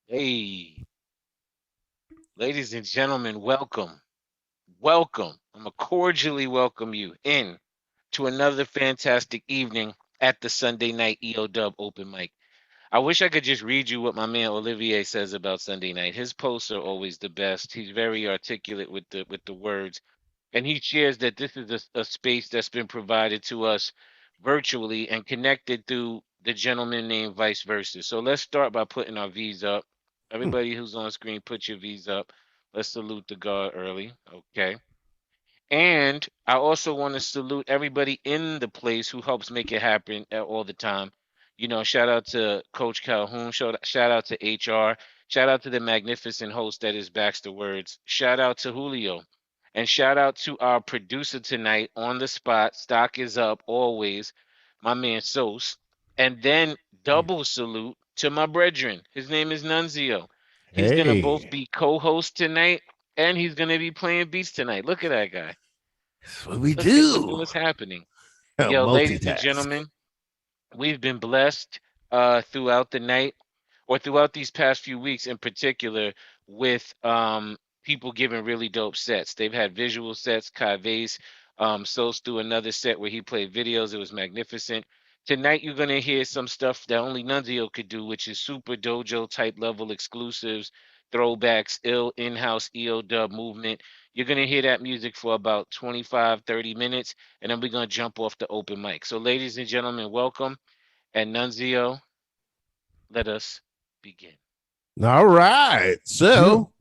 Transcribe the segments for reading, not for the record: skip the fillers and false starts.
Hey, ladies and gentlemen, welcome. Welcome. I'm going to cordially welcome you in to another fantastic evening at the Sunday night EOW open mic. I wish I could just read you what my man Olivier says about Sunday night. His posts are always the best. He's very articulate with the words, and he shares that this is a space that's been provided to us virtually and connected through the gentleman named Vice Versa. So let's start by putting our V's up. Everybody who's on screen, put your V's up. Let's salute the guard early. Okay. And I also want to salute everybody in the place who helps make it happen all the time. Shout out to Coach Calhoun, shout out to HR, shout out to the magnificent host that is Baxter Words, shout out to Julio, and shout out to our producer tonight on the spot. Stock is up always, my man Sos. And then double salute to my brethren. His name is Nunzio. He's gonna both Hey, be co-host tonight and he's gonna be playing beats tonight. Look at that guy. that's what we Look at do. what's happening. Yo, ladies and Multitask. gentlemen, we've been blessed throughout the night or throughout these past few weeks in particular with people giving really dope sets. They've had visual sets. Kai Vase Sos through another set where he played videos. It was magnificent. Tonight you're gonna hear some stuff that only Nunzio could do, which is super dojo type level exclusives, throwbacks, ill in-house EOW movement. You're gonna hear that music for about 25, 30 minutes, and then we're gonna jump off the open mic. So, ladies and gentlemen, welcome. And Nunzio, let us begin. All right. Yeah. So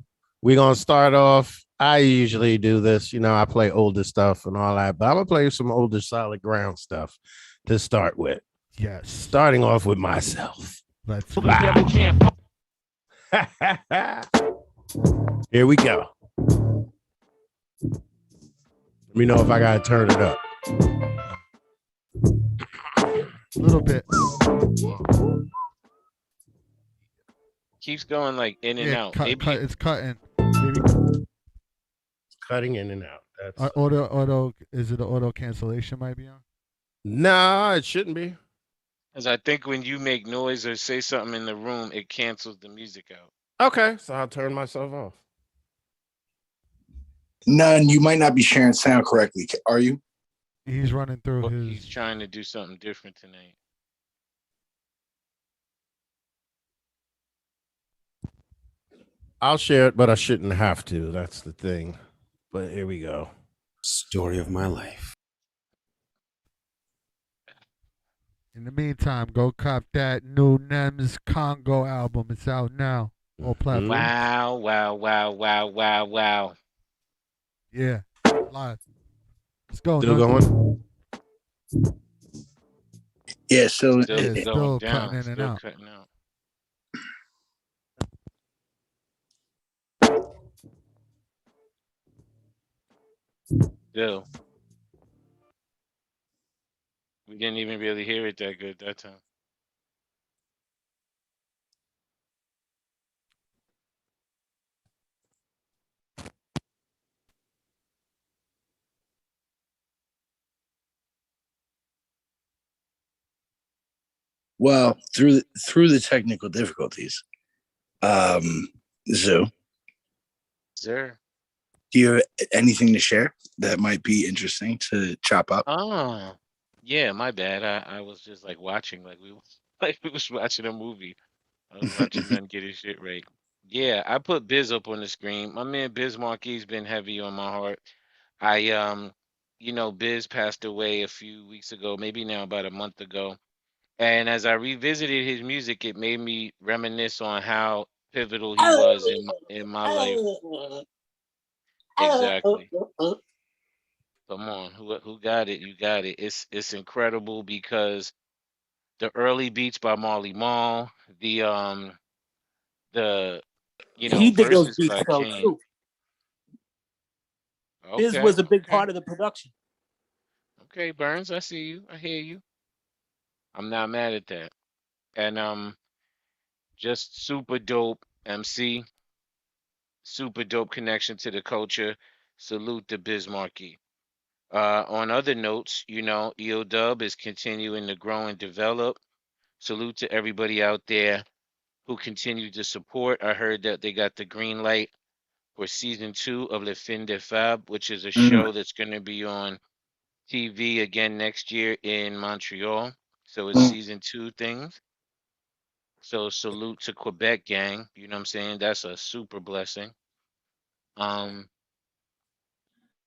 we're going to start off. I usually do this. I play older stuff and all that, but I'm going to play some older solid ground stuff to start with. Yes. Starting off with myself. Let's We go. never champ. Here we go. Let me know if I got to turn it up. A little bit. Keeps going like in and Yeah, out. cut, Maybe cut. you, It's cutting. Maybe It's cutting in and out. That's auto. Is it an auto cancellation? Might be on. no, it shouldn't be. because I think when you make noise or say something in the room, it cancels the music out. Okay, so I'll turn myself off. None, you might not be sharing sound correctly. Are you? He's running through Well, he's his. trying to do something different tonight. I'll share it, but I shouldn't have to. That's the thing. But here we go. Story of my life. In the meantime, go cop that new Nems Congo album. It's out now. All platforms. Wow, wow, wow, wow, wow, wow. Yeah. Live. Let's go. Still Nuns. going? Yeah, so Still Yeah, going still down. cutting in and Still out. cutting out. Still. We didn't even really hear it that good that time. well, through the technical difficulties, Zoo, Sir. do you have anything to share that might be interesting to chop up? Oh, yeah, my bad. I was just like watching like we was watching a movie. I was watching None get his shit right. Yeah, I put Biz up on the screen. My man Biz Marquis been heavy on my heart. I Biz passed away a few weeks ago, maybe now about a month ago. And as I revisited his music, it made me reminisce on how pivotal he was in my life. Exactly. Come on, who got it? You got it. It's incredible because the early beats by Marley Marl, the He did those verses beats by though Kane. too. Biz Okay, was a big okay, part of the production. okay, Burns, I see you. I hear you. I'm not mad at that. And just super dope MC, super dope connection to the culture. Salute to Biz Markie. On other notes, EODUB is continuing to grow and develop. Salute to everybody out there who continue to support. I heard that they got the green light for season 2 of Le Fin de Fab, which is a show that's going to be on TV again next year in Montreal. So it's season 2 things. So salute to Quebec gang. You know what I'm saying? That's a super blessing.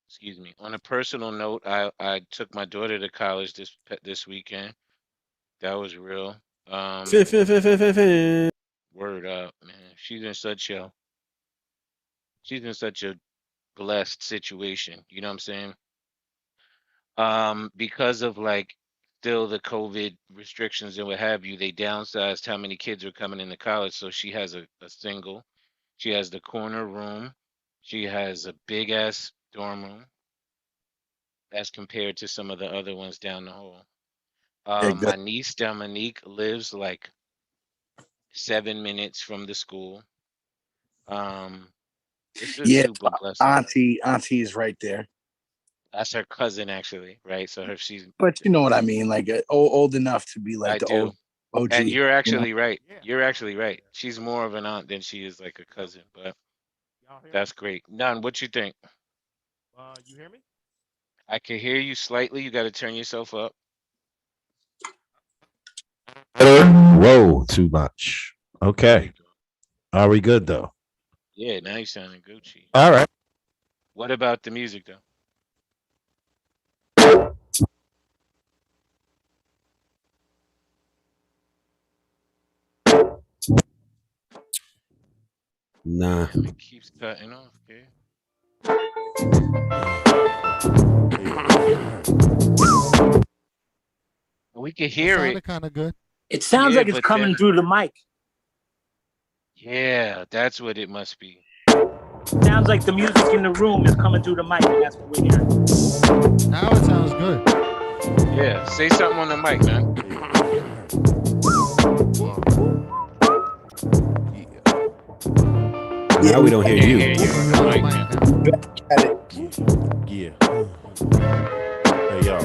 Excuse me. On a personal note, I took my daughter to college this weekend. That was real. Word up, man. She's in such a blessed situation. You know what I'm saying? Because of like still the COVID restrictions and what have you, they downsized how many kids are coming into college. So she has a single. She has the corner room. She has a big ass dorm room as compared to some of the other ones down the hall. My niece Dominique lives like 7 minutes from the school. It's a super blessing. Auntie is right there. That's her cousin, actually, right? So she's. But you know what I mean, like old enough to be like old OG. And you're actually right. You're actually right. She's more of an aunt than she is like a cousin, but that's great. None, what you think? You hear me? I can hear you slightly. You got to turn yourself up. Whoa, too much. Okay. Are we good though? Yeah, now you sounding Gucci. All right. What about the music though? Nah. It keeps cutting off, okay? We can hear it. Kind of good. It sounds like it's coming through the mic. Yeah, that's what it must be. Sounds like the music in the room is coming through the mic, and that's what we're hearing. Now it sounds good. Yeah, say something on the mic, man. Now we don't hear you. Yeah. Hey, y'all.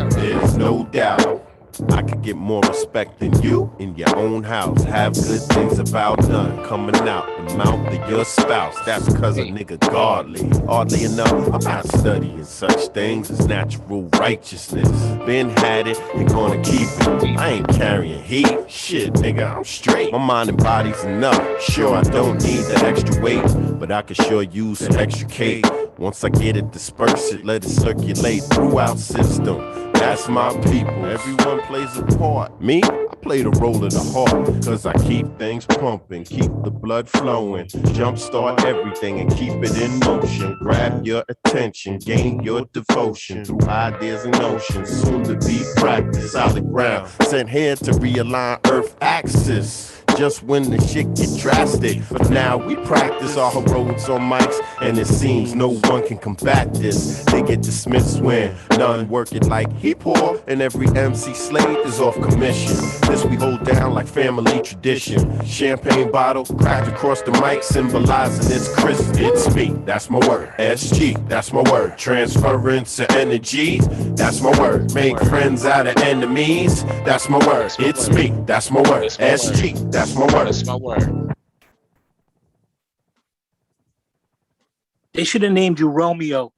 There's no doubt I could get more respect than you in your own house. Have good things about none coming out the mouth of your spouse. That's cause a nigga godly. Oddly enough, I'm not studying such things as natural righteousness. Been had it and gonna keep it. I ain't carrying heat. Shit, nigga, I'm straight. My mind and body's enough. Sure, I don't need the extra weight, but I can sure use some extra cake. Once I get it, disperse it, let it circulate throughout system. That's my people. Everyone plays a part. Me, I play the role of the heart. Cause I keep things pumping, keep the blood flowing. Jumpstart everything and keep it in motion. Grab your attention, gain your devotion through ideas and notions. Soon to be practice, solid ground. Sent here to realign Earth axis. Just when the shit get drastic. But now we practice our heroics on mics, and it seems no one can combat this. They get dismissed when none work it like he poor, and every MC slave is off commission. This we hold down like family tradition. Champagne bottle cracked across the mic, symbolizing it's crisp. It's me, that's my word. SG, that's my word. Transference of energy, that's my word. Make friends out of enemies, that's my word. It's me, that's my word. SG, that's my word. That's my word. They should have named you Romeo.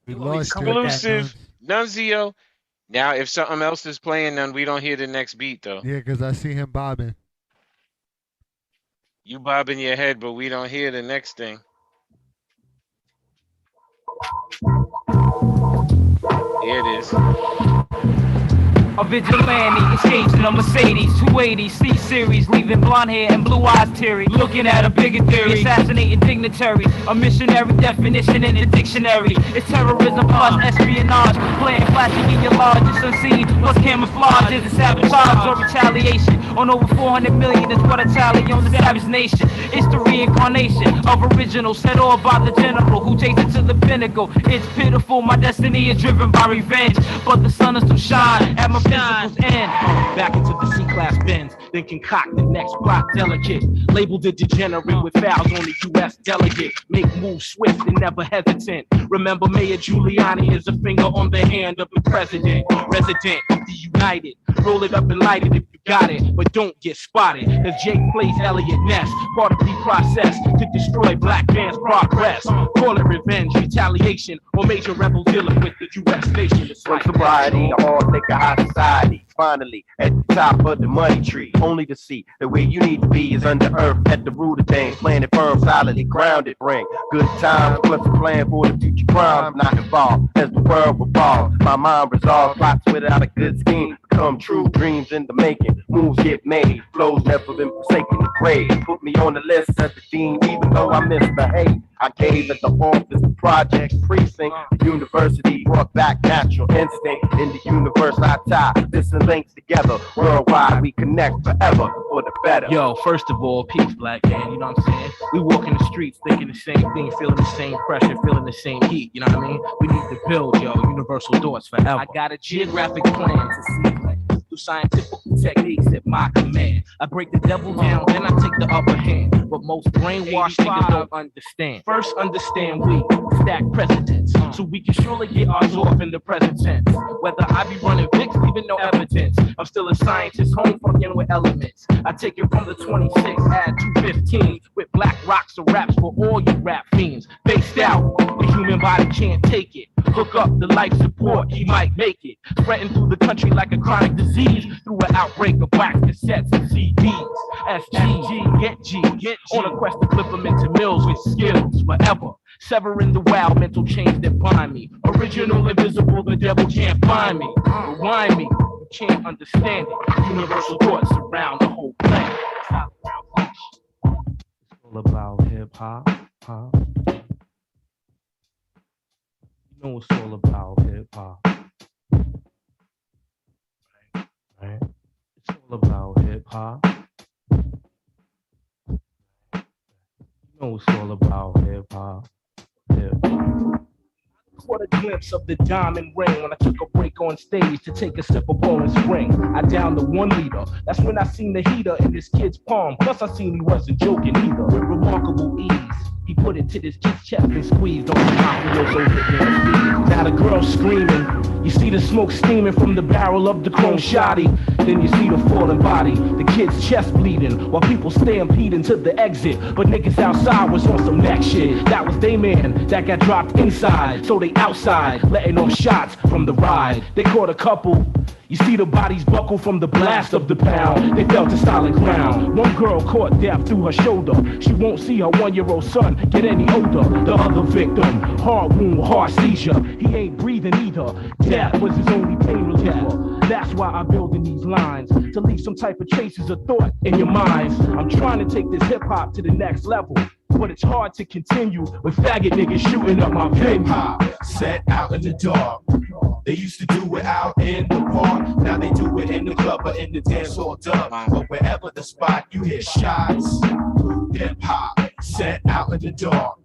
We lost Exclusive. Nonezeo. Now, if something else is playing, then we don't hear the next beat, though. Yeah, because I see him bobbing. You bobbing your head, but we don't hear the next thing. Here it is. A vigilante escapes in a Mercedes 280 C-Series, leaving blonde hair and blue eyes teary. Looking at a bigger theory, assassinating dignitaries. A missionary definition in the dictionary. It's terrorism plus espionage. Playing flashy in your largest unseen. What's camouflage? Is it sabotage or retaliation? On over 400 million is what a tally on the savage nation. It's the reincarnation of original, set all by the general who takes it to the pinnacle. It's pitiful, my destiny is driven by revenge, but the sun is to shine at my physical's end. Back into the C-class Benz, then concoct the next block delegate. Labeled a degenerate with fouls on the U.S. delegate. Make moves swift and never hesitant. Remember, Mayor Giuliani is a finger on the hand of the president. Resident of the United. Roll it up and light it if you got it, but don't get spotted. Cause Jake plays Elliot Ness, part of the process to destroy black man's progress. Call it revenge, retaliation, or major rebel dealing with the U.S. nation. It's like sobriety, a hard liquor high society. Finally, at the top of the money tree, only to see the way you need to be is under earth at the root of things. Planted firm, solidly grounded, bring good times, plus a plan for the future crimes not involved as the world revolves. My mind resolves plots without a good scheme. Come true, dreams in the making, moves get made, flows never been forsaken the grave. Put me on the list as the dean, even though I misbehaved. I gave at the office, the project, precinct, the university brought back natural instinct. In the universe I tie, this and links together. Worldwide we connect forever for the better. Yo, first of all, peace, black man, you know what I'm saying? We walk in the streets thinking the same thing, feeling the same pressure, feeling the same heat, you know what I mean? We need to build, yo, universal thoughts forever. I got a geographic plan to see through scientific techniques at my command. I break the devil down, then I take the upper hand. But most brainwashed niggas don't understand. First, understand we stack precedents, so we can surely get ours off in the present tense. Whether I be running Vicks, leaving no evidence, I'm still a scientist, home fucking with elements. I take it from the 26, add 215, with black rocks or raps for all you rap fiends. Based out, the human body can't take it. Hook up the life support, he might make it. Spreading through the country like a chronic disease, through an outbreak of wax cassettes and CDs. SG, get G, on a quest to flip them into mills with skills forever. Severing the wild mental chains that bind me. Original, invisible, the devil can't find me. Rewind me, you can't understand it. Universal thoughts around the whole planet. It's all about hip hop, huh? You know it's all about hip hop. Right? It's all about hip hop. You know it's all about hip hop. Caught a glimpse of the diamond ring when I took a break on stage to take a sip of Bowling Spring. I downed the 1 liter. That's when I seen the heater in this kid's palm. Plus I seen he wasn't joking either. With remarkable ease, he put it to this kid's chest and squeezed on the mouth. So now the girl's screaming. You see the smoke steaming from the barrel of the chrome shotty. Then you see the falling body, the kid's chest bleeding, while people stampeding to the exit. But niggas outside was on some next shit. That was they man that got dropped inside. So they outside, letting off shots from the ride. They caught a couple. You see the bodies buckle from the blast of the pound. They fell to solid ground. One girl caught death through her shoulder. She won't see her 1-year-old son get any older. The other victim, heart wound, heart seizure. He ain't breathing either. Death was his only pain reliever. That's why I'm building these lines, to leave some type of traces of thought in your minds. I'm trying to take this hip hop to the next level, but it's hard to continue with faggot niggas shooting up my venue. Hip-hop set out in the dark. They used to do it out in the park. Now they do it in the club or in the dance hall dub. But wherever the spot, you hear shots. Hip-hop set out in the dark.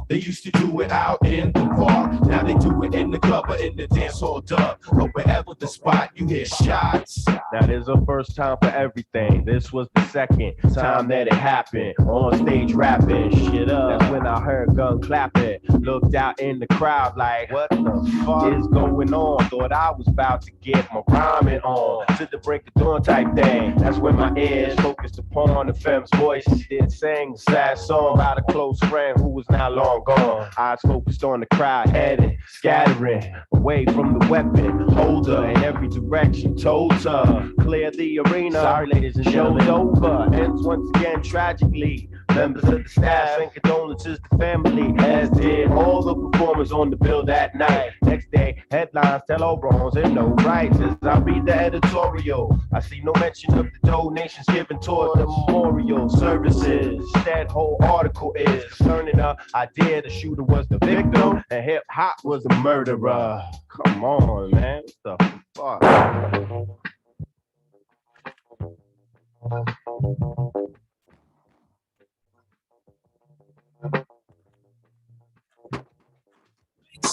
They used to do it out in the park. Now they do it in the club or in the dance hall dub. But wherever the spot, you hear shots. That is a first time for everything. This was the second time that it happened. On stage rapping shit up. That's when I heard gun clapping. Looked out in the crowd like, what the fuck is going on? Thought I was about to get my rhyming on. To the break of dawn type thing. That's when my ears focused upon the femme's voice. Did sing a sad song about a close friend who was now long gone. Eyes focused on the crowd, heading, scattering away from the weapon holder in every direction. Told her, clear the arena. Sorry, ladies and gentlemen. Show's over. Ends once again tragically. Members of the staff and condolences to family, as did all the performers on the bill that night. Next day, headlines tell all wrongs and no rights. As I read the editorial, I see no mention of the donations given toward the memorial services. That whole article is concerning the idea the shooter was the victim and hip hop was the murderer. Come on, man. What the fuck?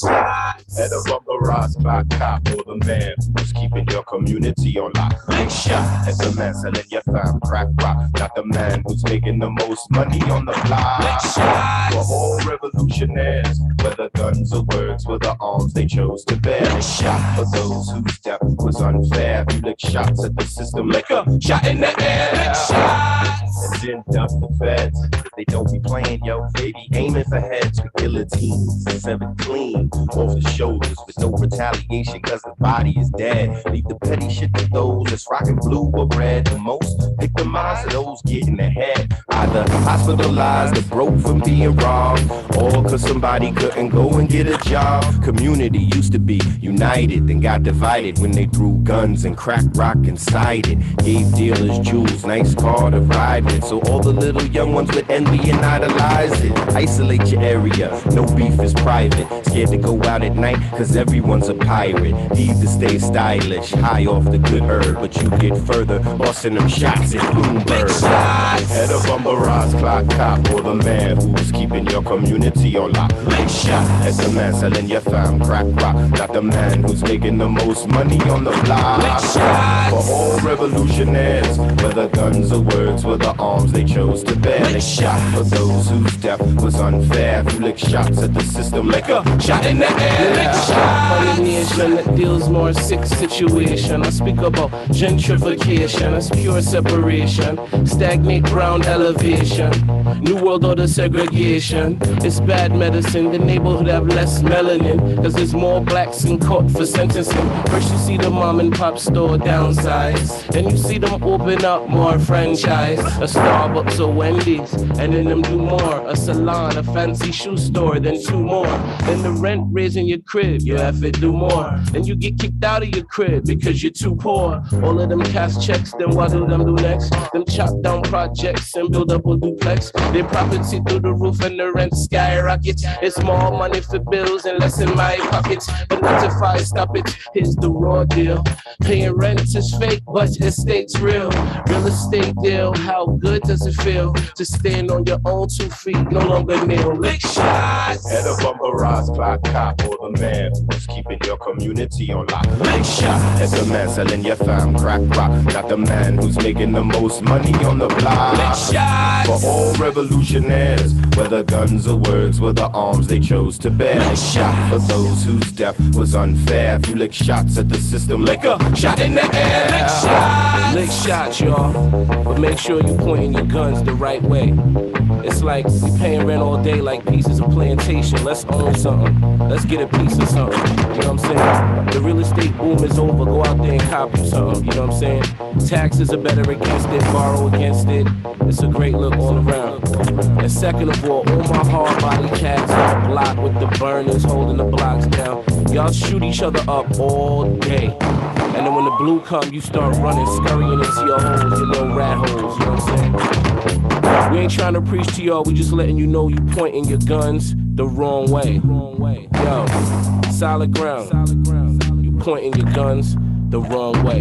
At a rubberized spot cop or the man who's keeping your community on lock. Big shot at the man selling your fam crack rock, not the man who's making the most money on the block. Big shot for all revolutionaries, whether gun guns or words were the arms they chose to bear. They shot for those whose death was unfair. You lick shots at the system like a shot in the air. Lick shots. And then dump the feds. They don't be playing, yo. They be aiming for heads with guillotines. Severed clean off the shoulders with no retaliation cause the body is dead. Leave the petty shit to those that's rocking blue or red. The most victimized are those getting ahead. Either hospitalized or broke from being robbed, or cause somebody couldn't go and get a job. Community used to be united, then got divided when they threw guns and crack rock inside it. Gave dealers jewels, nice car to ride with, so all the little young ones would envy and idolize it. Isolate your area, no beef is private. Scared to go out at night cause everyone's a pirate. Need to stay stylish, high off the good herb, but you get further, busting them shots at Bloomberg. Head of a barrage clock cop, or the man who's keeping your community on lock. Lick shot at the man selling your fam crack rock, not the man who's making the most money on the block. For all revolutionaries, whether guns or words were the arms they chose to bear. Lick shot for those whose death was unfair. You lick shots at the system like a shot in the air. Lick shot for the nation that deals more sick situation. I speak about gentrification, that's pure separation. Stagnate ground elevation, new world order segregation. It's bad medicine, the neighborhood have less melanin, cause there's more blacks in court for sentencing. First you see the mom and pop store downsize, then you see them open up more franchise. A Starbucks or Wendy's, and then them do more. A salon, a fancy shoe store, then two more. Then the rent raising your crib, you have to do more. Then you get kicked out of your crib because you're too poor. All of them cash checks, then what do them do next? Them chop down projects and build up a duplex. Their property through the roof and the rent skyrockets. It's more money for bills and less in my pockets. But not if I stop it, here's the raw deal. Paying rent is fake, but estate's real. Real estate deal, how good does it feel to stand on your own 2 feet, no longer kneel? Lick shots. Head of a barrage clock cop, or the man who's keeping your community on lock. Lick shots. As the man selling your fam crack rock, not the man who's making the most money on the block. Lick shots. For all revolutionaries, whether guns or words were the arms they chose to bear. Lick shots. For those whose death was unfair, if you lick shots at the system like a shot in the air. Lick shots. Lick shots, y'all, but make sure you pointing your guns the right way. It's like we paying rent all day like pieces of plantation. Let's own something. Let's get a piece of something. You know what I'm saying? The real estate boom is over. Go out there and copy something. You know what I'm saying? Taxes are better against it. Borrow against it. It's a great look all around. And second of all my hard body cats on the block with the burners holding the blocks down. Y'all shoot each other up all day. And then when the blue come, you start running, scurrying into your holes, your little rat holes. You know what I'm saying? We ain't trying to preach to y'all, we just letting you know you pointing your guns the wrong way. Yo, solid ground. You pointing your guns the wrong way.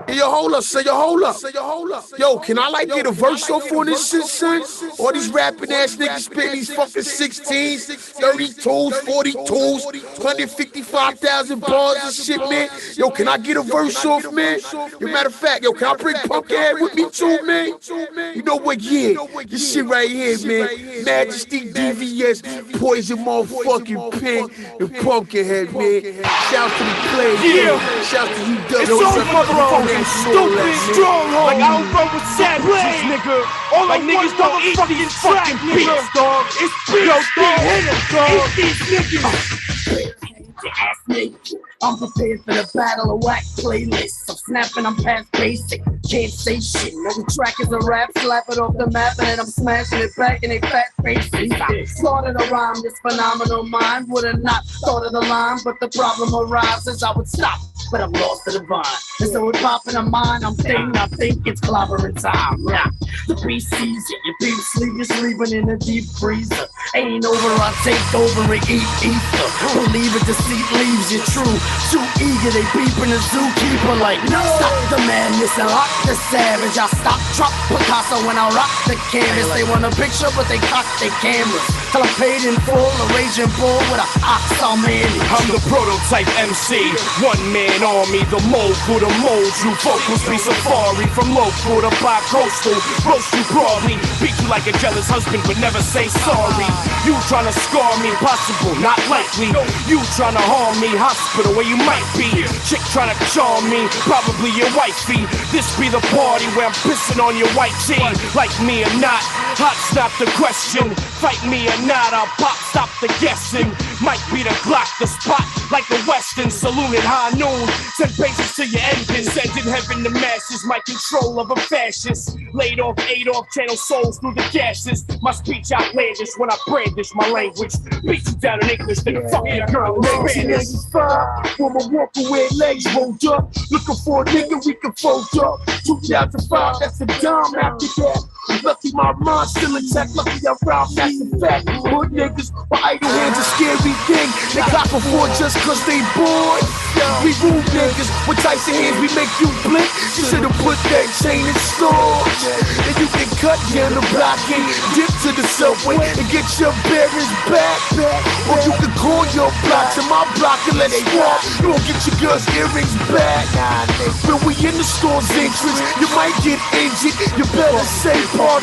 Yo, hold up, say yo, hold up. Yo, can I like get a verse off on this shit, son? All these rapping ass niggas spitting these fucking 16s, 32s, 42s, 155,000 bars and shit, man. Yo, can I get a verse off, man? As a matter of fact, yo, can I bring Pumpkinhead with me too, man? You know what, yeah, this shit right here, man. Majesty, DVS, Poison motherfucking Pen, and Pumpkinhead, man. Shout to the players, yeah. Shout to EOW. It's so motherfucking stupid stronghold. Like I don't roll with savages, nigga. All like niggas don't eat these fucking beats, dog. It's beats, dog. Eat these niggas. Ass naked. I'm prepared for the battle of whack playlists. I'm snapping, I'm past basic. Can't say shit. Every track is a rap, slap it off the map, and then I'm smashing it back in they fat faces. Started a rhyme, this phenomenal mind would have not started the line, but the problem arises. I would stop, but I'm lost to the vine. And so it pop in the mind, I think it's clobbering time. Yeah. The beast sees it, your beef sleep, you're sleeping in a deep freezer. Ain't over, I take over and eat ether. Believe it, deceit leaves you true. Too eager, they beeping the zookeeper like, no! Stop the madness and lock the savage. I stop, drop Picasso when I rock the canvas. They want a picture, but they cock their cameras. Till I'm paid in full, a raging bull with a ox on man. I'm the prototype MC, one-man army, the mogul, the mold you. Vocals be safari, from local to bi-coastal. Roast you broadly, beat you like a jealous husband, but never say sorry. You trying to scar me, possible, not likely. You trying to harm me, hospital where you might be. Chick trying to charm me, probably your wifey. This be the party where I'm pissing on your white tee. Like me or not, hot's not the question. Fight me or not, I'll pop, stop the guessing. Might be the Glock, the spot, like the Western Saloon at high noon. 10 paces to your engine, sending heaven to masses. My control of a fascist. Laid off, channel souls through the gases. My speech outlandish when I brandish my language. Beat you down in English, then fuck your girl in Spanish. 1985, from a walker with legs rolled up. Looking for a nigga we can fold up. 2005, that's a dime after that. Lucky my mind still intact, lucky I round, that's a fact. Hood niggas, my idle hands a scary thing. They cock a four just cause they bored. We rule niggas, with Tyson hands we make you blink. You should've put that chain in storage. Then you can cut down the block and dip to the subway and get your bearings back. Or you can call your block to my block and let's walk. You won't get your girl's earrings back. When we in the store's entrance, you might get injured. You better say pardon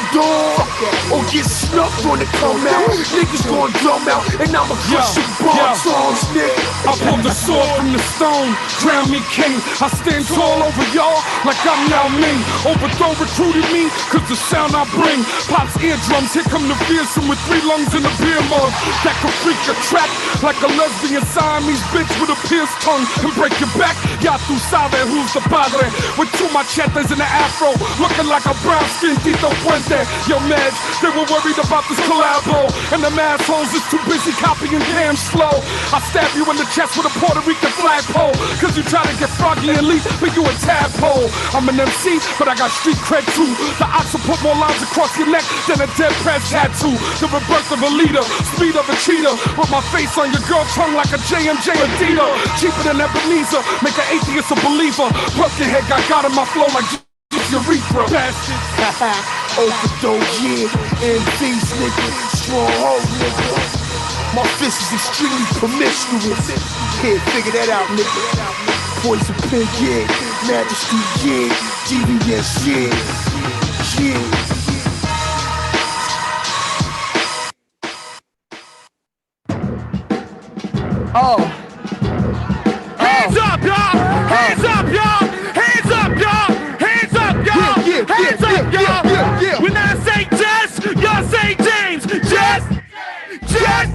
or get snuffed when it come out. Niggas gon' drum out and I'ma crush your bar songs, nigga. I pulled the sword from the stone, crown me king. I stand tall over y'all like I'm Yao Ming. Overthrow recruited me, cause the sound I bring pops eardrums. Here come the fearsome with 3 lungs and a beer mug that can freak a track like a lesbian Siamese bitch with a pierced tongue and break your back. Y'all through sabe who's the padre with 2 machetes in the afro, looking like a brown skin Tito Puente. Yo, Madge, they were worried about this collabo, and them assholes is too busy copying Cam's flow. I stab you in the chest with a Puerto Rican flagpole, cause you try to get froggy and leap, but you a tadpole. I'm an MC, but I got street cred too. The ox will put more lines across your neck than a dead press tattoo. The rebirth of a leader, speed of a cheetah, with my face on your girl tongue like a JMJ Adidas. Cheaper than Ebenezer, make an atheist a believer. Buck your head, got in my flow like urethra. Bastards. Overdose, yeah, MCs, nigga, strong hold, nigga. My fist is extremely promiscuous. Here, figure that out, nigga. Poison pen, yeah, Majesty, yeah, GBS, yeah, yeah. Oh. Hands up, y'all! Hands up, y'all! Hands up, y'all! Hands up, y'all! Hands up, y'all! When I say Jess, y'all say James. Jess! Jess!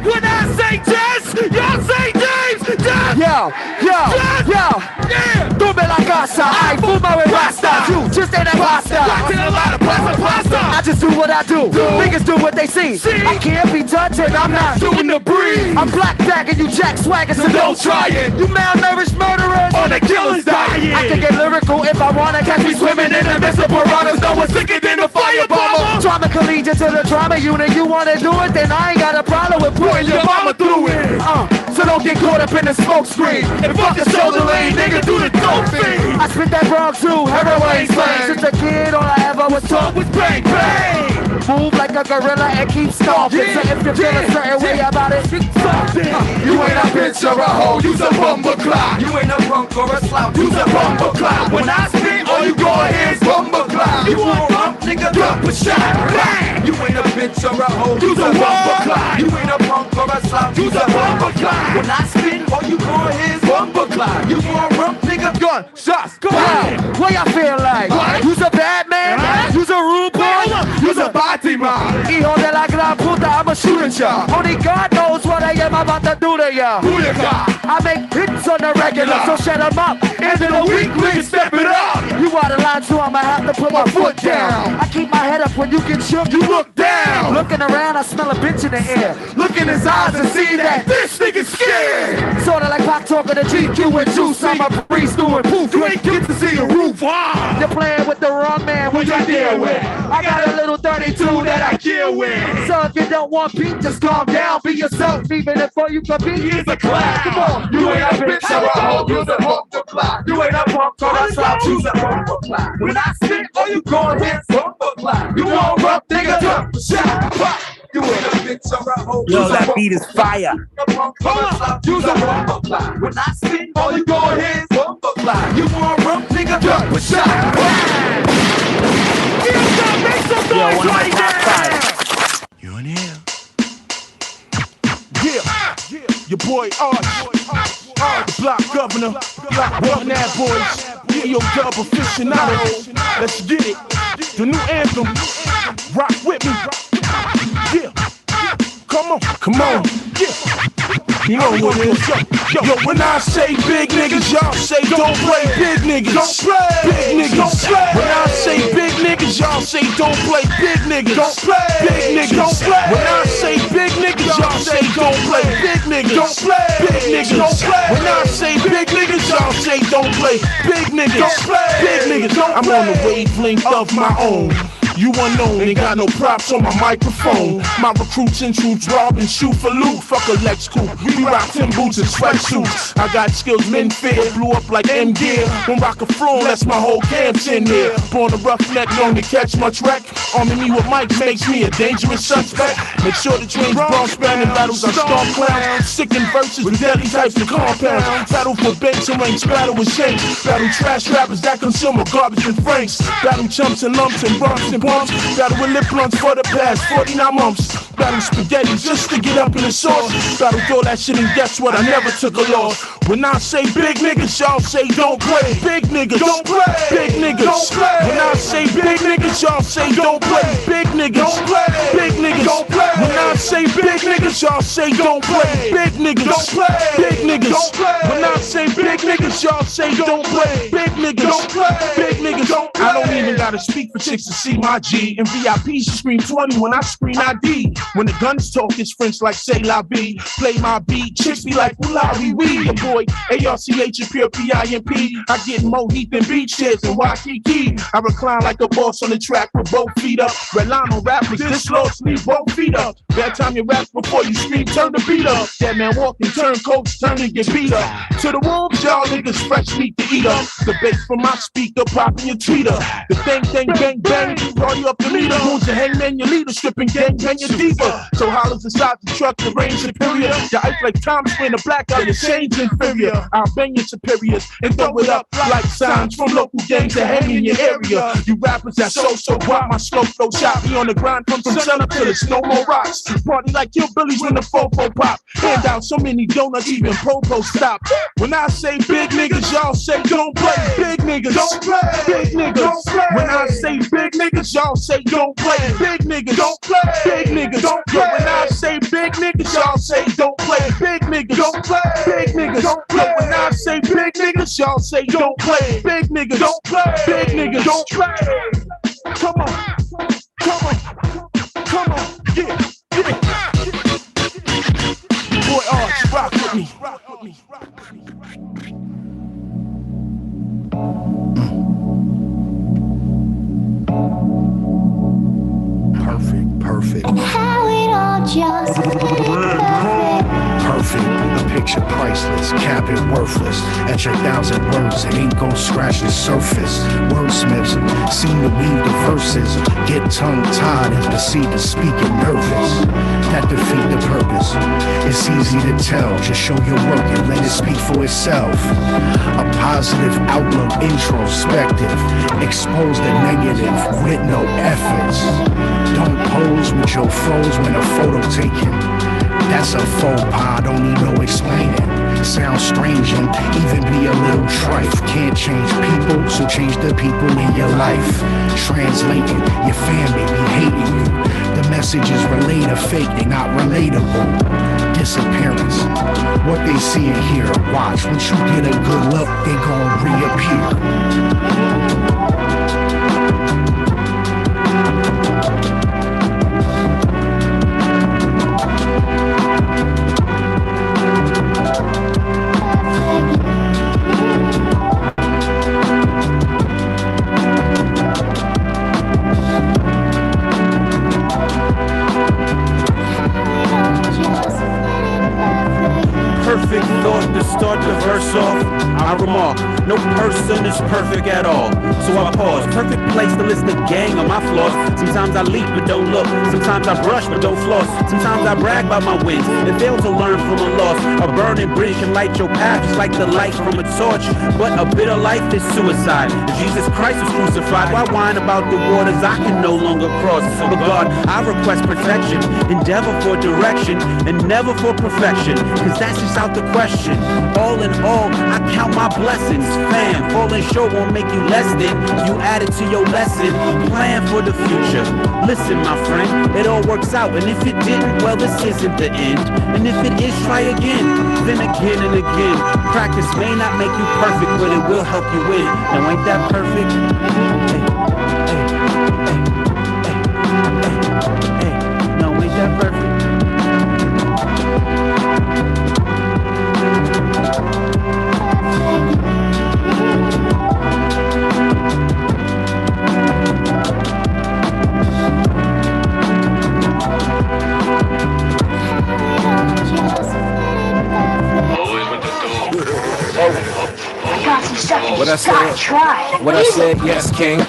When I say Jess, y'all say James. Jess! Yo! Yeah! Tú me la casa, I fuma with Rasta. You just ain't a pasta. A lot of pasta. I just do what I do. Niggas do what they see. I can't be touched and I'm not doing the breeze. I'm black bagging you jack swaggers, so don't try it. You malnourished murderers on a killer's diet. I can get lyrical if I wanna. Catch me swimming in the mist of piranhas. No one's sicker than a firebomber. Drama collegiate to the drama unit. You wanna do it, then I ain't got a problem with putting your mama through it. So don't get caught up in the smoke screen. And fuck the shoulder lane, nigga, do the dope thing. I spit that Bronx too, heroin slang. Since a kid, all I ever was taught was bang bang. Move like a gorilla and keep stomping. So if you feel a certain way about it, you ain't a bitch or a hoe, you's a bumper clock. You ain't a punk or a slouch, you's a bumper clock. When I spit, all you gon' hear is bumper clock. You want rump, nigga, dump a shot. Bang! You ain't a bitch or a hoe, you's a bumper clock. You ain't a punk or a slouch, you's a bumper clock. When I spit, all you gon' hear is bumper clock. You want rump, nigga, gun, shots, go ahead. What y'all feel like? You's a bad man? You's a rude boy? You's a body man? Hijo de la gran puta, I'm a shooter ya. Only God knows what I am about to do to ya. I make hits on the regular, so shut them up. End of the week, nigga, step it up. You out of line, so I'ma have to put my foot down. I keep my head up when you get shook, you look down. Looking around, I smell a bitch in the air. Look in his eyes and see that this nigga's scared. Sorta like Pac talking to GQ and Juice. I'm a priest doing poof. You ain't get to see a roof. You're playing with the wrong man, what you deal with? I got a little 32 that I kill with. So if you don't want beat, just calm down. Be yourself, even if all you compete is a clown. Come on, you ain't a bitch or a hoe, you's a bumper clock. You ain't a punk or a slouch, you's a bumper clock. When I spit, all you gon' hear is bumper clock. You want rough, nigga, jump, shot, pop. You ain't a bitch or a hoe. Yo, that beat is fire. Use a bumper clock. When I spit, all you gon' hear is bumper clock. You want rough, nigga, jump, shot, pop. Make some noise right now. You in here? Your boy Arch, the block governor, one that boys, EODUB aficionado. Let's get it. The new anthem. Rock with me. Yeah. Come on. Yeah. You know what it is. Yo, when I say big niggas, y'all say don't play big niggas. Don't play big niggas. Don't play. When I say big niggas, y'all say don't play big niggas. Don't play big niggas. Don't play. When I say big niggas, y'all say don't play big niggas. Don't play big niggas. Don't play. When I say big niggas, y'all say don't play big niggas. Don't play big niggas. I'm on the wavelength of my own. You unknown, ain't got no props on my microphone. My recruits and troops rob and shoot for loot. Fuck a Lex coupe, we rock Tim boots and sweatsuits. I got skills men fear, blew up like M-Gear. When rock a floor, unless my whole camp's in here. Born a roughneck, known to catch much wreck. Arming me with mics makes me a dangerous suspect. Make sure the trains bronze spanning battles, I stomp clowns. Sickin' verses with deadly types of compounds. Battle for banks and ranks, battle with shanks. Battle trash rappers that consume my garbage and franks. Battle chumps and lumps and bumps and bumps. Battle with lip blunts for the past 49 months. Battle spaghetti just to get up in the sauce. Battle throw that shit and guess what? I never took a loss. When I say big niggas, y'all say don't play. Big niggas, don't play. Big niggas, don't play. When I say big niggas, y'all say don't play. Big niggas, don't play. Big niggas, don't play. When I say big niggas, y'all say don't play. Big niggas, don't play. Big niggas, don't play. When I say big niggas, y'all say don't play. Big niggas, don't play. Big niggas, don't play. I don't even gotta speak for chicks to see my G. And VIPs scream 20 when I scream ID. When the guns talk, it's French like say la vie. Play my beat, chicks be like, ooh-la, wee-wee. Your boy, ARCH and pure P-I-M-P. I get more heat than beach chairs and Waikiki. I recline like a boss on the track with both feet up. Red line on rappers, this slow sleep, both feet up. Bad time you rap before you scream, turn the beat up. Dead man walking, turn coach, turn and get beat up. To the wolves, y'all niggas fresh meat to eat up. The bass from my speaker, popping your tweeter. The bang, bang, bang, party up the meter. Moons your hangman, your leader, stripping gang, your diva. So hollers inside the truck, the range superior. Your ice like Tom Spin, the blackout, your change inferior. I'll bang your superiors and throw it up like signs from local gangs that hang in your area. You rappers that so wild, my slow flow shot me on the grind from sun up till it's no more rocks. Party like hillbillies when the fofo pop. Hand out so many donuts, even popo stop. When I say big niggas, y'all say don't play. Big niggas, don't play. Big niggas, don't play. When I say big niggas, y'all say don't play. Big niggas, don't play. Big niggas, don't play. When I say big niggas, y'all say don't play. Big niggas, don't play. Big niggas, don't play. When I say big niggas, y'all say don't play. Big niggas, don't play. Big niggas, don't play. Come on, come on, come on, yeah. Boy, Arch, rock with me. Perfect. How it all just Perfect, a picture priceless, cap it worthless. At your 1,000 words, it ain't gon' scratch the surface. Wordsmiths seem to weave the verses, get tongue-tied and proceed to speak it nervous. That defeat the purpose. It's easy to tell, just show your work and let it speak for itself. A positive outlook, introspective, expose the negative with no efforts. Don't pose with your foes when a photo taken. That's a faux pas, don't need no explaining. Sounds strange and even be a little trite. Can't change people, so change the people in your life. Translating, your family be hating you. The messages relate or fake, they not relatable. Disappearance, what they see and hear. Watch, once you get a good look, they gon' reappear. Perfect thought to start the verse off. I remark, no person is perfect at all. So I pause, perfect place to list the gang of my flaws. Sometimes I leap but don't look, sometimes I brush but don't floss. Sometimes I brag about my wins and fail to learn from a loss. A burning bridge can light your path just like the light from a torch. But a bitter life is suicide. If Jesus Christ was crucified, why whine about the waters I can no longer cross? But God, I request protection, endeavor for direction, and never for perfection, cause that's just out the question. All in all, I count my blessings. Fam, falling short won't make you less than. You add it to your lesson, plan for the future. Listen, my friend, it all works out, and if it didn't, well, this isn't the end. And if it is, try again, then again and again. Practice may not make you perfect, but it will help you win. Now ain't that perfect? Hey, no, ain't that perfect? What I said, what I said, yes, king.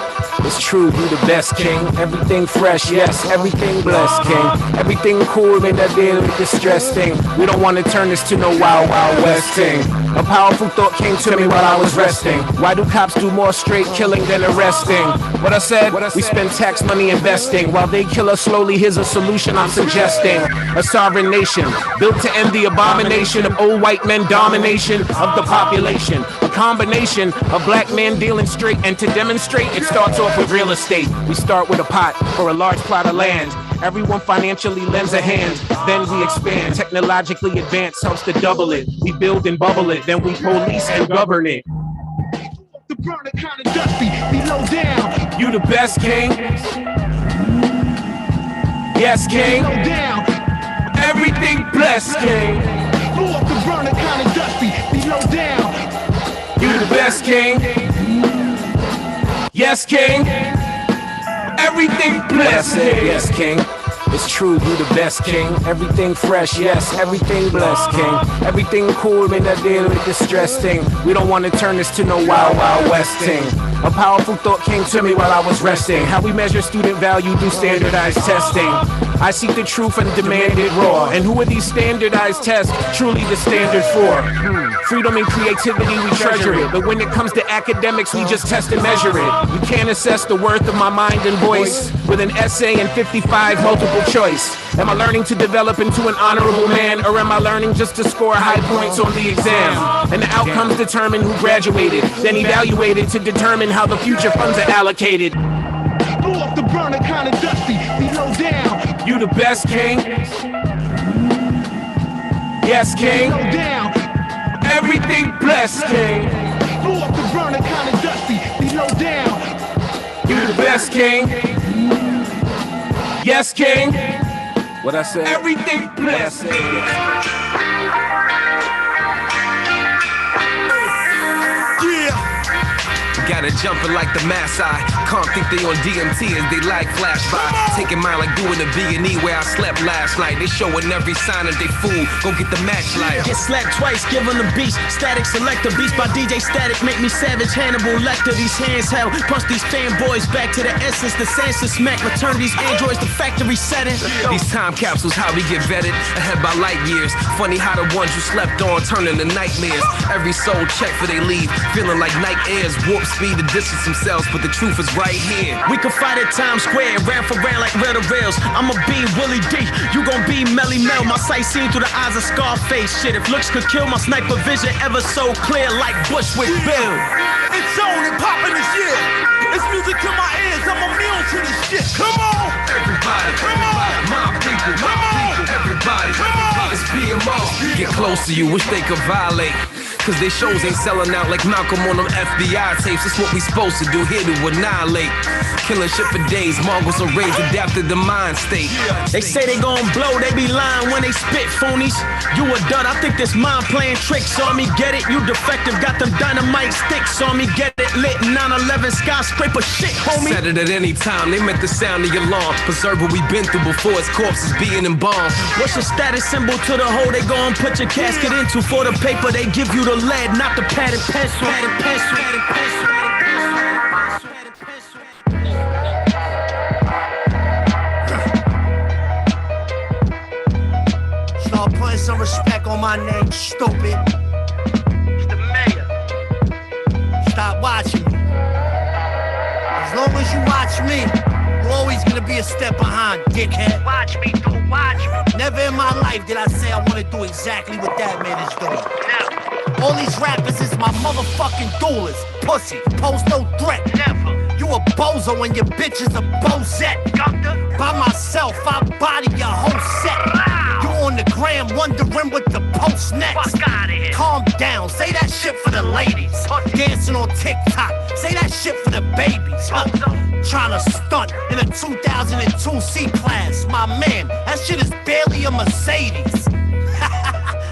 It's true, you the best, king. Everything fresh, yes, everything blessed, king. Everything cool, man, that deal with the stress thing. We don't want to turn this to no wild, wild west thing. A powerful thought came to me while I was resting. Why do cops do more straight killing than arresting? What I said, we spend tax money investing. While they kill us slowly, here's a solution I'm suggesting. A sovereign nation, built to end the abomination of old white men domination of the population. A combination of black men dealing straight, and to demonstrate, it starts off with real estate. We start with a pot or a large plot of land. Everyone financially lends a hand, then we expand. Technologically advanced helps to double it. We build and bubble it, then we police and govern it. The burner kind of dusty, below down. You the best, king. Yes, king. Below down. Everything blessed, king. Blow up the burner kind of dusty, below down. You the best, king. Yes, king. Everything blessed, yes, king. It's true, you the best, king. Everything fresh, yes, everything blessed, king. Everything cool, man, that deal with the stress thing. We don't want to turn this to no wild, wild west thing. A powerful thought came to me while I was resting. How we measure student value through standardized testing. I seek the truth and demand it raw. And who are these standardized tests truly the standard for? Freedom and creativity, we treasure it. But when it comes to academics, we just test and measure it. You can't assess the worth of my mind and voice with an essay and 55 multiple choice. Am I learning to develop into an honorable man, or am I learning just to score high points on the exam? And the outcomes determine who graduated, then evaluated to determine how the future funds are allocated. Blow up the burner kind of dusty, below down. You the best, king. Yes, king. Below down. Everything blessed, king. Blow up the burner kind of dusty, below down. You the best, king. Yes, king. What I said? Everything blessed. Got it jumping like the mass eye. Can't think they on DMT as they like flash by. Taking mine like doing the B&E where I slept last night. They showing every sign that they fool. Go get the match light. Get slapped twice, give them the beast. Static selector, beast by DJ Static. Make me savage, Hannibal Lecter. These hands held, punch these fanboys back to the essence. The sense of smack, return these androids to factory setting. These time capsules, how we get vetted. Ahead by light years. Funny how the ones you slept on turn into nightmares. Every soul check for they leave. Feeling like night airs. Warp speed to distance themselves, but the truth is right here. We can fight at Times Square, round for round like rail to rails. I'ma be Willie D, you gon' be Melly Mel. My sight seen through the eyes of Scarface. Shit, if looks could kill, my sniper vision ever so clear like Bushwick Bill. It's on and poppin' this year. It's music to my ears, I'm immune to this shit. Come on! Everybody, everybody, my people, my people, everybody, everybody, it's BMO. Get close to you, wish they could violate. Cause they shows ain't selling out like Malcolm on them FBI tapes. That's what we supposed to do here to annihilate. Killing shit for days, Mongols are raised, adapted the mind state. They say they gon' blow, they be lying when they spit, phonies. You a dud, I think this mind playing tricks on me, get it? You defective, got them dynamite sticks on me, get it? lit 9/11 skyscraper shit, homie. Said it at any time, they meant the sound of your alarm. Preserve what we've been through before his corpse is beaten and bombed. What's your status symbol to the hole they go and put your casket into? For the paper, they give you the lead, not the pad and pencil. Start putting some respect on my name, stupid. It's the mayor. Stop watching me. As long as you watch me, you're always gonna be a step behind, dickhead. Watch me, dude, watch me. Never in my life did I say I wanna do exactly what that man is doing. Never. All these rappers is my motherfucking duelists. Pussy, pose no threat. Never. You a bozo and your bitch is a bozette. By myself, I body your whole set. You on the gram wondering what the post next. Fuck out of here. Calm down, say that shit for the ladies. Dancing on TikTok, say that shit for the babies. Trying to stunt in a 2002 C-Class. My man, that shit is barely a Mercedes.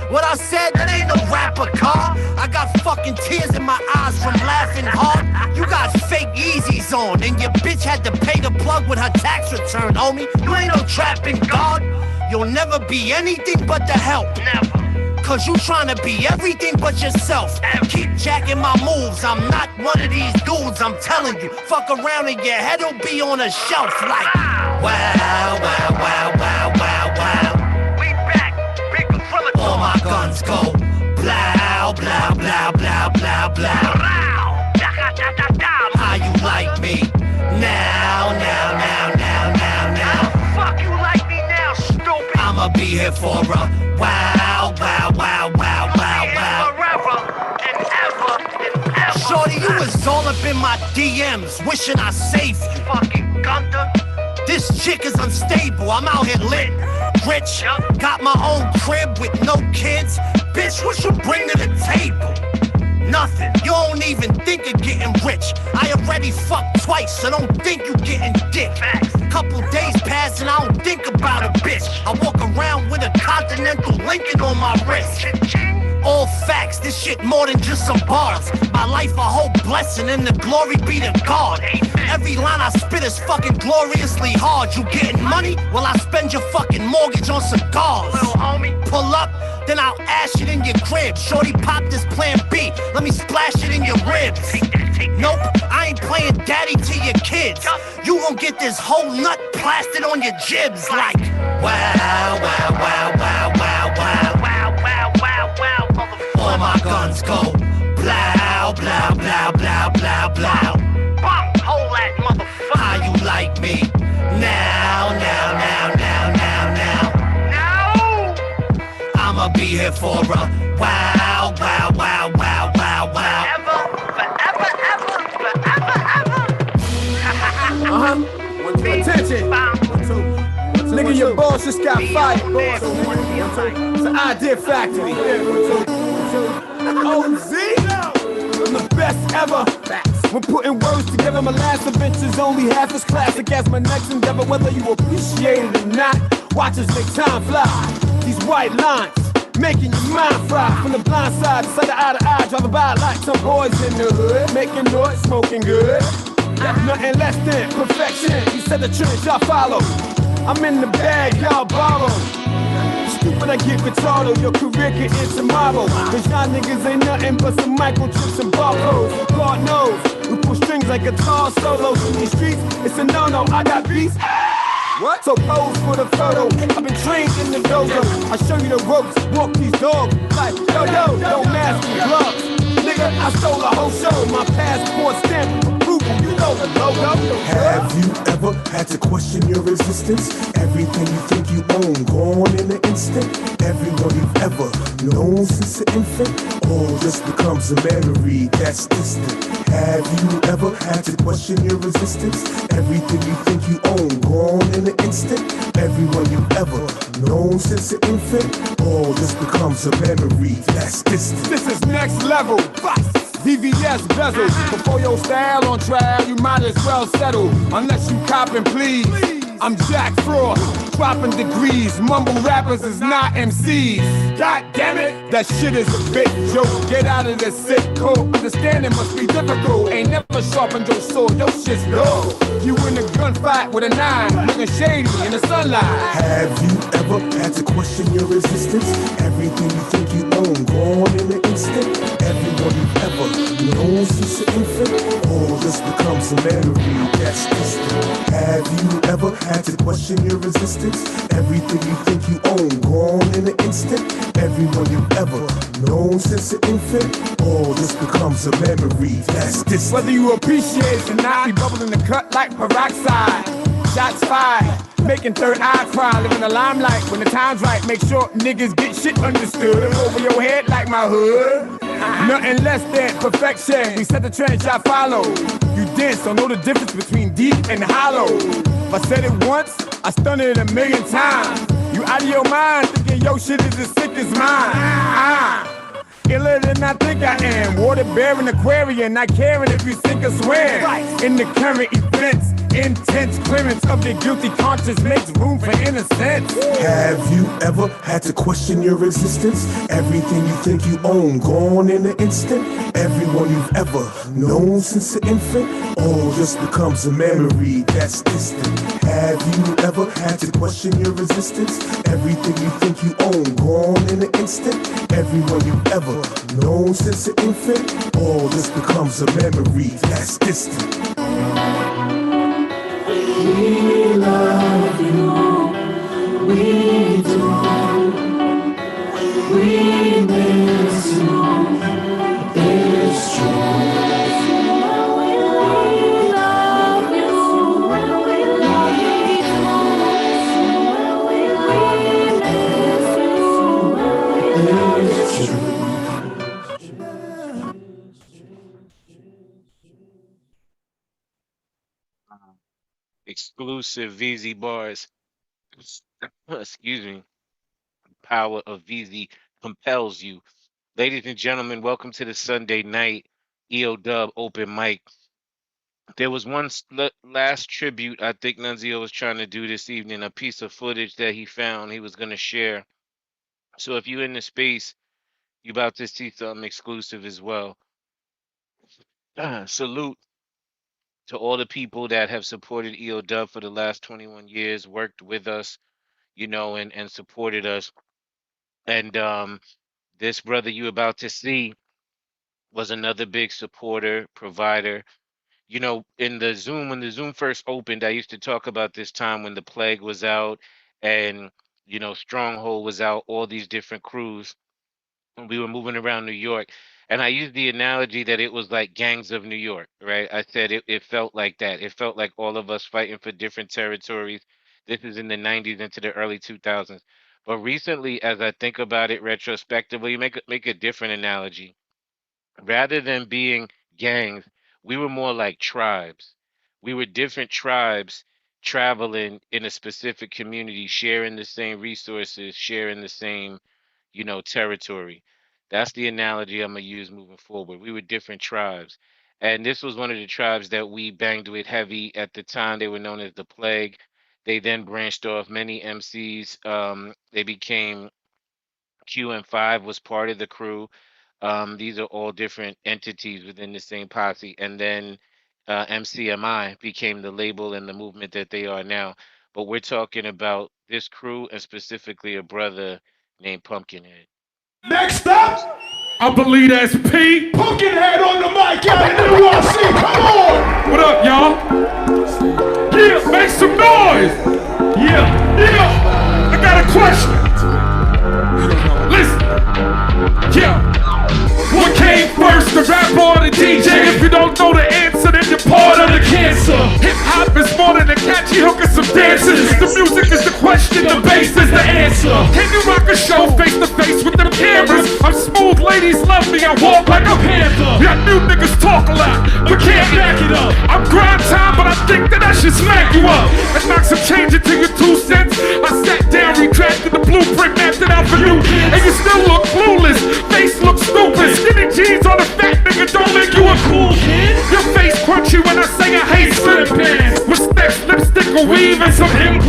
What I said, that ain't no rapper car. I got fucking tears in my eyes from laughing hard. You got fake Yeezys on, and your bitch had to pay the plug with her tax return, homie. You ain't no trapping god. You'll never be anything but the help. Never. Cause you tryna be everything but yourself. Keep jacking my moves, I'm not one of these dudes, I'm telling you. Fuck around and your head'll be on a shelf like wow, wow, wow, wow, wow, wow. All my guns go blow, blow, blow, blow, blow, blow. How you like me? Now. Fuck you like me now, stupid. I'ma be here for a wow, wow, wow, wow, wow, wow. Forever and ever and ever. Shorty, you was all up in my DMs, wishing I saved you. Fucking Gunther. This chick is unstable, I'm out here lit. Rich, got my own crib with no kids. Bitch, what you bring to the table? Nothing, you don't even think of getting rich. I already fucked twice, so don't think you getting dick. Couple days pass and I don't think about a bitch. I walk around with a Continental Lincoln on my wrist. All facts, this shit more than just some bars. My life a whole blessing and the glory be to God. Every line I spit is fucking gloriously hard. You getting money? Well, I spend your fucking mortgage on cigars. Little homie, pull up, then I'll ash it in your crib. Shorty, pop this Plan B, let me splash it in your ribs. Nope, I ain't playing daddy to your kids. You gon' get this whole nut plastered on your jibs like wow, wow, wow, wow, wow, wow. All my guns go blow, blow, blow, blow, blow, blow. Bum, hold that motherfucker. How you like me? Now. I'ma be here for a wow, wow, wow, wow, wow, wow. Forever. Attention. Nigga, your boss just got fired. It's an idea factory. Oh, Z, I'm the best ever. When putting words together, my last adventure's only half as classic as my next endeavor. Whether you appreciate it or not, watch us make time fly. These white lines, making your mind fry. From the blind side, side to eye, driving by like some boys in the hood, making noise, smoking good. Nothing less than perfection. You said the trends y'all follow. I'm in the bag, y'all borrow. Stupid, I get retarded. Your career can end tomorrow. Cause y'all niggas ain't nothing but some microchips and barcodes. God knows, we pull strings like guitar solos in these streets. It's a no-no, I got beats. What? So pose for the photo. I've been trained in the dojo. I show you the ropes, walk these dogs. Like, yo, no mask and gloves. Nigga, I stole the whole show. My passport stamp approval, you know the logo. Have you ever had to question your existence? Everything you think you own, gone in an instant. Everyone you've ever known since an infant, all just becomes a memory that's distant. Have you ever had to question your existence? Everything you think you own, gone in an instant. Everyone you've ever known since an infant, all just becomes a memory that's distant. This is next level. VVS bezel. Before your style on trial, you might as well settle. Unless you cop and please. I'm Jack Frost, dropping degrees. Mumble rappers is not MCs. God damn it, that shit is a bit joke. Get out of this sick code. Understanding must be difficult. Ain't never sharpened your sword, your shit's low. You in a gunfight with a 9, looking shady in the sunlight. Have you ever had to question your existence? Everything you think you own, gone in an instant. Everyone you've ever known since an infant, all just becomes a memory that's distant. Have you ever had to question your existence? Everything you think you own, gone in an instant. Everyone you've ever known since an infant, all just becomes a memory that's distant. Whether you appreciate it or not, we bubble in the cut like peroxide. Shots fired, making third eye cry, live in the limelight when the time's right. Make sure niggas get shit understood. Over your head like my hood. Nothing less than perfection. We set the trend, y'all follow. You dance, don't know the difference between deep and hollow. If I said it once, I stunned it 1,000,000 times. You out of your mind, thinking your shit is as sick as mine. Iller than I think I am. Water bearing aquarium, not caring if you sink or swim. In the current events, intense clearance of the guilty conscience makes room for innocence. Have you ever had to question your existence? Everything you think you own, gone in an instant. Everyone you've ever known since an infant, all just becomes a memory that's distant. Have you ever had to question your existence? Everything you think you own, gone in an instant. Everyone you've ever known since an infant, all just becomes a memory that's distant. We love you, we do. We miss you, it's true. We love you, we love you. We miss you, it's true. Exclusive VZ bars. Excuse me. Power of VZ compels you. Ladies and gentlemen, welcome to the Sunday night EODUB open mic. There was one last tribute I think Nonezeo was trying to do this evening, a piece of footage that he found he was going to share. So if you're in the space, you're about to see something exclusive as well. Salute to all the people that have supported EODUB for the last 21 years, worked with us, you know, and supported us. And this brother you about to see was another big supporter, provider. You know, in the Zoom, when the Zoom first opened, I used to talk about this time when the Plague was out and, you know, Stronghold was out, all these different crews. And we were moving around New York. And I used the analogy that it was like gangs of New York, right? I said it felt like that. It felt like all of us fighting for different territories. This is in the 90s into the early 2000s. But recently, as I think about it retrospectively, make a different analogy. Rather than being gangs, we were more like tribes. We were different tribes traveling in a specific community, sharing the same resources, sharing the same, you know, territory. That's the analogy I'm gonna use moving forward. We were different tribes. And this was one of the tribes that we banged with heavy at the time. They were known as the Plague. They then branched off many MCs. They became QM5 was part of the crew. These are all different entities within the same posse. And then MCMI became the label and the movement that they are now. But we're talking about this crew and specifically a brother named Pumpkinhead. Next up, I believe that's P. Pumpkinhead on the mic out in NYC. Come on! What up, y'all? Yeah, make some noise! Yeah! I got a question. Listen. Yeah. What came first, the rapper or the DJ? If you don't know the answer, then you're part of the cancer. Hip-hop is more than a catchy hook and some dances. The music is the question, the bass is the answer. Can you rock a show face to face with them cameras? I'm smooth, ladies love me, I walk like a panther. Yeah, new niggas talk a lot, but can't back it up. I'm grind time, but I think that I should smack you up and knock some change into your 2 cents. I sat down, retracted the blueprint, mapped it out for you, and you still look clueless. Face looks stupid. Skinny jeans on a fat nigga don't make you a cool kid. Your face crunchy when I say I hate slip pants. With specs, lipstick, or weave, and some ink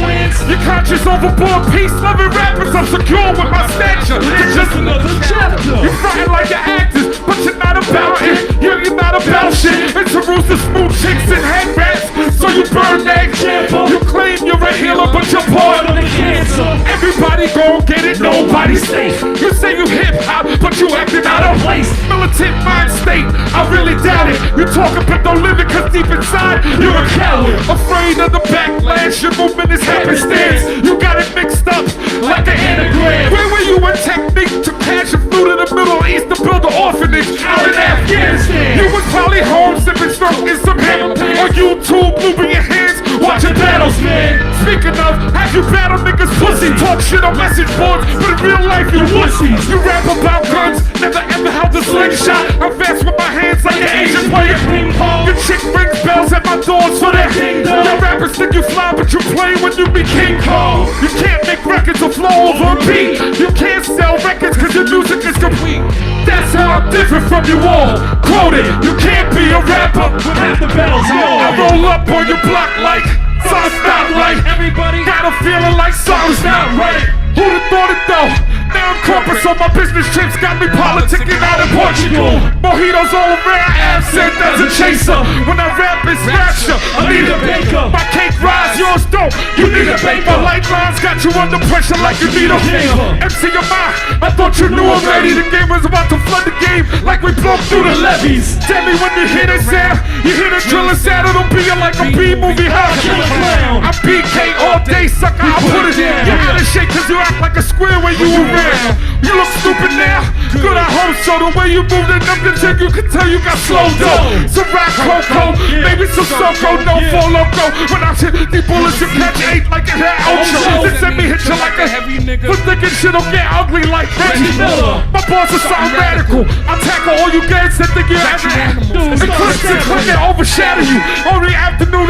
Your conscious overboard, peace-loving rappers. I'm secure with my stature. It's just another chapter. You're frontin' like you're actors, but you're not about it. You're not about shit. It's a roost of smooth chicks and head rats. So you burn that example. You claim you're a healer, but you're part of the cancer. Everybody gon' get it, nobody's safe. You say you hip-hop, but you acting out of place. Militant mind state, I really doubt it. You talking but don't live it, cause deep inside, you're a coward. Afraid of the backlash, your movement is happenstance. You got it mixed up like an anagram. Where were you in technique to cash a food in the Middle East to build an orphanage out in Afghanistan? You was probably home sipping smoking some hemp on YouTube, moving your hands, watching battles, man. Speaking of, have you battle niggas pussy? Talk shit on message boards, but in real life you wussies. You rap about guns, never ever held a slingshot. I'm fast with my hands like an Asian player ping pong. Your chick rings bells at my doors for that kingdom. Your rappers think you fly, but you play when you be King Kong. You can't make records or flow over a beat. You can't sell records cause your music is complete. That's how I'm different from you all. Quote it, you can't be a rapper without the bells. I roll up on your block like something's not right. Everybody got a feeling like something's not right. Who'da thought it though? Now I'm corporate, so my business trips got me politicking out in Portugal. Mojitos all around, absent as a chaser. When I rap, it's rapture. I need a baker. My cake rise, yours don't. You need a baker. My light lines got you under pressure like you need a favor. MC your mind, I thought you knew already. The game was about to flood the game like we broke through the levees. Tell me when you hear the sound, you hear the driller sound. It'll be like a B-movie house. I'm BK all day, sucker. I put it in. You're out of shape cause you act like a square when you around. You look stupid now. Good, I hope so. The way you moved it up the jig, you can tell you got slow dough. Some rock cocoa, maybe some Soko, no for loco. When I hit these bullets, you catch 8 like it had Ocho. They send me hit you like a heavy nigga. For thinking shit'll get ugly like Reggie Miller. My boss is something radical. I tackle all you guys that think you're animals. And click and overshadow you. Only afternoon,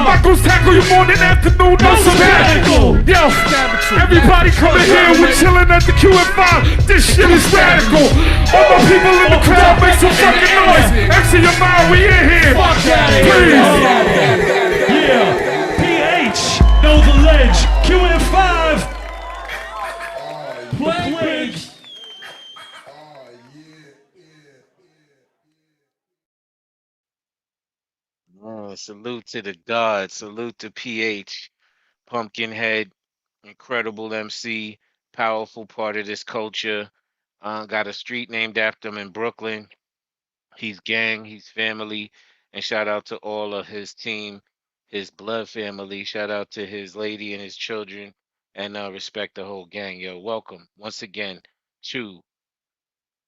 my goose tackle you morning, afternoon, no sabbatical. Yo, everybody coming here, we're chilling at the QF5. This shit is radical. All my people in the crowd make some fucking noise. MC your mind, we in here. Please. Yeah. PH, know the ledge. QF5. Plague. Oh, salute to the gods. Salute to PH, Pumpkinhead, incredible MC, powerful part of this culture. Got a street named after him in Brooklyn. He's gang, he's family, and shout out to all of his team, his blood family. Shout out to his lady and his children, and respect the whole gang. Yo, welcome once again to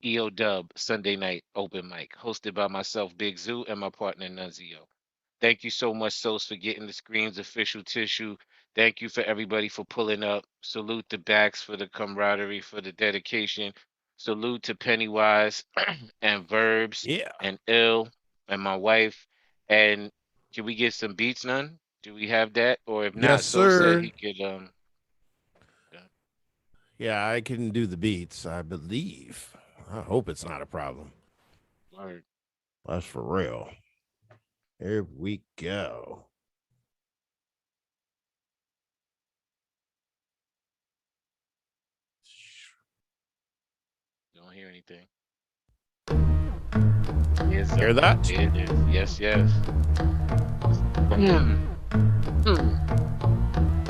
EODUB Sunday Night Open Mic, hosted by myself, Big Zoo, and my partner, Nonezeo. Thank you so much, Sos, for getting the screens official tissue. Thank you for everybody for pulling up. Salute to Bax for the camaraderie, for the dedication. Salute to Pennywise and Verbs and Ill and my wife. And can we get some beats, none? Do we have that? Or if not, Yes, Sos sir. said he could Yeah, I can do the beats, I believe. I hope it's not a problem. Word. That's for real. Here we go. Don't hear anything. Yes, Hear that? It is. Yes, yes.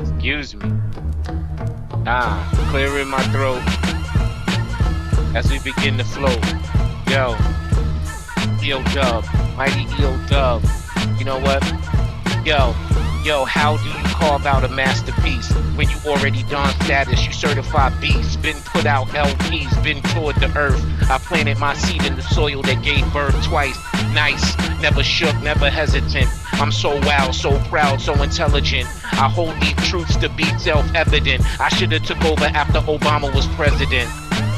Excuse me. Clearing my throat as we begin to flow. Yo, EODUB, mighty EODUB. You know what? Yo, how do you carve out a masterpiece when you already done status? You certified beast, been put out LPs, been toward the earth. I planted my seed in the soil that gave birth twice. Nice, never shook, never hesitant. I'm so wild, so proud, so intelligent. I hold deep truths to be self-evident. I should have took over after Obama was president.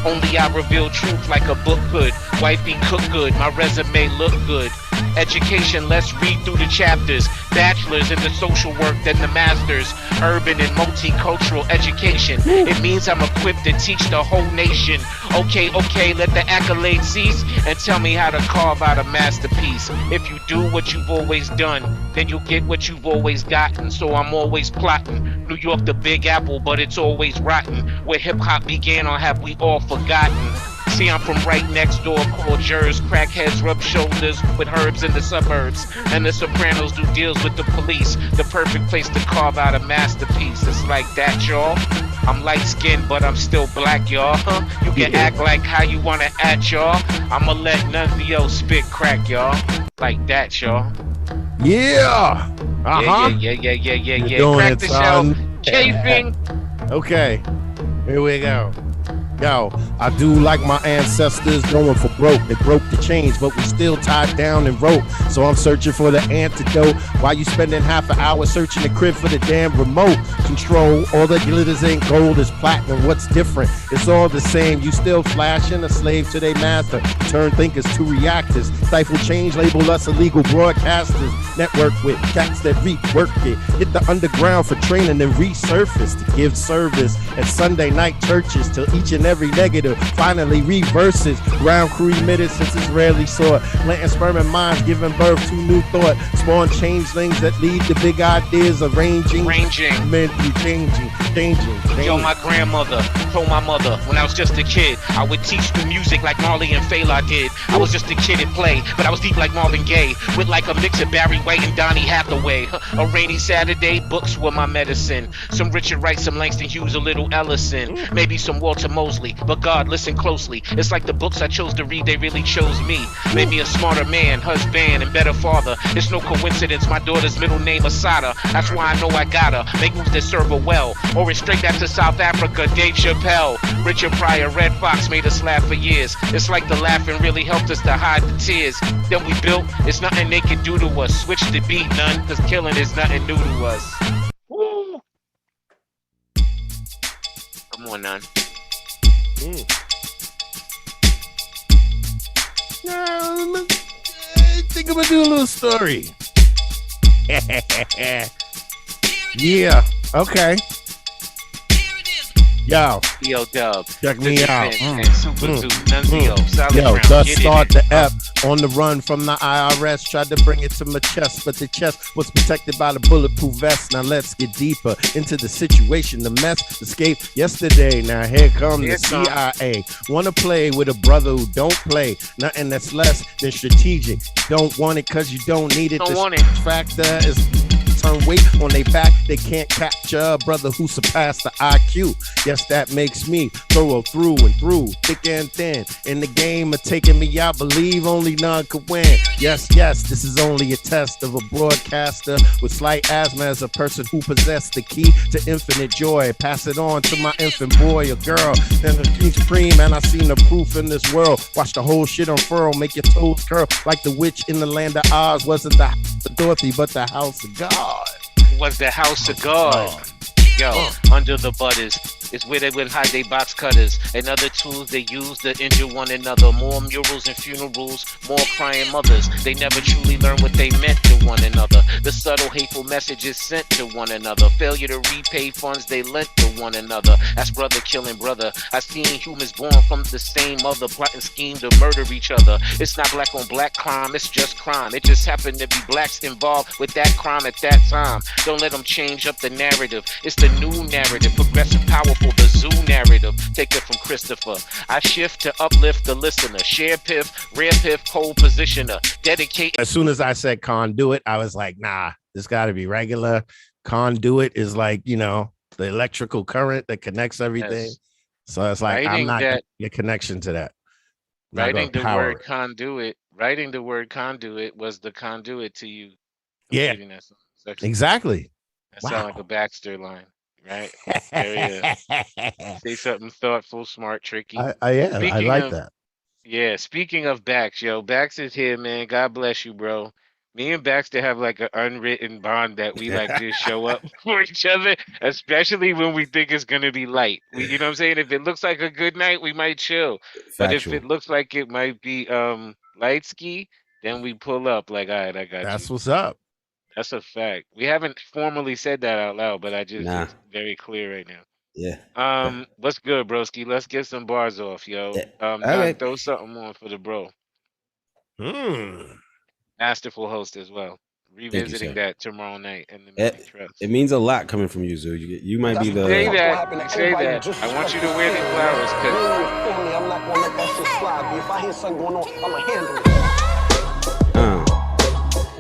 Only I reveal truth like a book could. Wifey cook good, my resume look good. Education, let's read through the chapters. Bachelors in the social work, then the masters. Urban and multicultural education. It means I'm equipped to teach the whole nation. Okay, let the accolades cease and tell me how to carve out a masterpiece. If you do what you've always done, then you'll get what you've always gotten. So I'm always plotting. New York, the Big Apple, but it's always rotten. Where hip hop began, or have we all forgotten? See, I'm from right next door, called Jers. Crackheads rub shoulders with herbs in the suburbs. And the Sopranos do deals with the police. The perfect place to carve out a masterpiece. It's like that, y'all. I'm light skinned, but I'm still black, y'all. You can act like how you wanna act, y'all. I'ma let Nonezeo spit crack, y'all. Like that, y'all. Yeah. Yeah. Doing Crack it, the son. shell. Chafing. Okay, here we go. Yo, I do like my ancestors going for broke. They broke the chains, but we still tied down and rope. So I'm searching for the antidote. While you spending half an hour searching the crib for the damn remote control? All the glitters ain't gold, it's platinum. What's different? It's all the same. You still flashing, a slave to their master. Turn thinkers to reactors. Stifle change, label us illegal broadcasters. Network with cats that rework it. Hit the underground for training and resurface to give service at Sunday night churches till each and every negative finally reverses. Ground crew emitted since it's rarely sought. Planting sperm and minds, giving birth to new thought. Spawn changelings that lead to big ideas, arranging, mentally changing. Yo, my grandmother told my mother when I was just a kid, I would teach the music like Marley and Fela did. I was just a kid at play, but I was deep like Marvin Gaye, with like a mix of Barry White and Donny Hathaway. A rainy Saturday, books were my medicine. Some Richard Wright, some Langston Hughes, a little Ellison, maybe some Walter Mosley. But God, listen closely. It's like the books I chose to read, they really chose me. Made me a smarter man, husband, and better father. It's no coincidence my daughter's middle name Asada. That's why I know I gotta make moves that serve her well. Or it's straight back to South Africa, Dave Chappelle. Richard Pryor, Red Fox made us laugh for years. It's like the laughing really helped us to hide the tears. Then we built, it's nothing they can do to us. Switch the beat, none, cause killing is nothing new to us. Woo. Come on, none. I think I'm gonna do a little story. Yeah, okay. Yo, EODUB. check me out. Super Zoo, Nonezeo, Solid Yo, Ground. thus Get it start in. the F on the run from the IRS. Tried to bring it to my chest, but the chest was protected by the bulletproof vest. Now let's get deeper into the situation. The mess escaped yesterday. Now here come the CIA. Wanna play with a brother who don't play. Nothing that's less than strategic. Don't want it cause you don't need it. Don't The want it. factor is turn weight on their back. They can't capture a brother who surpassed the IQ. Yes, that makes me thorough through and through, thick and thin. In the game of taking me out, believe only none could win. Yes, this is only a test of a broadcaster with slight asthma as a person who possessed the key to infinite joy. Pass it on to my infant boy or girl. Then the dream supreme, and I seen the proof in this world. Watch the whole shit unfurl, make your toes curl like the witch in the land of Oz. Wasn't the house of Dorothy, but the house of God. Was the house of God. Yo, under the butters is where they would hide their box cutters and other tools they use to injure one another. More murals and funerals, more crying mothers. They never truly learn what they meant to one another. The subtle hateful messages sent to one another. Failure to repay funds they lent to one another. That's brother killing brother. I seen humans born from the same mother plotting scheme to murder each other. It's not black on black crime, it's just crime. It just happened to be blacks involved with that crime at that time. Don't let them change up the narrative. It's the new narrative, progressive, powerful, the zoo narrative. Take it from Christopher. I shift to uplift the listener. Share piff, rare piff, pole positioner. Dedicate. As soon as I said conduit, I was like, nah, this got to be regular. Conduit is like, you know, the electrical current that connects everything. Yes. So it's like, Writing I'm not that- getting a connection to that. Not Writing gonna the power word it. conduit. Writing the word conduit was the conduit to you. Yeah, completing that song. It's actually- exactly. That sound like a Baxter line, right? Say something thoughtful, smart, tricky. I Speaking like of- that. Yeah, speaking of Bax, yo, Bax is here, man. God bless you, bro. Me and Baxter have like an unwritten bond that we like just show up for each other, especially when we think it's gonna be light. You know what I'm saying? If it looks like a good night, we might chill. But if Factual. it looks like it might be light ski, Then we pull up like, all right, I got That's you. what's up. That's a fact. We haven't formally said that out loud, but Nah. it's very clear right now. Yeah. What's good, broski? Let's get some bars off, yo. Okay. Don, throw something on for the bro. Hmm. Masterful host as well. you, Revisiting sir. that tomorrow night in the Music Trust. It means a lot coming from you, Zoo. You might be the. Say that. You say that. I want you to wear these flowers because. I'm not gonna let that shit slide. If I hear something going on, I'ma handle it.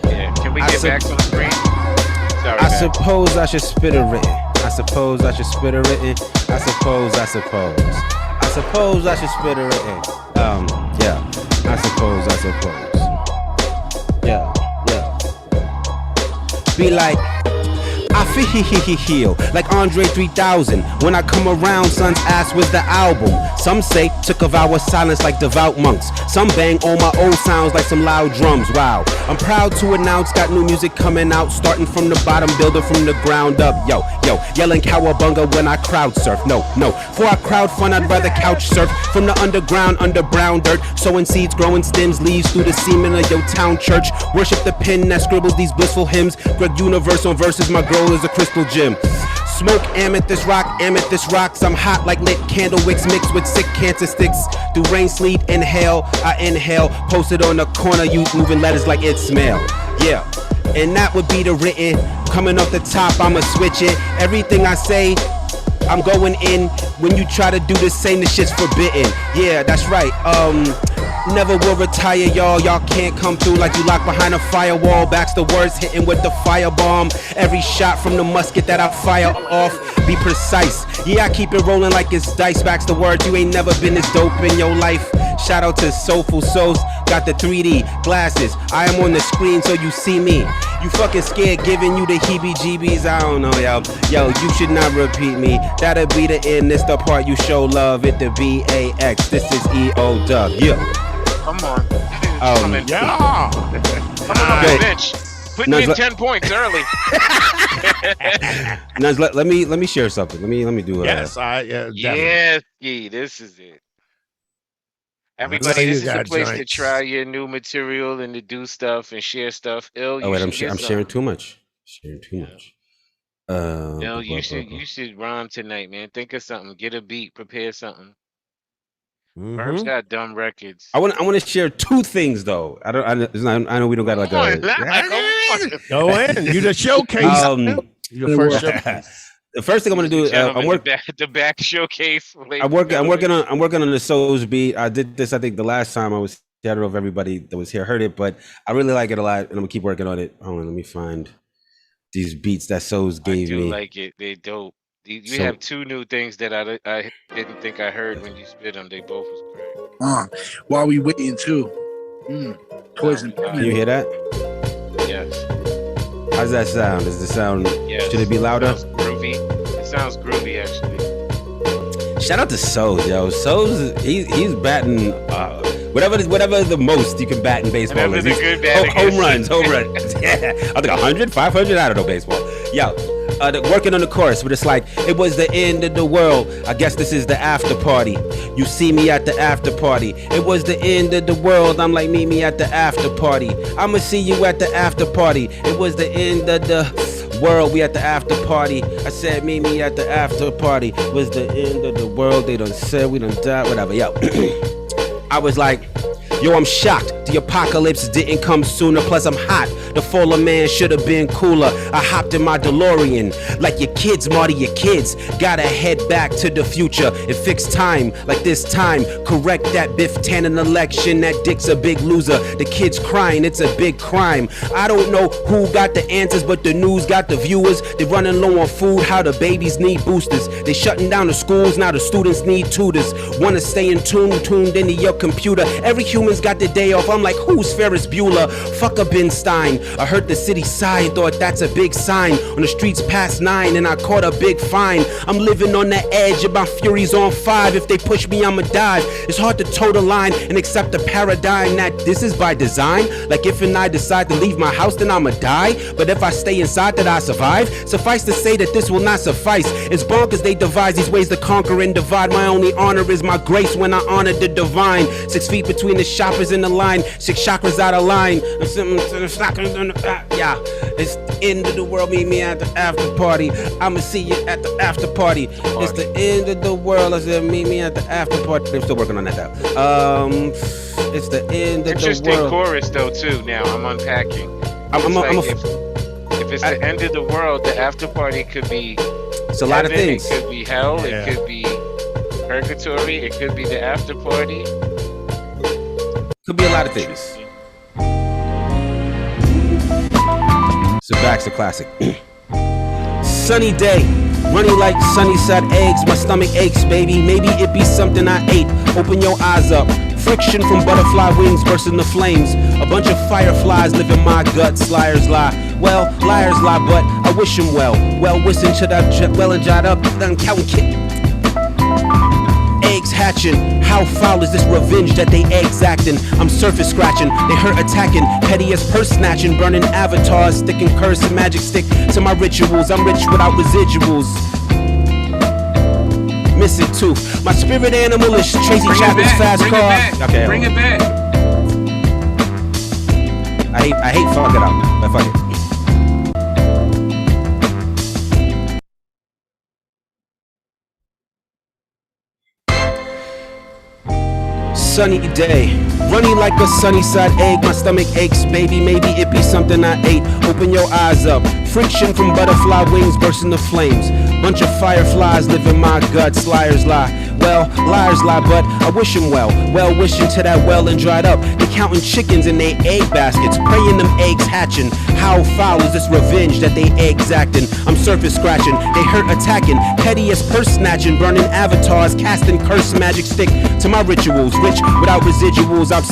Yeah. Can we get back on the screen? Sorry, I suppose I should spit a written. I suppose I should spit a written. I suppose I should spit a written. Yeah. I suppose. Yeah. Be like, I feel like Andre 3000. When I come around, sons ask where's the album. Some say took a vow of silence like devout monks. Some bang all my old sounds like some loud drums. Wow, I'm proud to announce got new music coming out, starting from the bottom, building from the ground up. Yo, yelling cowabunga when I crowd surf. No, for I crowd fun, I'd rather couch surf from the underground, under brown dirt, sowing seeds, growing stems, leaves through the semen of your town church. Worship the pen that scribbles these blissful hymns. Greg Universe on verses, my girl is a crystal gem. Smoke amethyst rocks. I'm hot like lit candle wicks mixed with sick cancer sticks. Through rain, sleet, inhale, I inhale. Posted on the corner, you moving letters like it smell. Yeah, and that would be the written. Coming off the top, I'ma switch it. Everything I say, I'm going in. When you try to do the same, the shit's forbidden. Yeah, that's right. Never will retire, y'all. Y'all can't come through like you locked behind a firewall. Backs the words hitting with the firebomb. Every shot from the musket that I fire off, be precise. Yeah, I keep it rolling like it's dice. Backs the words, you ain't never been this dope in your life. Shout out to Soulful Souls, got the 3D glasses. I am on the screen so you see me. You fucking scared giving you the heebie-jeebies. I don't know, yo, you should not repeat me. That'll be the end, this the part you show love. It the BAX, this is EOW, yeah. Come on. Yeah. Come on the bench. Put me in 10 points early. Nuz, let me share something. Let me do it. Yes, yes, this is it. Everybody, this is the place to try your new material and to do stuff and share stuff. I'm sharing too much. You should rhyme tonight, man. Think of something. Get a beat. Prepare something. Burbs got dumb records. I want to share two things though. I know we don't got like a. Go in. You the showcase. Your first showcase. The first thing I'm gonna do is I'm working the back showcase. I'm working on the Souls beat. I did this I think the last time I was here. I don't know if everybody that was here heard it, but I really like it a lot, and I'm gonna keep working on it. Hold on, let me find these beats that Souls gave me. I do like it. They dope. You have two new things that I didn't think I heard when you spit them. They both was great. While we waiting too. Poison. Can you hear that? Yes. How's that sound? Does it sound? Yes. Should it be louder? It sounds groovy. It sounds groovy actually. Shout out to Souls, yo. Souls, he's batting whatever the most you can bat in baseball. Whatever the good batting home runs. Yeah, I think 100, 500. I don't know baseball. Yo. Working on the chorus, but it's like it was the end of the world. I guess this is the after party. You see me at the after party. It was the end of the world. I'm like, meet me at the after party. I'ma see you at the after party. It was the end of the world. We at the after party. I said, meet me at the after party. It was the end of the world. They done said we done died. Whatever. Yo, I was like, yo, I'm shocked. The apocalypse didn't come sooner. Plus, I'm hot. The fallen man should have been cooler. I hopped in my DeLorean. Like your kids, Marty, your kids. Gotta head back to the future and fix time. Like this time, correct that Biff Tannen election. That dick's a big loser. The kid's crying, it's a big crime. I don't know who got the answers, but the news got the viewers. They running low on food, how the babies need boosters. They shutting down the schools, now the students need tutors. Wanna stay in tuned into your computer. Every human's got the day off. I'm like, who's Ferris Bueller? Fuck a Ben Stein. I heard the city sigh and thought that's a big sign. On the streets past 9 and I caught a big fine. I'm living on the edge of my fury's on 5. If they push me, I'ma dive. It's hard to toe the line and accept the paradigm that this is by design. Like if and I decide to leave my house, then I'ma die. But if I stay inside, that I survive. Suffice to say that this will not suffice. It's bonkers they devise these ways to conquer and divide. My only honor is my grace when I honor the divine. 6 feet between the shoppers in the line. mind. 6 chakras out of line. Yeah, it's the end of the world. Meet me at the after party. I'ma see you at the after party. It's the end of the world. I said, meet me at the after party. They're still working on that though. It's the end of the world. Interesting chorus though too. Now I'm unpacking. If it's the end of the world, the after party could be. It's a lot of things. It could be hell. Yeah. It could be purgatory. It could be the after party. Could be a lot of things. So Baxter classic. Sunny day, running like sunny side eggs. My stomach aches, baby. Maybe it be something I ate. Open your eyes up. Friction from butterfly wings bursting the flames. A bunch of fireflies live in my guts. Liars lie. Well, liars lie, but I wish them well. Well, wishing should I well and jot up. Done counting kid. Eggs hatching. How foul is this revenge that they eggs acting? I'm surface scratching. They hurt attacking. Petty as purse snatching. Burning avatars. Sticking curse and magic stick to my rituals. I'm rich without residuals. Missing tooth. My spirit animal is Tracy Chapman's fast car. Okay, bring it back. I hate fuck it up. But fuck it. Sunny day, running like a sunny side egg. My stomach aches, baby. Maybe it be something I ate. Open your eyes up. Friction from butterfly wings bursting the flames. Bunch of fireflies live in my guts. Liars lie. Well, liars lie, but I wish them well. Well, wishing to that well and dried up. They counting chickens in their egg baskets, praying them eggs hatching. How foul is this revenge that they eggs acting? I'm surface scratching, they hurt attacking. Petty as purse snatching, burning avatars, casting curse magic stick to my rituals. Rich without residuals, I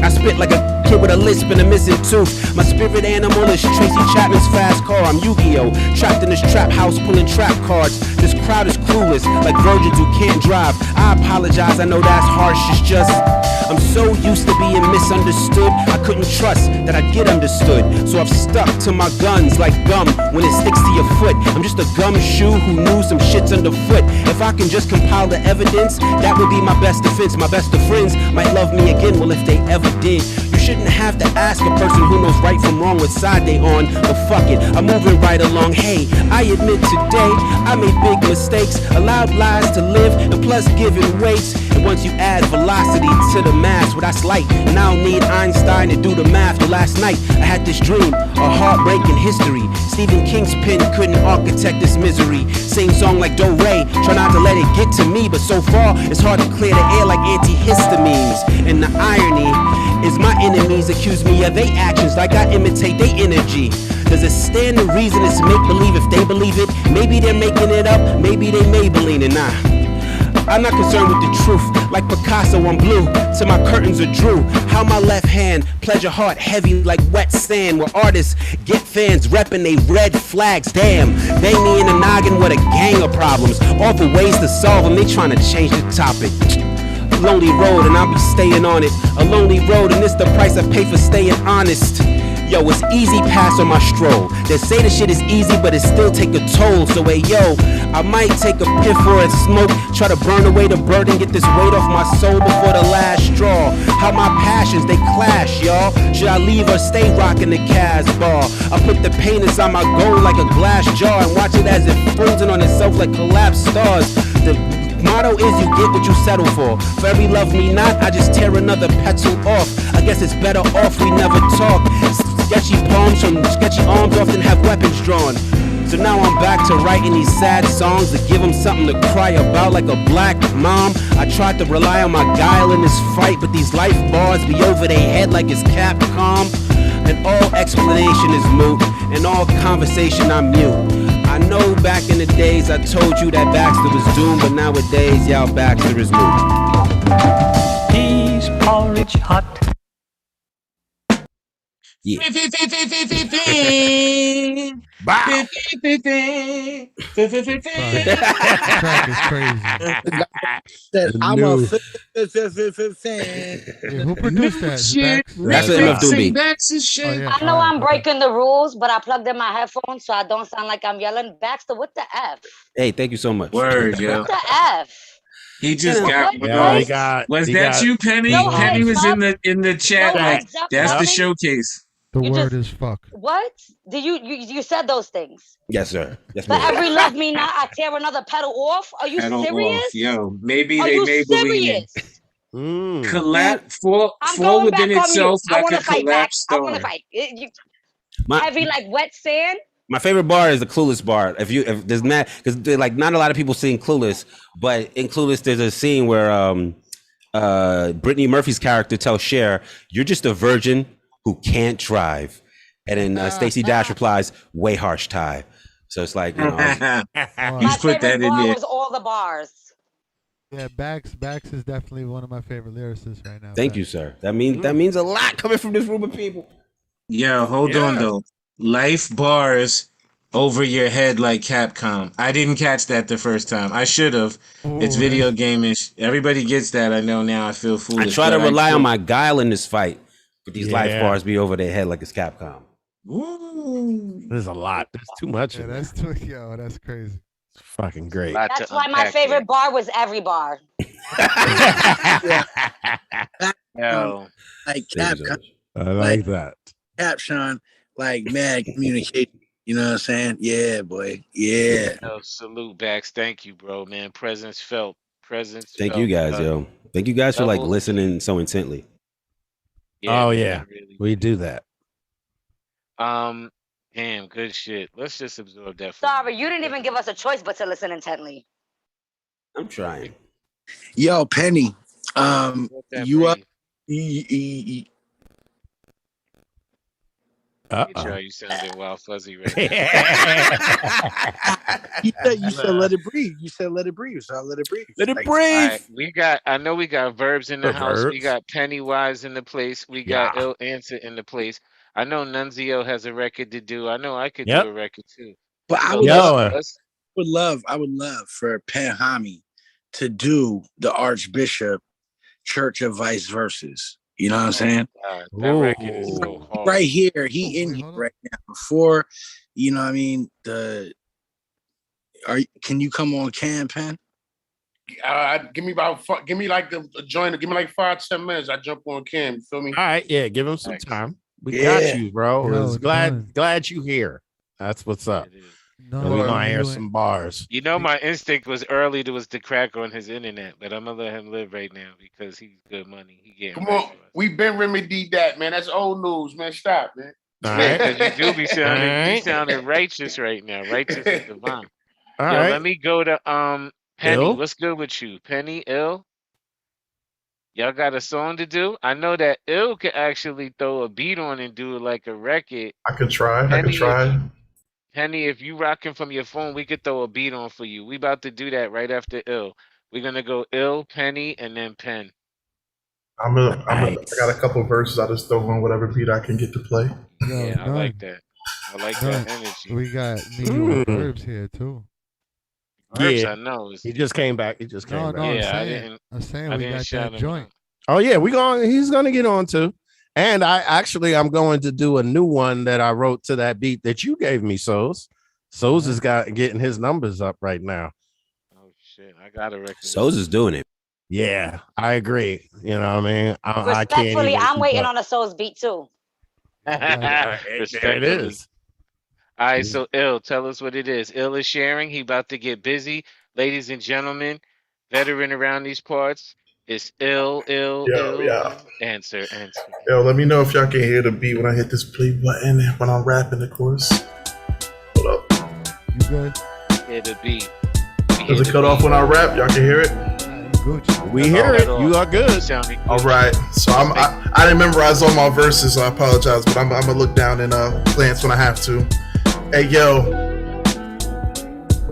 spit like a kid with a lisp and a missing tooth. My spirit animal is Tracy Chapman's fast car. I'm Yu-Gi-Oh! Trapped in this trap house pulling trap cards. This crowd is clueless, like virgins who can't drive. I apologize, I know that's harsh, it's just I'm so used to being misunderstood. I couldn't trust that I'd get understood. So I've stuck to my guns like gum when it sticks to your foot. I'm just a gumshoe who knew some shit's underfoot. If I can just compile the evidence, that would be my best defense. My best of friends might love me again, well if they ever did. You shouldn't have to ask a person who knows right from wrong what side they on, but fuck it, I'm moving right along. Hey, I admit today I made big mistakes, allowed lies to live, and plus giving weights. And once you add velocity to the mass, well that's light, and I don't need Einstein to do the math. But last night I had this dream, a heartbreaking history. Stephen King's pen couldn't architect this misery. Same song like Do Re, try not to let it get to me, but so far it's hard to clear the air like antihistamines. And the irony is my enemies accuse me of their actions like I imitate their energy. Does it stand to reason it's make-believe if they believe it? Maybe they're making it up, maybe they Maybelline and I'm not concerned with the truth, like Picasso on blue, till my curtains are drew. How my left hand pledge a heart heavy like wet sand, where artists get fans repping they red flags. Damn, bang me in the noggin with a gang of problems, all for ways to solve them, they trying to change the topic. Lonely road and I'll be staying on it. A lonely road and it's the price I pay for staying honest. Yo, it's easy pass on my stroll. They say the shit is easy, but it still take a toll. So hey yo, I might take a piff or a smoke, try to burn away the burden, get this weight off my soul before the last straw. How my passions, they clash, y'all. Should I leave or stay rocking the Casbah? I put the pain inside my goal like a glass jar and watch it as it folds in on itself like collapsed stars. The motto is you get what you settle for. For every love me not, I just tear another petal off. I guess it's better off we never talk. Sketchy palms from sketchy arms often have weapons drawn. So now I'm back to writing these sad songs to give them something to cry about like a black mom. I tried to rely on my guile in this fight, but these life bars be over their head like it's Capcom. And all explanation is moot, and all conversation I'm mute. I know back in the days I told you that Baxter was doomed, but nowadays y'all Baxter is moot. Peas porridge hot. Yeah. Track is crazy. I'm a Who produced that? That's an enough doom beat. I know I'm breaking the rules, but I plugged in my headphones so I don't sound like I'm yelling. Baxter, what the F? Hey, thank you so much. Word, yo. What the F? He just You know, got. What? He got. Was that you, Penny? No Penny heads was up. in the chat. No Like heads up, that's the nothing? showcase. The You word just- is fuck. What? Did you said those things? Yes, sir. Yes, For ma'am. every love me not, I tear another petal off. Are you Pedal serious? off, yo. Maybe Are they you Maybelline serious? collapse I'm fall going within back on mute. itself I like want a to fight back. collapsed I want to star. fight. My- Heavy like wet sand. My favorite bar is the Clueless bar. If there's not, because like not a lot of people seen Clueless, but in Clueless there's a scene where Brittany Murphy's character tells Cher, "You're just a virgin who can't drive," and then Stacey Dash replies, "Way harsh tie." So it's like, you know, My favorite bar was all the bars. Yeah, Bax is definitely one of my favorite lyricists right now. thank you, sir. That means a lot coming from this group of people. Yo, hold on though. Life bars over your head like Capcom. I didn't catch that the first time. I should have. It's video game-ish. Everybody gets that. I know now. I feel foolish. I try to but rely on my guile in this fight, but these life Yeah. bars be over their head like it's Capcom. There's a lot. There's too much. Yeah, in that's there. yo, that's crazy. It's fucking great. That's why my favorite bar was every bar. Yo. Like Capcom, I like that. Caption, like mad communication. You know what I'm saying? Yeah, boy. Yeah. Yo, salute Bax. Thank you, bro, man. Presence felt. Presence Thank felt. you guys, yo. Thank you guys for like double- listening so intently. Oh man, yeah, really. we do that. Damn, good shit. Let's just absorb that. Sorry, you didn't even give us a choice but to listen intently. I'm trying. Yo, Penny. You up? You sounded wild fuzzy right You said let it breathe. You said let it breathe. So I let it breathe. Let it Like, breathe. I know we got Verbs in the house. We Verbs. got Pennywise in the place. We got Ill Answer in the place. I know Nonezeo has a record to do. I know I could Yep. do a record too. But I So would, let's- I would love for Penhami to do the Archbishop Church of Vice Verses. You know what I'm saying? God, that record is so hard. Right here, he in here right now. Before, you know what I mean? Can you come on Pen? Give me like a joint. Give me like 5-10 minutes. I jump on Cam. You feel me? All right, yeah, give him some time. We Yeah. got you, bro. Yo, Was glad you here. That's what's up. No, we no, gonna hear you some bars. You know, my instinct was early to crack on his internet, but I'm gonna let him live right now because he's good money. He getting Come on, we've been remedied that, man. That's old news, man. Stop, man. All Yeah, right. 'cause you do be sounding, All you right. sounding righteous right now. Righteous is divine. All Yo, right. let me go to Penny. Ill? What's good with you, Penny? Ill? Y'all got a song to do? I know that Ill could actually throw a beat on and do like a record. I could try. Penny, if you rocking from your phone, we could throw a beat on for you. We about to do that right after Ill. We're gonna go Ill, Penny, and then Pen. I got a couple verses. I just throw on whatever beat I can get to play. Yo, Yeah, I like that. I like that energy. We got me and Verbs here too. Verbs, Yeah. I know. He just came back. No, back. I'm saying we got shout that him joint. Oh yeah, he's gonna get on too. And I'm going to do a new one that I wrote to that beat that you gave me, Soz. Soz is getting his numbers up right now. Oh shit, I got a record. Soz is doing it. Yeah, I agree. You know what I mean? I can't Respectfully, even I'm keep waiting up. on a Soul's beat too. There it is. All right, so Ill, tell us what it is. Ill is sharing. He about to get busy. Ladies and gentlemen, veteran around these parts, it's Ill. Yeah. Answer. Yo, let me know if y'all can hear the beat when I hit this play button when I'm rapping, of course. Hold up. You good? Hear the beat. Does it cut off when I rap? Y'all can hear it? We hear it. You are good. All right. So I didn't memorize all my verses, so I apologize, but I'm gonna look down and glance when I have to. Hey, yo.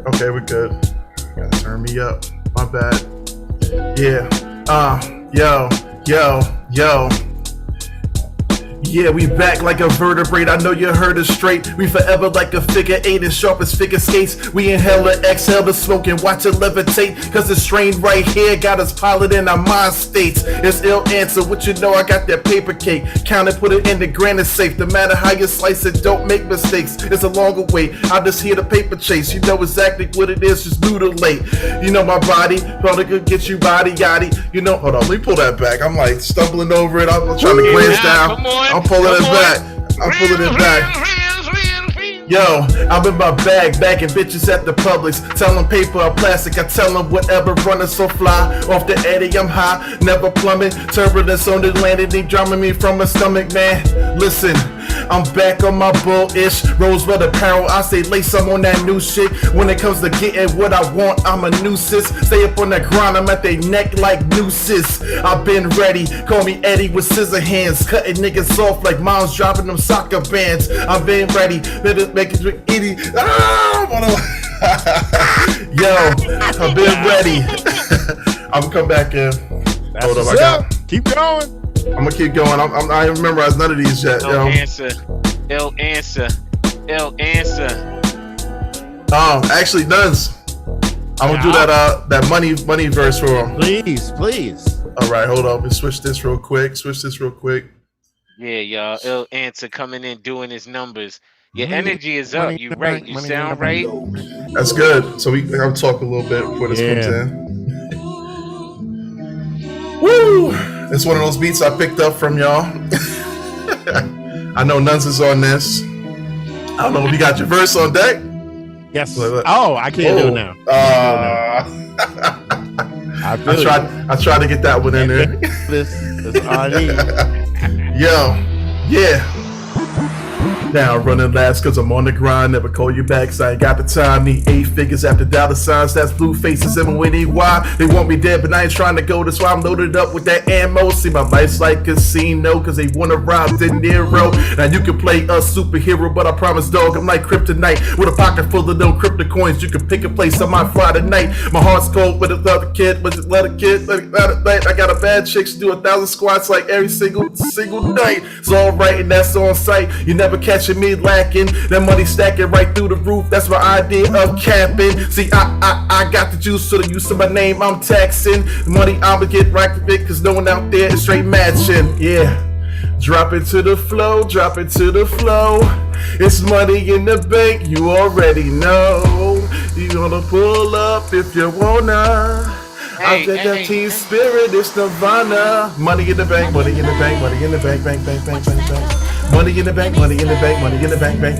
Okay, we're good. Gotta turn me up. My bad. Yeah. Yo. Yeah, we back like a vertebrae. I know you heard us straight. We forever like a figure eight as sharp as figure skates. We inhale and exhale the smoke and watch it levitate. Cause the strain right here got us piloting our mind states. It's ill answer. What you know, I got that paper cake. Count it, put it in the granite safe. No matter how you slice it, don't make mistakes. It's a longer wait. I just hear the paper chase. You know exactly what it is, just mutilate. You know my body, probably could get you body yaddy. You know, hold on, let me pull that back. I'm like stumbling over it. I'm trying to glance down. I'm pulling it back. I'm pulling it back. Yo, I'm in my bag, bagging bitches at the Publix. Tell them paper or plastic, I tell them whatever, running so fly. Off the eddy, I'm high, never plummet. Turbulence on the landing, they drumming me from my stomach, man. Listen, I'm back on my bullish Rosebud apparel, I say lace some on that new shit. When it comes to getting what I want, I'm a nuisance. Stay up on that grind, I'm at they neck like nooses. I've been ready, call me Eddie with scissor hands. Cutting niggas off like moms dropping them soccer bands. I've been ready, better make it drink itty. Yo, I've been ready. I'm gonna come back in. Hold up, I got. Keep going. I'm gonna keep going. I ain't memorized none of these yet. Ill answer. Ill answer. Ill answer. Actually, Nuns. I'm gonna do that money verse for him. Please. All right, hold up. Let's switch this real quick. Yeah, y'all. Ill answer coming in doing his numbers. Your energy is up. You right. You sound right. That's good. So I'll talk a little bit before this comes in. Woo! It's one of those beats I picked up from y'all. I know Nuns is on this. I don't know if you got your verse on deck. Yes. Oh, I can't do it now. I tried to get that one in there. This is RD. Yo, yeah. Now running last cause I'm on the grind. Never call you back cause I ain't got the time. Need 8 figures after dollar signs. That's blue faces M-O-N-E-Y. They want me dead but I ain't trying to go. That's why I'm loaded up with that ammo. See my life's like casino cause they wanna rob De Niro. Now you can play a superhero but I promise dog I'm like kryptonite. With a pocket full of no crypto coins. You can pick a place on my Friday night. My heart's cold with another kid. But just let a kid I got a bad chick. She do 1,000 squats like every single night. It's alright and that's on sight. You never catch me lacking, that money stacking right through the roof. That's my idea of capping. See, I got the juice, so the use of my name I'm taxing. The money I'ma get right with it, cause no one out there is straight matching. Yeah, drop it to the flow, drop it to the flow. It's money in the bank, you already know. You gonna pull up if you wanna. I got that team spirit, it's Nirvana. Money in the bank, money in the bank, money in the bank, bank. Money in the bank, money in the bank, money in the bank, bank.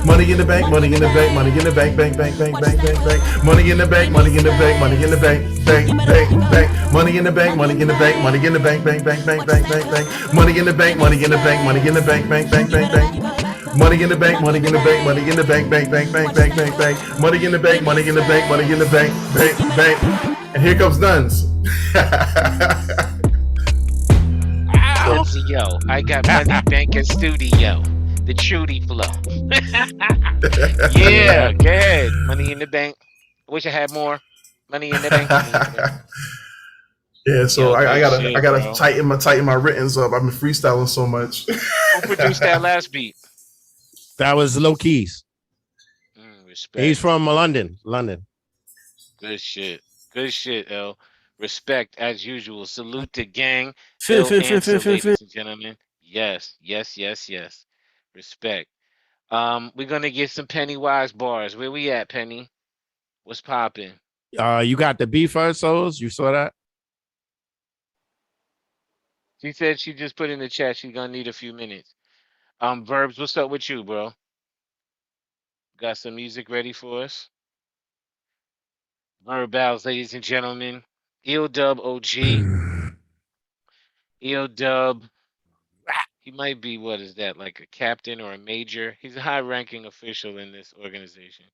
Money in the bank, money in the bank, money in the bank, bank. Money in the bank, money in the bank, money in the bank, bank. Money in the bank, money in the bank, money in the bank, bank. Money in the bank, money in the bank, money in the bank, bank. Money in the bank, money in the bank, money in the bank, bank. Money in the bank, money in the bank, money in the bank, bank. And here comes Nuns. Yo, I got money bank and studio. The Trudy flow. Yeah, good. Money in the bank. I wish I had more. Money in the bank. Yeah, so I gotta tighten my writtens up. I've been freestyling so much. Who produced that last beat? That was Low Keys. Respect. He's from London. Good shit, L. Respect as usual. Salute to gang. Ladies and gentlemen. Yes. Respect. We're gonna get some Pennywise bars. Where we at, Penny? What's popping? You got the beat first, Souls? You saw that? She said she just put in the chat she's gonna need a few minutes. Verbs, what's up with you, bro? Got some music ready for us? Verbals, ladies and gentlemen. EODUB OG. EODUB. He might be, what is that, like a captain or a major? He's a high-ranking official in this organization.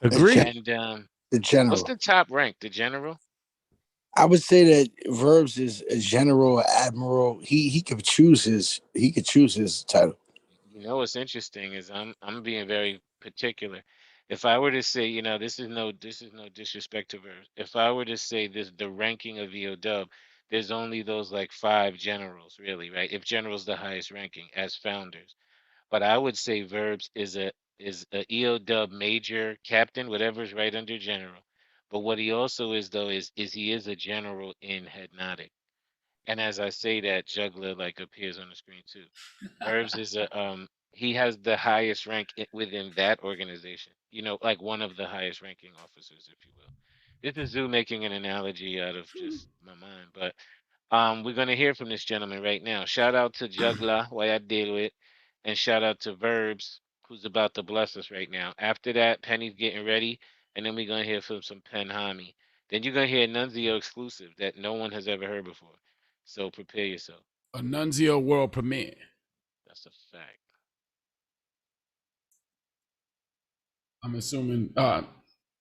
Agree. And the general. What's the top rank? The general? I would say that Verbs is a general, admiral. He could choose his title. You know what's interesting is I'm being very particular. If I were to say, this is no disrespect to Verbs. If I were to say the ranking of EOW, there's only those like 5 generals, really, right? If general's the highest ranking as founders. But I would say Verbs is a EOW major captain, whatever's right under general. But what he also is though is he is a general in Hypnotic. And as I say that, Juggler like appears on the screen too. Verbs is a he has the highest rank within that organization. You know, like one of the highest ranking officers, if you will. This is Zoo making an analogy out of just my mind, but we're gonna hear from this gentleman right now. Shout out to Juggler, why I deal with, and shout out to Verbs, who's about to bless us right now. After that, Penny's getting ready, and then we're gonna hear from some Pen Hami. Then you're gonna hear Nunzio exclusive that no one has ever heard before. So prepare yourself. A Nunzio world premiere. That's a fact. I'm assuming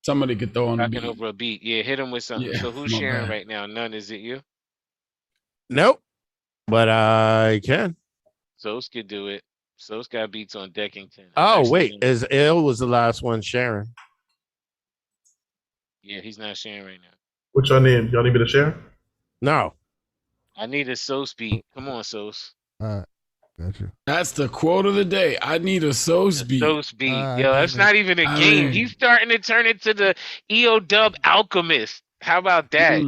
somebody could throw on the Rocking beat. over a beat. Yeah, hit him with something. Yeah, So who's my sharing bad. right now? None, is it you? Nope. But I can. Sos could do it. Sos got beats on Deckington. Oh, Actually, wait. Is Ill was the last one sharing. yeah, he's not sharing right now. What y'all need? Y'all need me to share? No. I need a Sos beat. Come on, Sos. Gotcha. That's the quote of the day. I need a Sos beat. Sos beat. Yo, that's not even a I game. mean- He's starting to turn into the EOW alchemist. How about that?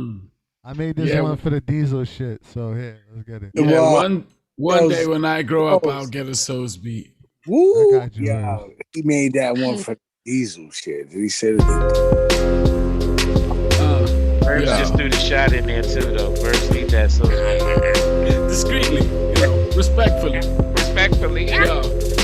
I made this Yeah. one for the diesel shit. So here, let's get it. Yeah, one Yo, day when I grow up, Sos. I'll get a Sos beat. Woo! I got you, Yo, he made that one for diesel shit. He said Verbs just threw the shot in there too, though. Verbs need that Sos beat. Discreetly, respectfully. Respectfully.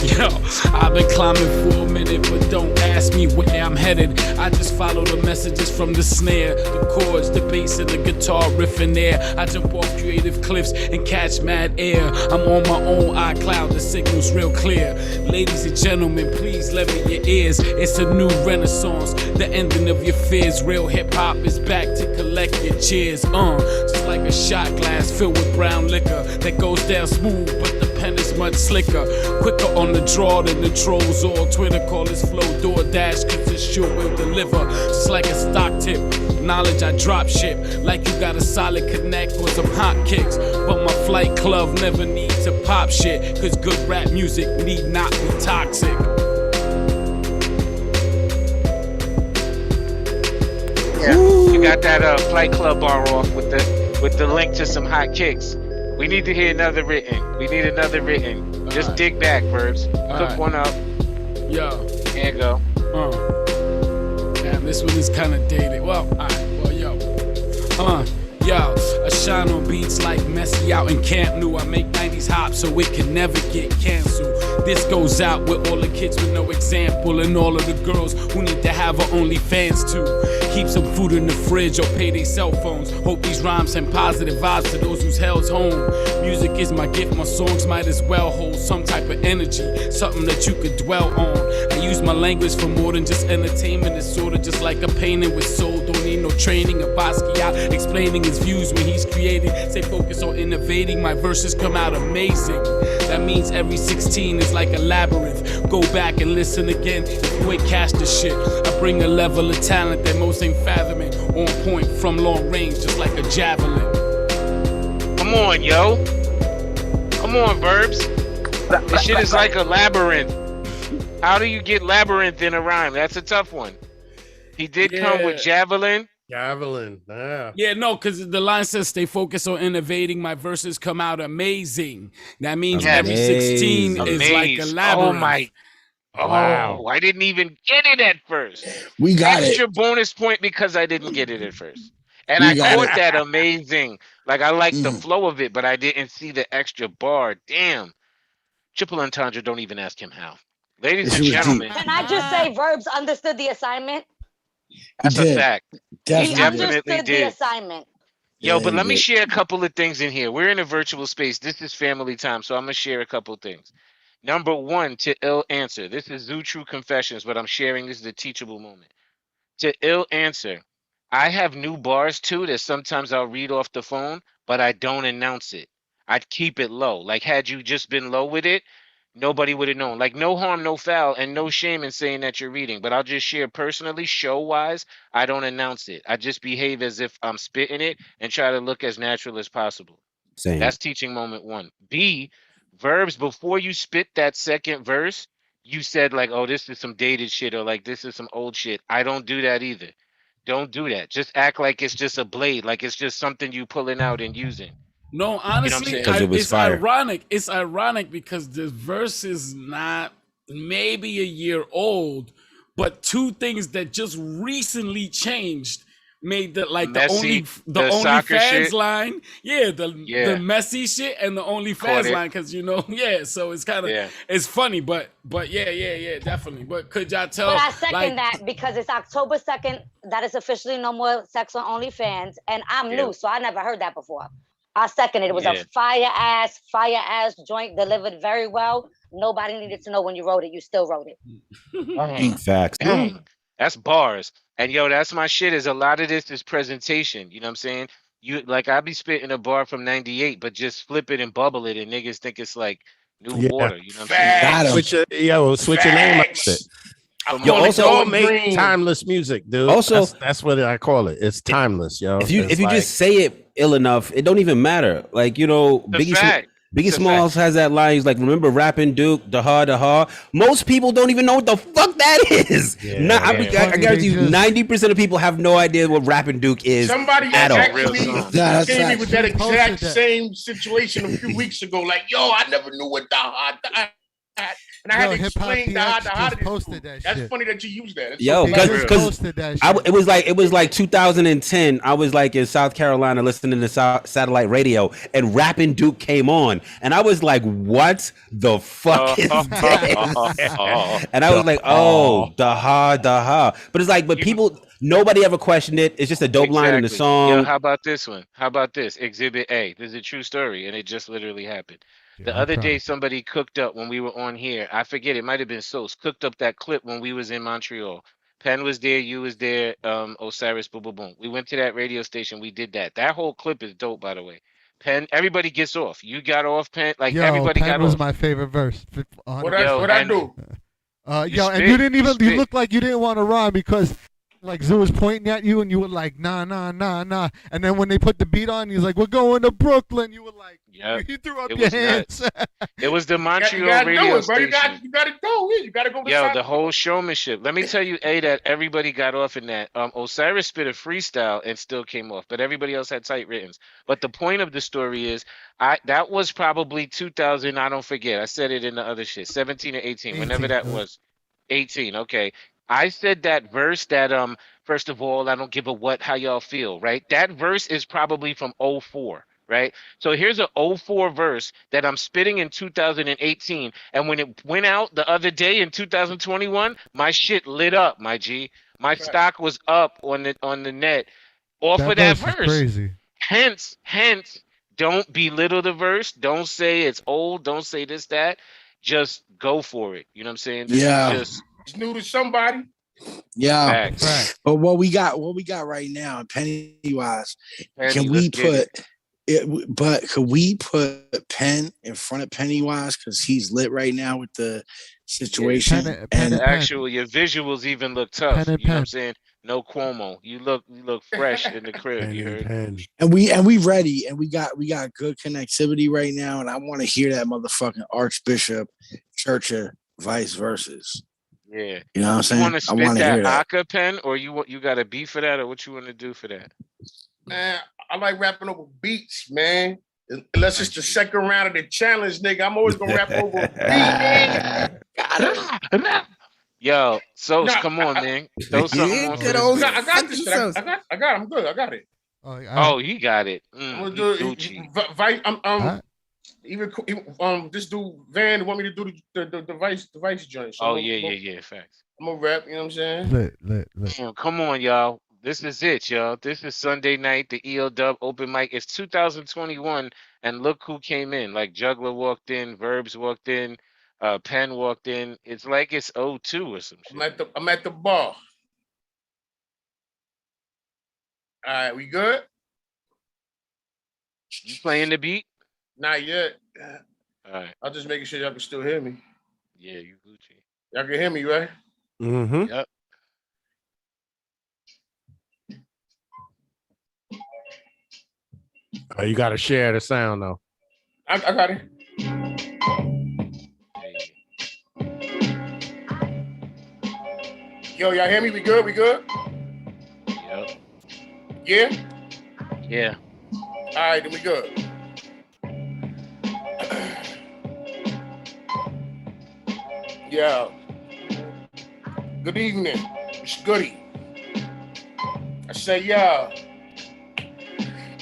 Yo, I've been climbing for a minute, but don't ask me where I'm headed. I just follow the messages from the snare, the chords, the bass, and the guitar riff in there. I jump off creative cliffs and catch mad air. I'm on my own iCloud, the signal's real clear. Ladies and gentlemen, please lend me your ears. It's a new renaissance, the ending of your fears. Real hip hop is back to collect your cheers. Just like a shot glass filled with brown liquor that goes down smooth, but the pen is much slicker. Quicker on the draw than the trolls or Twitter. Call this flow DoorDash, cause it sure will deliver. Just like a stock tip, knowledge I drop ship. Like you got a solid connect with some hot kicks. But my flight club never need to pop shit, cause good rap music need not be toxic. Yeah, you got that Flight Club bar off with the link to some hot kicks. We need to hear another written. We need another written. Just dig back, Verbs. Cook one up. Yo. There you go. Damn, this one is kind of dated. Well, alright, well, yo, I shine on beats like Messi out in Camp Nou. I make 90s hop so it can never get canceled. This goes out with all the kids with no example and all of the girls who need to have a OnlyFans too. Keep some food in the fridge or pay their cell phones. Hope these rhymes send positive vibes to those whose hell's home. Music is my gift, my songs might as well hold some type of energy, something that you could dwell on. I use my language for more than just entertainment. It's sorta just like a painting with soul. Don't need no training. A Basquiat explaining his views when he's creating. Stay focused on innovating. My verses come out amazing. That means every 16 is like a labyrinth. Go back and listen again if you ain't catch the shit. I bring a level of talent that most ain't fathoming. On point from long range, just like a javelin. Come on, yo. Come on, Verbs. This shit is like a labyrinth. How do you get labyrinth in a rhyme? That's a tough one. He did come with javelin. Javelin, yeah. Yeah, no, because the line says stay focused on innovating. My verses come out amazing. That means every 16 is like a labyrinth. Oh my. Oh, Wow. I didn't even get it at first. We got Extra bonus point because I didn't get it at first. And We I got caught it. that amazing. Like, I like the flow of it, but I didn't see the extra bar. Damn. Triple entendre, don't even ask him how. Ladies and gentlemen, Can I just say Verbs understood the assignment? that's a fact. He He definitely understood the did. assignment. Yo, Yeah, but he let me did. share a couple of things in here. We're in a virtual space. This is family time, so I'm gonna share a couple of things. Number one, to ill answer. This is Zoo True Confessions, but I'm sharing this is a teachable moment. To ill answer. I have new bars too that sometimes I'll read off the phone, but I don't announce it. I'd keep it low. Like had you just been low with it, nobody would have known. Like no harm, no foul, and no shame in saying that you're reading. But I'll just share personally, show wise, I don't announce it. I just behave as if I'm spitting it and try to look as natural as possible. Same. That's teaching moment one. B, verbs, before you spit that second verse, you said like, oh, this is some dated shit or like this is some old shit. I don't do that either. Don't do that. Just act like it's just a blade, like it's just something you pulling out and using. No, You know what I'm honestly, saying? It was it's fire. ironic. It's ironic because the verse is not maybe a year old, but two things that just recently changed made the like the Messy, the the soccer OnlyFans shit. line, the Yeah, messy shit and the caught OnlyFans it. line, because yeah, so it's kind of Yeah. it's funny, but yeah, definitely. But could y'all tell? But I second like, that because it's October 2nd. That is officially no more sex on OnlyFans. And I'm Yeah. new, so I never heard that before. I second it. It was a Yeah. fire ass joint delivered very well. Nobody needed to know when you wrote it. You still wrote it. Dang. Facts. Dang. That's bars. And yo, that's my shit. Is a lot of this is presentation. You know what I'm saying? You like I be spitting a bar from '98, but just flip it and bubble it, and niggas think it's like new Yeah. water. You know what I'm Got saying? 'em. Switch your name up with it. From Yo, all the also all gold make green. timeless music, dude. Also- that's what I call it. It's timeless, yo. If you It's like- just say it ill enough, it don't even matter. Like, you know, It's a fact. Biggie It's a Smalls has that line. He's like, remember rapping Duke, the ha. Most people don't even know what the fuck that is. Yeah, I guarantee you, 90% of people have no idea what rapping Duke is. Somebody at all. actually that's came me facts. with that Who posted exact that? same situation a few weeks ago. Like, yo, I never knew what the and I had to Hip Hop explain the DX ha just posted that That's shit. funny that you use that. It's Yo, so They real. just posted that shit. it was like 2010. I was like in South Carolina listening to satellite radio, and Rapping Duke came on, and I was like, "What the fuck is this?" And I was like, "Oh, the ha." But it's like, people, nobody ever questioned it. It's just a dope line in the Exactly. song. Yo, how about this one? How about this? Exhibit A. This is a true story, and it just literally happened. The other day, somebody cooked up when we were on here. I forget, it might have been Sos. Cooked up that clip when we was in Montreal. Penn was there, you was there, Osiris, boom, boom, boom. We went to that radio station. We did that. That whole clip is dope, by the way. Penn, everybody gets off. You got off, Penn. Like Yo, everybody Penn got was off. my favorite verse. What I do? Yo, and you didn't even. You looked like you didn't want to rhyme because, like, Zoo was pointing at you, and you were like, nah. And then when they put the beat on, he's like, we're going to Brooklyn. You were like, Yep. you threw up It your was hands. It was the You Montreal gotta radio do it, bro. station. You gotta go. You gotta go. Yo, the whole showmanship. Let me tell you, that everybody got off in that. Osiris spit a freestyle and still came off, but everybody else had tight writtens. But the point of the story is, that was probably 2000. I don't forget. I said it in the other shit. 17 or 18, whenever that was. 18. Okay. I said that verse that first of all, I don't give a what how y'all feel, right? That verse is probably from '04. Right. So here's a '04 verse that I'm spitting in 2018. And when it went out the other day in 2021, my shit lit up, my G. My stock was up on the net off of that verse is verse. crazy. Hence, don't belittle the verse. Don't say it's old. Don't say this, that. Just go for it. You know what I'm saying? This Yeah. is just It's new to somebody. Yeah. facts. But what we got right now, Pennywise, Penny, can let's we get it. put it? But could we put Penn in front of Pennywise because he's lit right now with the situation? Penn and Actual, your visuals even look tough. Pen and You know what I'm pen. saying? No Cuomo. You look fresh in the crib. You heard? And we ready, and we got good connectivity right now, and I want to hear that motherfucking Archbishop Church of Vice Verses. Yeah. You know what I'm saying? You want to I spit want to hear that that. Aka pen, or you got a beat for that, or what you want to do for that? Man, I like rapping over beats, man. Unless it's the second round of the challenge, nigga. I'm always gonna rap over a beat. Yo, Sos, Nah, come on, man. Throw something on for this I bitch. got this shit. I got. I'm good. I got it. Oh, he got it. I'm gonna He do Gucci. even this dude Van want me to do the vice joint. So Oh yeah. Facts. I'm gonna rap. You know what I'm saying? Lit. Damn, come on, y'all. This is it, y'all. This is Sunday night, the EOW open mic. It's 2021, and look who came in. Like Juggler walked in, Verbs walked in, Penn walked in. It's like it's '02 or some shit. I'm at the bar. All right, we good? You playing the beat? Not yet. All right. I'm just making sure y'all can still hear me. Yeah, you Gucci. Y'all can hear me, right? Mm-hmm. Yep. Oh, you got to share the sound though. I got it. Yo, y'all hear me? We good? We good? Yep. Yeah? Yeah. All right, then we good. Yeah. Good evening. It's Goody. I say, yeah.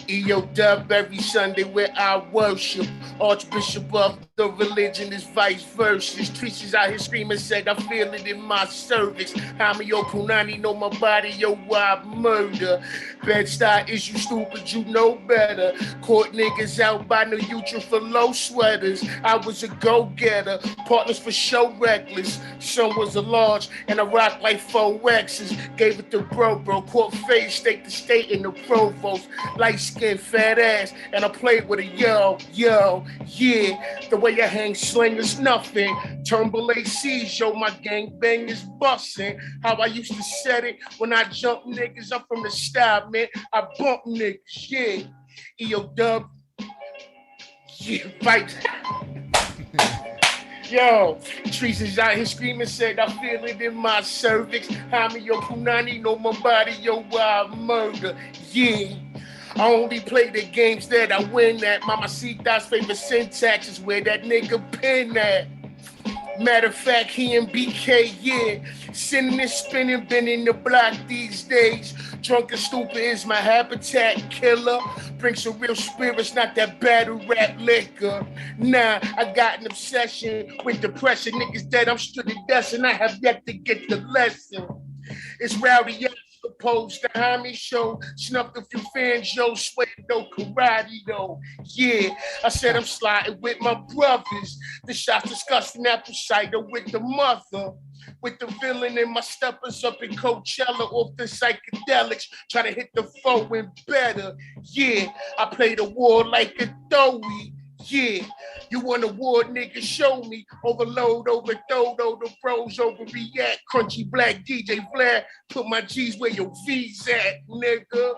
EOW every Sunday where I worship. Archbishop of the religion is vice versa. Streets is out here screaming, said I feel it in my cervix. I'm yo punani, know my body, yo why murder. Bed-Stuy is you stupid, you know better. Court niggas out by New Utah for low sweaters. I was a go-getter, partners for show reckless. Son was a large and I rock like 4X's. Gave it to bro, court face, state to state in the provost. Light skin, fat ass, and I played with a yo, yeah. The way I hang sling is nothing. Turnbull ACs, yo, my gang bang is bussin'. How I used to set it when I jump niggas, I'm from the style, man. I bump niggas, yeah. EOW, yeah, fight. Yo, Trees is out here screaming, said I feel it in my cervix. Hami, yo, punani, know my body, yo, wild murder, yeah. I only play the games that I win at. Mamacita's favorite syntax is where that nigga pin at. Matter of fact, he and BK, yeah. Sitting and spinning, been in the block these days. Drunk and stupid is my habitat killer. Bring some real spirits, not that battle rap liquor. Nah, I got an obsession with depression. Niggas dead, I'm stood to death, and I have yet to get the lesson. It's rowdy ass opposed to Hami show. Snuffed a few fans, yo, sweat no karate though. Yeah, I said I'm sliding with my brothers. The shots disgusting apple cider with the mother. With the villain in my steppers up in Coachella off the psychedelics. Try to hit the foe and better. Yeah, I play the war like a doughy. Yeah, you want a war, nigga, show me. Overload, overthrow, the pros overreact. Crunchy black DJ Vlad, put my G's where your V's at, nigga.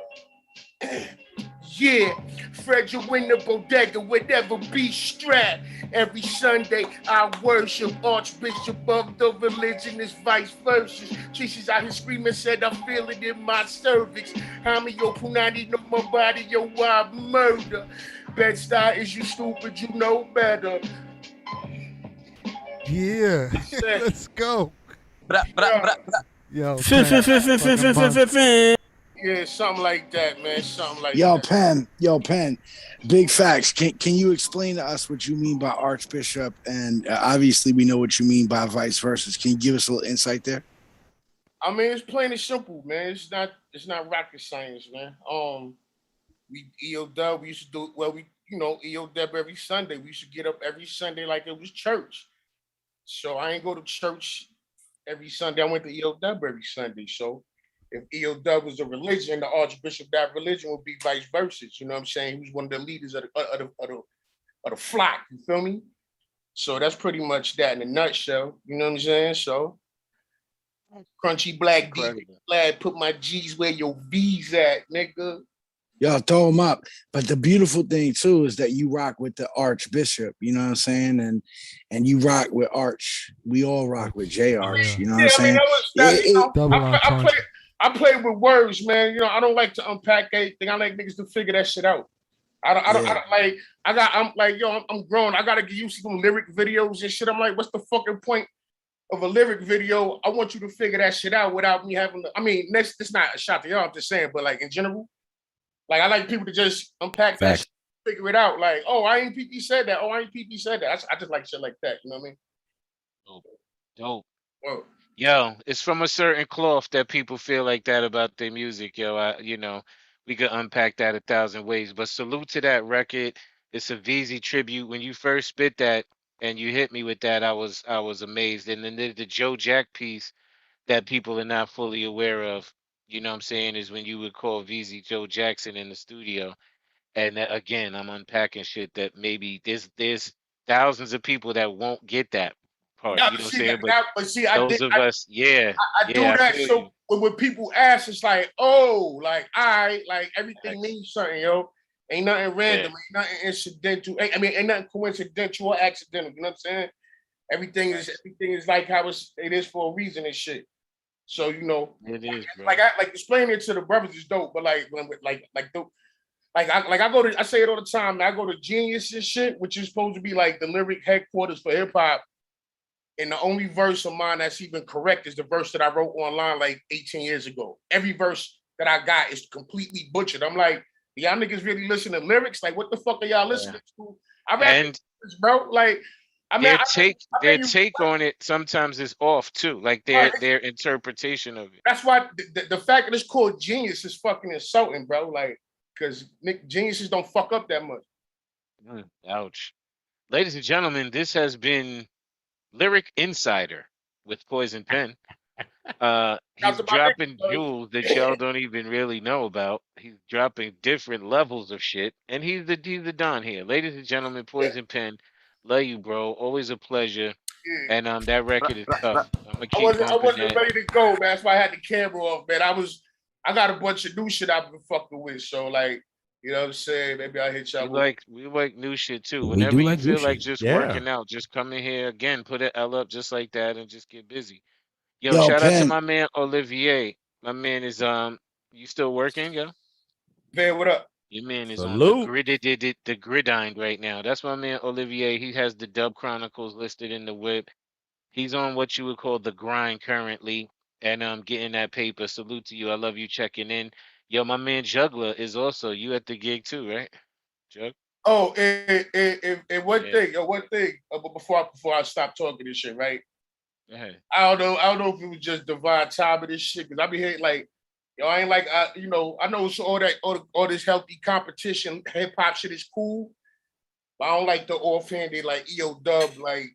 Yeah, Fred, you in the bodega, whatever be strapped. Every Sunday I worship Archbishop of the religion is vice versa. She's out here screaming, said I feel it in my cervix. Hami, yo, punani, know my body, yo, wild murder. Bed-Stuy is you stupid, you know better. Yeah, let's go. Yo, yeah, something like that, man. Something like yo, that. Pen, big facts. Can you explain to us what you mean by Archbishop? And obviously, we know what you mean by vice versa. Can you give us a little insight there? I mean, it's plain and simple, man. It's not rocket science, man. We EOW, we used to do EOW every Sunday. We used to get up every Sunday like it was church. So I ain't go to church every Sunday. I went to EOW every Sunday. So if EOW was a religion, the Archbishop of that religion would be vice versa. You know what I'm saying? He was one of the leaders of the flock. You feel me? So that's pretty much that in a nutshell. You know what I'm saying? So crunchy black DJ Vlad, put my G's where your V's at, nigga. Y'all throw them up. But the beautiful thing too is that you rock with the Archbishop, you know what I'm saying? And you rock with Arch. We all rock with J Arch, you know what I'm saying? I play with words, man. You know, I don't like to unpack anything. I like niggas to figure that shit out. I'm grown. I gotta get used to some lyric videos and shit. I'm like, what's the fucking point of a lyric video? I want you to figure that shit out without me having to. I mean, that's not a shot to y'all, I'm just saying, but like in general, like I like people to just unpack that shit, figure it out. Like, oh, I ain't PP said that. Oh, I ain't PP said that. I just like shit like that. You know what I mean? Dope. Whoa. Yo, it's from a certain cloth that people feel like that about their music. Yo, we could unpack that 1,000 ways. But salute to that record. It's a VZ tribute. When you first spit that and you hit me with that, I was amazed. And then the Joe Jack piece that people are not fully aware of, you know what I'm saying, is when you would call VZ Joe Jackson in the studio. And again, I'm unpacking shit that maybe there's thousands of people that won't get that part. Now, You know what I'm see, saying? But I those of us, yeah, I do yeah, I that. feel So you. when people ask, it's like, oh, like like everything means something, yo. Ain't nothing random, ain't nothing incidental. Ain't nothing coincidental or accidental. You know what I'm saying? Everything is like how it is for a reason and shit. So it is, bro. like explaining it to the brothers is dope, but I say it all the time. I go to Genius and shit, which is supposed to be like the lyric headquarters for hip hop. And the only verse of mine that's even correct is the verse that I wrote online like 18 years ago. Every verse that I got is completely butchered. I'm like, y'all niggas really listen to lyrics? Like, what the fuck are y'all listening to? I rap this, bro. Like, their take on it sometimes is off too, like their interpretation of it. That's why the fact that it's called Genius is fucking insulting, bro. Like, because geniuses don't fuck up that much. Ouch. Ladies and gentlemen, this has been Lyric Insider with Poison Pen. He's dropping jewels that y'all don't even really know about. He's dropping different levels of shit, and he's the Don here. Ladies and gentlemen, Poison Pen, love you, bro. Always a pleasure. And that record is tough. I'm gonna keep I wasn't that. ready to go, man. That's why I had the camera off, man. I got a bunch of new shit I've been fucking with, so like, you know what I'm saying? Maybe I'll hit y'all. We like new shit too. Whenever you feel like just working out, just come in here again, put an L up just like that, and just get busy. Yo, shout out to my man Olivier. My man is you still working, yo? Man, what up? Your man is on the gridiron right now. That's my man Olivier. He has the Dub Chronicles listed in the whip. He's on what you would call the grind currently, and getting that paper. Salute to you. I love you checking in. Yo, my man Juggler is also you at the gig too, right? Jug? Oh, and one thing, but before I stop talking this shit, right? I don't know if it was just divine time of this shit, because I be hearing like, I ain't like, I know it's all this healthy competition, hip hop shit is cool, but I don't like the offhanded like EODUB, like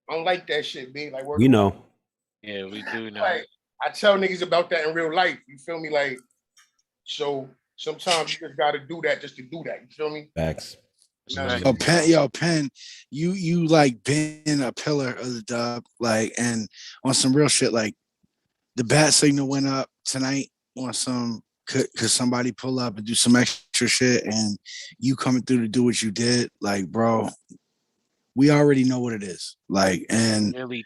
I don't like that shit, man. Like yeah, we do know. Like I tell niggas about that in real life. You feel me? Like, so sometimes you just gotta do that just to do that. You feel me? Facts. Pen, you like been a pillar of the dub, like, and on some real shit, like the bat signal went up tonight on some, could somebody pull up and do some extra shit, and you coming through to do what you did, like, bro, we already know what it is, like, and we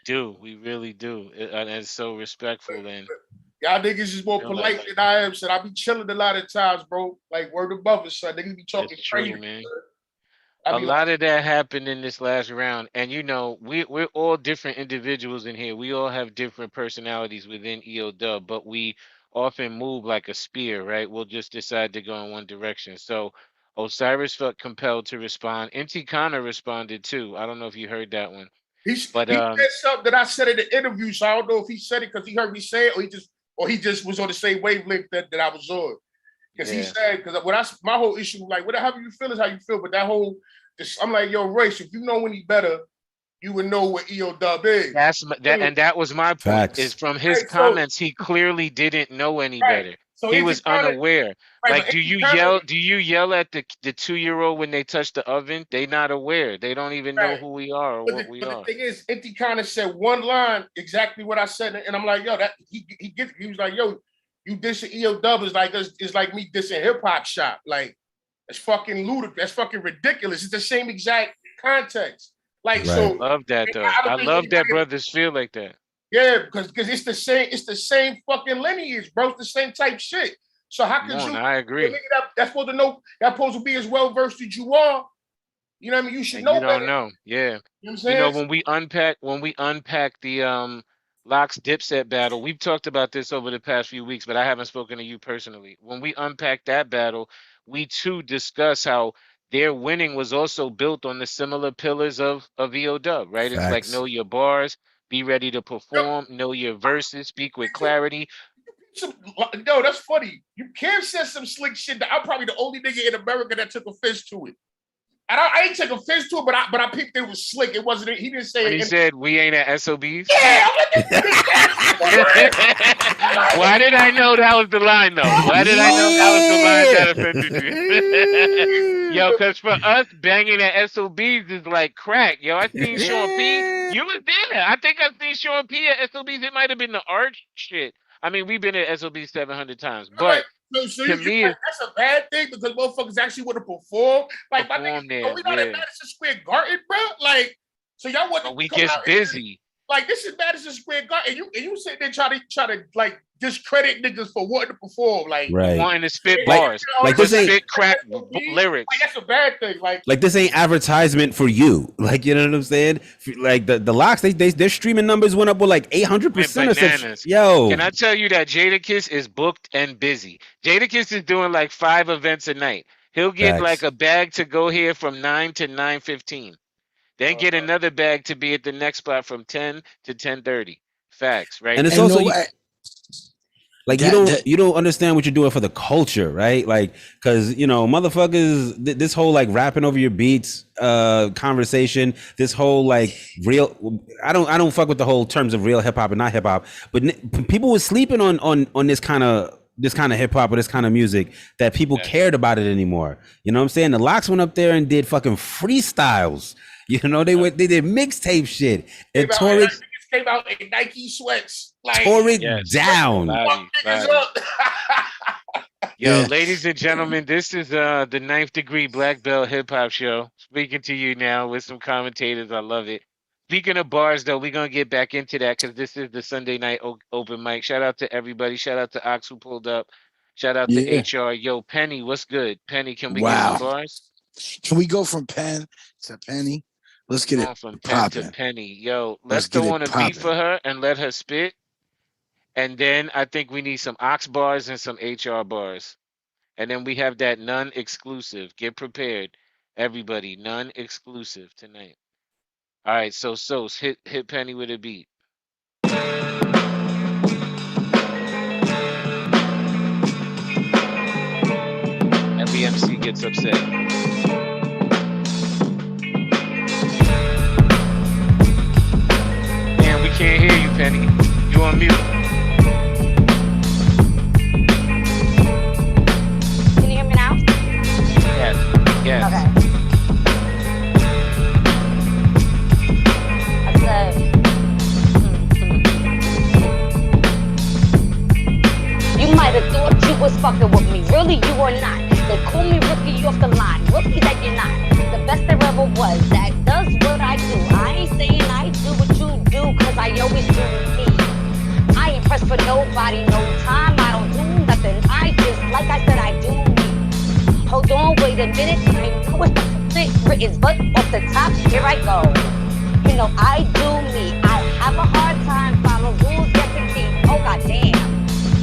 really do, and it's so respectful. And y'all niggas is more polite than I am, so I be chilling a lot of times, bro. Like, word above us, son. Niggas be talking crazy, man. A lot of that happened in this last round, and we're all different individuals in here. We all have different personalities within EOW, but we often move like a spear, right? We'll just decide to go in one direction. So Osiris felt compelled to respond. MT Connor responded too. I don't know if you heard that one. He said something that I said in the interview, so I don't know if he said it because he heard me say it, or he just was on the same wavelength that I was on. Because he said, my whole issue, like, whatever you feel is how you feel, but I'm like, yo, Royce, if you know any better, you would know what EOW is. That was my point. Facts. Is from his comments, he clearly didn't know any better. So he was unaware. Like, do you yell at the 2-year-old when they touch the oven? They not aware. They don't even know who we are or what we are. The thing is, Inti kind of said one line, exactly what I said, and I'm like, yo, that he was like, yo, you dissing EOW is like me dissing hip hop shop. Like, it's fucking ludicrous. That's fucking ridiculous. It's the same exact context. Like, so I love that though. I love that brothers feel like that. Yeah, because it's the same fucking lineage, bro. It's the same type shit. So how could you? I agree. That's supposed to know. That's supposed to be as well versed as you are. You know what I mean? You should know. You don't know. Yeah. You know what I'm saying? When we unpack the Locks Dipset battle, we've talked about this over the past few weeks, but I haven't spoken to you personally. When we unpack that battle, we too discuss how their winning was also built on the similar pillars of EOW, right? Facts. It's like know your bars, be ready to perform, know your verses, speak with clarity. No, that's funny. You can't say some slick shit that I'm probably the only nigga in America that took offense to it. And I ain't take offense to it, but I picked it was slick. It wasn't. He didn't say. When he said we ain't at SOBs. Yeah. Why did I know that was the line though? Why did I know that was the line that offended you? Yo, because for us, banging at SOBs is like crack. Yo, I seen Sean P. You was there. I think I seen Sean P at SOBs. It might have been the arch shit. I mean, we've been at SOBs 700 times. But so to you me, like, that's a bad thing because motherfuckers actually want to perform. Like, my niggas, there, we not at Madison Square Garden, bro. Like, so y'all want to we come get out busy. Like, this is Madison Square Garden, and you sitting there try to like discredit niggas for wanting to perform, like wanting to spit bars, like this ain't spit crack lyrics. Like, that's a bad thing. Like this ain't advertisement for you. Like, you know what I'm saying? Like the Locks, their streaming numbers went up with like 800% or something. Yo, can I tell you that Jadakiss is booked and busy? Jadakiss is doing like 5 events a night. He'll get like a bag to go here from 9 to 9:15. Then get another bag to be at the next spot from 10 to 10:30. Facts, right? And it's also like you don't understand what you're doing for the culture, right? Like, because motherfuckers, this whole like rapping over your beats conversation, this whole like real, I don't fuck with the whole terms of real hip hop and not hip hop, but people were sleeping on this kind of hip hop or this kind of music that people cared about it anymore. You know what I'm saying? The Locks went up there and did fucking freestyles. They did mixtape shit and tore it. Came out in Nike sweats, like tore it down. Yo, ladies and gentlemen, this is the 9th Degree Black Belt Hip Hop Show. Speaking to you now with some commentators. I love it. Speaking of bars, though, we're gonna get back into that because this is the Sunday night open mic. Shout out to everybody. Shout out to Ox who pulled up. Shout out to HR. Yo, Penny, what's good? Penny, can we get some bars? Can we go from pen to Penny? Let's get it from pen to Penny. Yo, let's go on a beat for her and let her spit. And then I think we need some Ox bars and some HR bars. And then we have that non-exclusive. Get prepared, everybody. Non-exclusive tonight. All right, so hit Penny with a beat. Every MC gets upset. Can't hear you, Penny. You on mute. Can you hear me now? Yes. Okay. I said, you might have thought you was fucking with me. Really, you are not. They call me rookie, you off the line. Rookie that you're not. The best there ever was. That does what I do. I ain't saying I do what you do, cause I always do me. I ain't pressed for nobody, no time. I don't do nothing. I just, like I said, I do me. Hold on, wait a minute. I know it's not written, but off the top, here I go. I do me. I have a hard time following rules, yes indeed. Oh goddamn.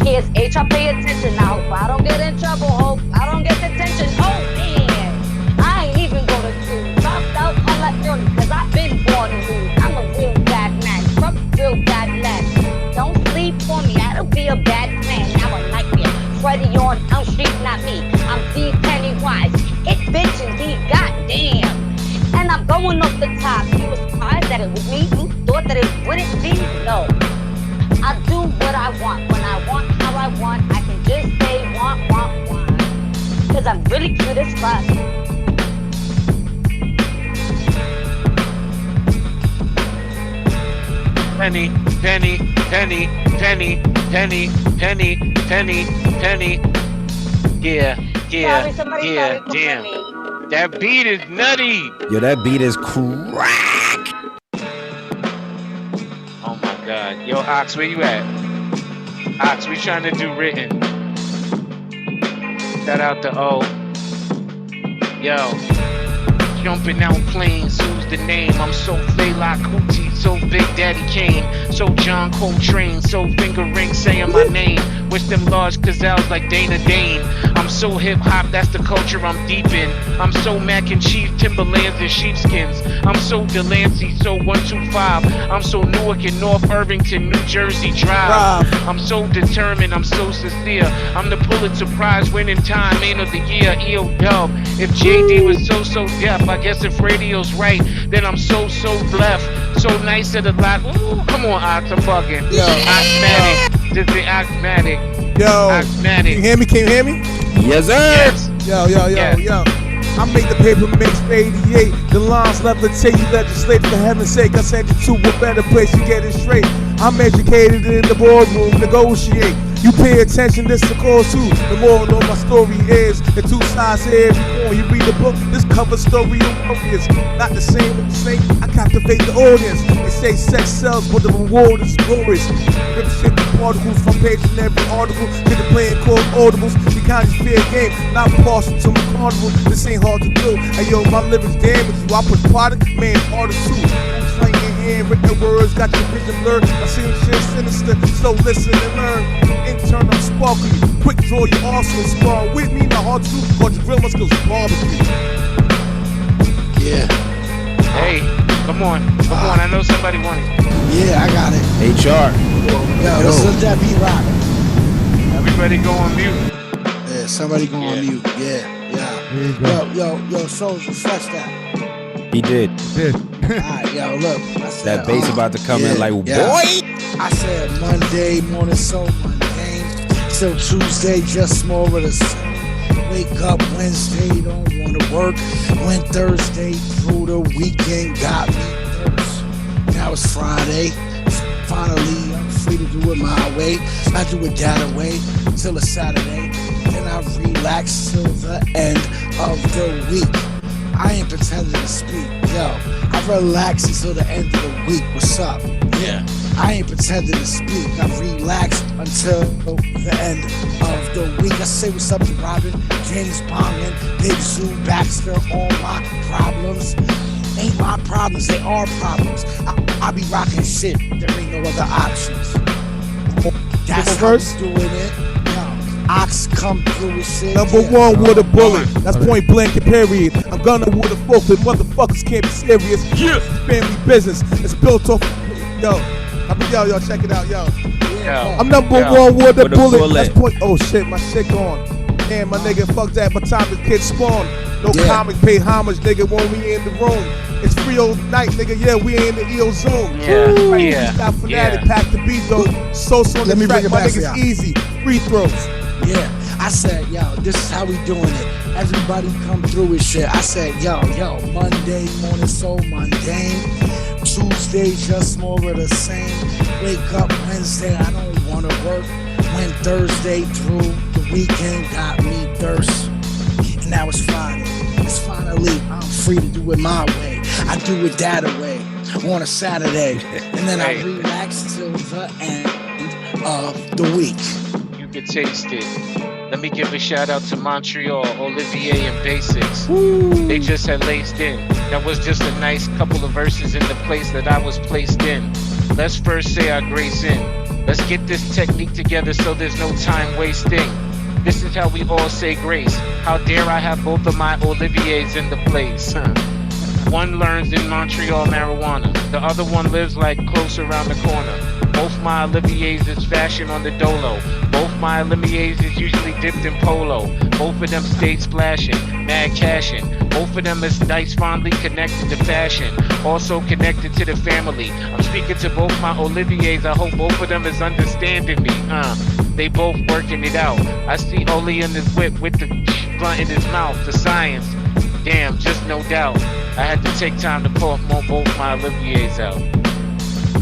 Here's H, I pay attention. I hope I don't get in trouble. Hope I don't get detention. Oh man, I ain't even gonna do. Dropped out on that early, cause I've been born to lose. I'm a real bad man, from real bad land. Don't sleep on me, that'll be a bad plan. Now a nightmare, Freddy on Elm Street, not me. I'm D Pennywise, it bitch indeed, goddamn. And I'm going off the top. You were surprised that it was me? You thought that it wouldn't be? No. I do what I want, when I want, how I want. I can just say want. Cause I'm really cute as fuck. Penny. Yeah, damn. That beat is nutty. Yo, that beat is crack. Oh my God. Yo, Ox, where you at? Ox, we trying to do written. Shout out to O. Yo. Jumping out planes, who's the name? I'm so Fela Kuti, so Big Daddy Kane, so John Coltrane, so finger ring saying my name. Wish them large gazelles like Dana Dane. I'm so hip hop, that's the culture I'm deep in. I'm so mac and cheese, Timberlands and sheepskins. I'm so Delancey, so 125. I'm so Newark and North Irvington, New Jersey Drive. I'm so determined, I'm so sincere. I'm the Pulitzer Prize winning time, man of the year, EOW. If JD was so deaf, I guess if radio's right, then I'm so left. So nice at a lot. Ooh, come on, Ox, I'm bugging. Yo. Oxmatic. This is Oxmatic. Yo. Oxmatic. Can you hear me? Yes, sir. Yes. Yo. I made the paper mix for 88. The lines levitate you, legislate for heaven's sake. I sent you to a better place, you get it straight. I'm educated in the boardroom, negotiate. You pay attention, this the cause too. The moral of my story is the two sides to every coin. You read the book, this cover story of warriors. Not the same with the same, I captivate the audience. They say sex sells, but the reward is glorious. Rip shit the particles from page in every article. To the playing called audibles. The county's fair game, not partial to my carnival. This ain't hard to do. Hey yo, my lyrics damage you. I push product, man, harder too. Slang in hand, written words, got your vision blurred. I see shit sinister, so listen and learn. Intern, I'm sparkly. Quick draw your arsenal, spar with me, not hard to do. Or just grill my skills, barbecue. Yeah. Hey, come on. I know somebody wanted. Yeah, I got it. HR. Yo, let's let that beat rock. Everybody go on mute. Yeah, somebody go on mute. Yeah. Yo, Soldier, flex that. He did. Alright, yo, look. I said, That bass about to come in like, boy. I said Monday morning, so mundane. Till Tuesday, just more of the same. Wake up Wednesday, don't wanna work. When Thursday through the weekend got me thirst. Now it's Friday. Finally, I'm free to do it my way. I do it that way till it's Saturday. Then I relax till the end of the week. I ain't pretending to speak, yo. I relax until the end of the week. What's up? Yeah. I ain't pretending to speak. I relax until the end of the week. I say what's up to Robin, James Bondman, Big Zoo, Baxter. All my problems ain't my problems, they are problems. I be rocking shit. There ain't no other options. That's how I'm doing it. Ox come through with shit. Number one with a bullet. That's point blank and period. I'm gonna with a forklift. Motherfuckers can't be serious. Yeah. Family business. It's built off. Yo, check it out, yo. I'm number one with a bullet. That's point. Oh shit, my shit gone. Damn, my nigga, fuck that. By time the kids spawn. No comic, pay homage, nigga, when we in the room. It's free old night, nigga. Yeah, we in the EO zone. Yeah. Stop fanatic, pack the beat though. So on the track, my niggas easy. Free throws. Yeah, I said, yo, this is how we doing it. Everybody come through with shit. I said, yo, Monday morning so mundane. Tuesday just more of the same. Wake up Wednesday, I don't wanna work. When Thursday through the weekend got me thirst. And now it's Friday. It's finally, I'm free to do it my way. I do it that way on a Saturday. And then I relax till the end of the week. Can taste it. Let me give a shout out to Montreal, Olivier and Basics. They just had laced in. That was just a nice couple of verses in the place that I was placed in. Let's first say our grace in. Let's get this technique together so there's no time wasting. This is how we all say grace. How dare I have both of my Oliviers in the place. One learns in Montreal marijuana. The other one lives like close around the corner. Both my Oliviers is fashion on the dolo. Both my Oliviers is usually dipped in polo. Both of them stay splashing, mad cashing. Both of them is nice, fondly connected to fashion. Also connected to the family. I'm speaking to both my Oliviers. I hope both of them is understanding me. They both working it out. I see Oli in his whip with the blunt in his mouth. The science. Damn, just no doubt. I had to take time to pull both my Oliviers out.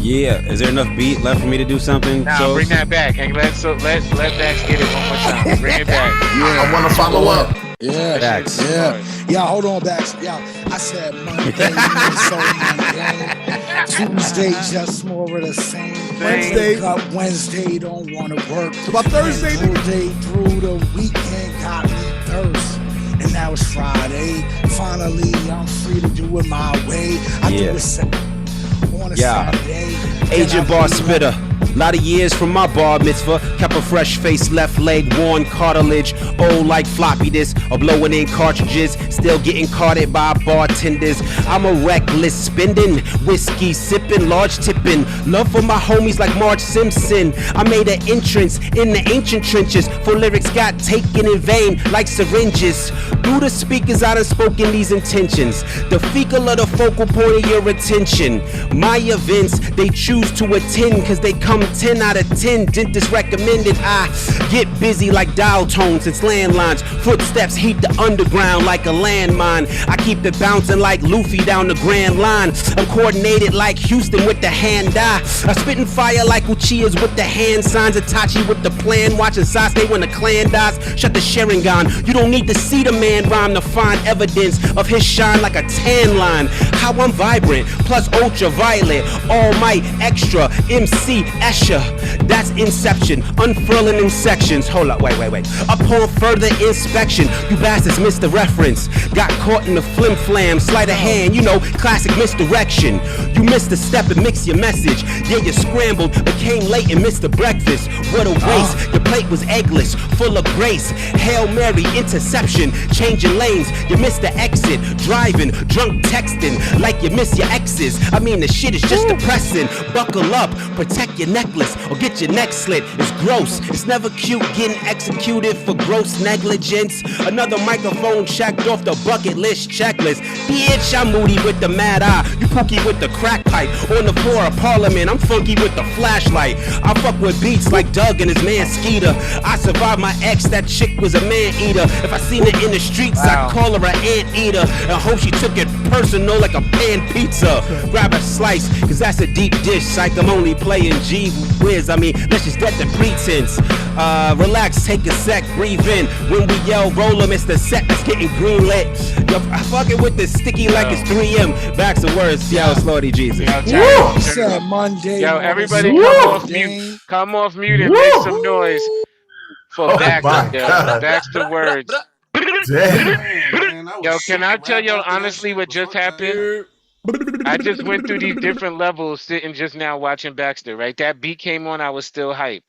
Yeah, is there enough beat left for me to do something? Nah, bring that back and let Bax get it one more time. Bring it back. Yeah, I wanna follow up. Yeah, Bax. Yeah, hold on, Bax. Yeah, I said Monday, so mundane. Tuesday, just more of the same. Wednesday, Wednesday, don't wanna work. About Thursday, Thursday through the weekend got me thirst. And now it's Friday. Finally, I'm free to do it my way. I do it on a Saturday. Agent bar spitter. Lot of years from my bar mitzvah. Kept a fresh face, left leg, worn cartilage. Old like floppy disk, or blowing in cartridges. Still getting carted by bartenders. I'm a reckless spending, whiskey sipping, large tipping. Love for my homies like Marge Simpson. I made an entrance in the ancient trenches. For lyrics got taken in vain like syringes. Through the speakers I done spoken these intentions. The fecal of the focal point of your attention. My events, they choose to attend cause they come I'm 10 out of 10, dentist recommended. I get busy like dial tones, it's landlines. Footsteps heat the underground like a landmine. I keep it bouncing like Luffy down the Grand Line. I'm coordinated like Houston with the hand eye. I spitting fire like Uchiyas with the hand signs. Itachi with the plan, watching Sasuke when the clan dies. Shut the Sharingan. You don't need to see the man rhyme to find evidence of his shine like a tan line. How I'm vibrant, plus ultraviolet, all might, extra, MC, Escher. That's inception, unfurling in sections. Hold up, wait. Upon further inspection, you bastards missed the reference. Got caught in the flim flam, sleight of hand, you know, classic misdirection. You missed a step and mixed your message. Yeah, you scrambled, but came late and missed the breakfast. What a waste, your plate was eggless, full of grace. Hail Mary, interception, changing lanes. You missed the exit, driving, drunk texting, like you miss your exes. I mean, the shit is just depressing. Buckle up, protect your necklace, or get your neck slit. It's gross, it's never cute getting executed for gross negligence. Another microphone checked off the bucket list checklist. Bitch, I'm moody with the mad eye. You pookie with the crack pipe. On the floor of Parliament, I'm funky with the flashlight. I fuck with beats like Doug and his man Skeeter. I survived my ex, that chick was a man eater. If I seen her in the streets, I'd call her an anteater. And hope she took it personal like a pan pizza. Grab a slice, cause that's a deep dish. Psych, I'm only playing G Wiz. I mean, let's just get the pretense. Relax, take a sec, breathe in. When we yell, roll 'em, it's the set that's getting green lit. Yo, I fuck it with the sticky like it's 3M. Back to words, yo, Slordy Jesus. Monday. Yo, everybody come off mute and make some noise for Baxter. Baxter words. Yo, can I tell you honestly what just happened? I just went through these different levels sitting just now watching Baxter, right? That beat came on, I was still hype.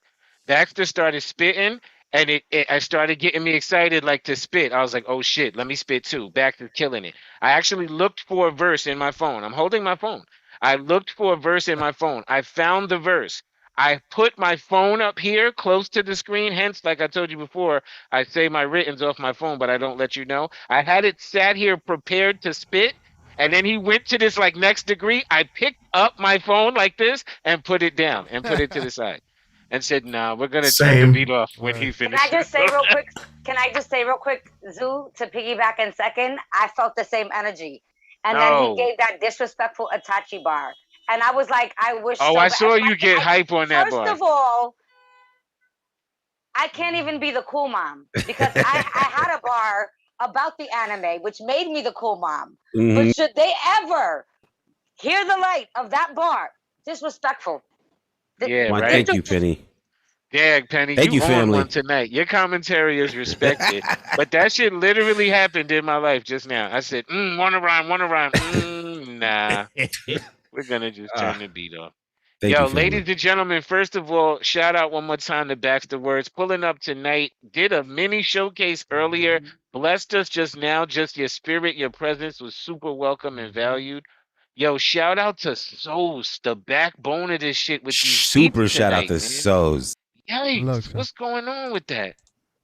Baxter started spitting, and I started getting me excited like to spit. I was like, oh shit, let me spit too. Baxter's killing it. I actually looked for a verse in my phone. I'm holding my phone. I looked for a verse in my phone. I found the verse. I put my phone up here close to the screen. Hence, like I told you before, I say my writtens off my phone, but I don't let you know. I had it sat here prepared to spit. And then he went to this like next degree. I picked up my phone like this and put it down and put it to the side and said, nah, we're going to turn the beat off when he finishes. Can I just say real quick, Zoo, to piggyback in second, I felt the same energy. And then he gave that disrespectful Itachi bar. And I was like, I wish Oh, I saw you get hype on that bar. First of all, I can't even be the cool mom because I had a bar about the anime, which made me the cool mom. Mm-hmm. But should they ever hear the light of that bar, disrespectful. Yeah, right. Thank you, Penny. Yeah, Penny, Thank you, family. On one tonight. Your commentary is respected. But that shit literally happened in my life just now. I said, wanna rhyme. Nah. We're gonna just turn the beat off. Yo, ladies and gentlemen, first of all, shout out one more time to Baxter Words. Pulling up tonight, did a mini showcase earlier, blessed us just now. Just your spirit, your presence was super welcome and valued. Yo, shout out to Sos, the backbone of this shit with these super beats shout tonight, out to man. Sos. Yikes, what's going on with that?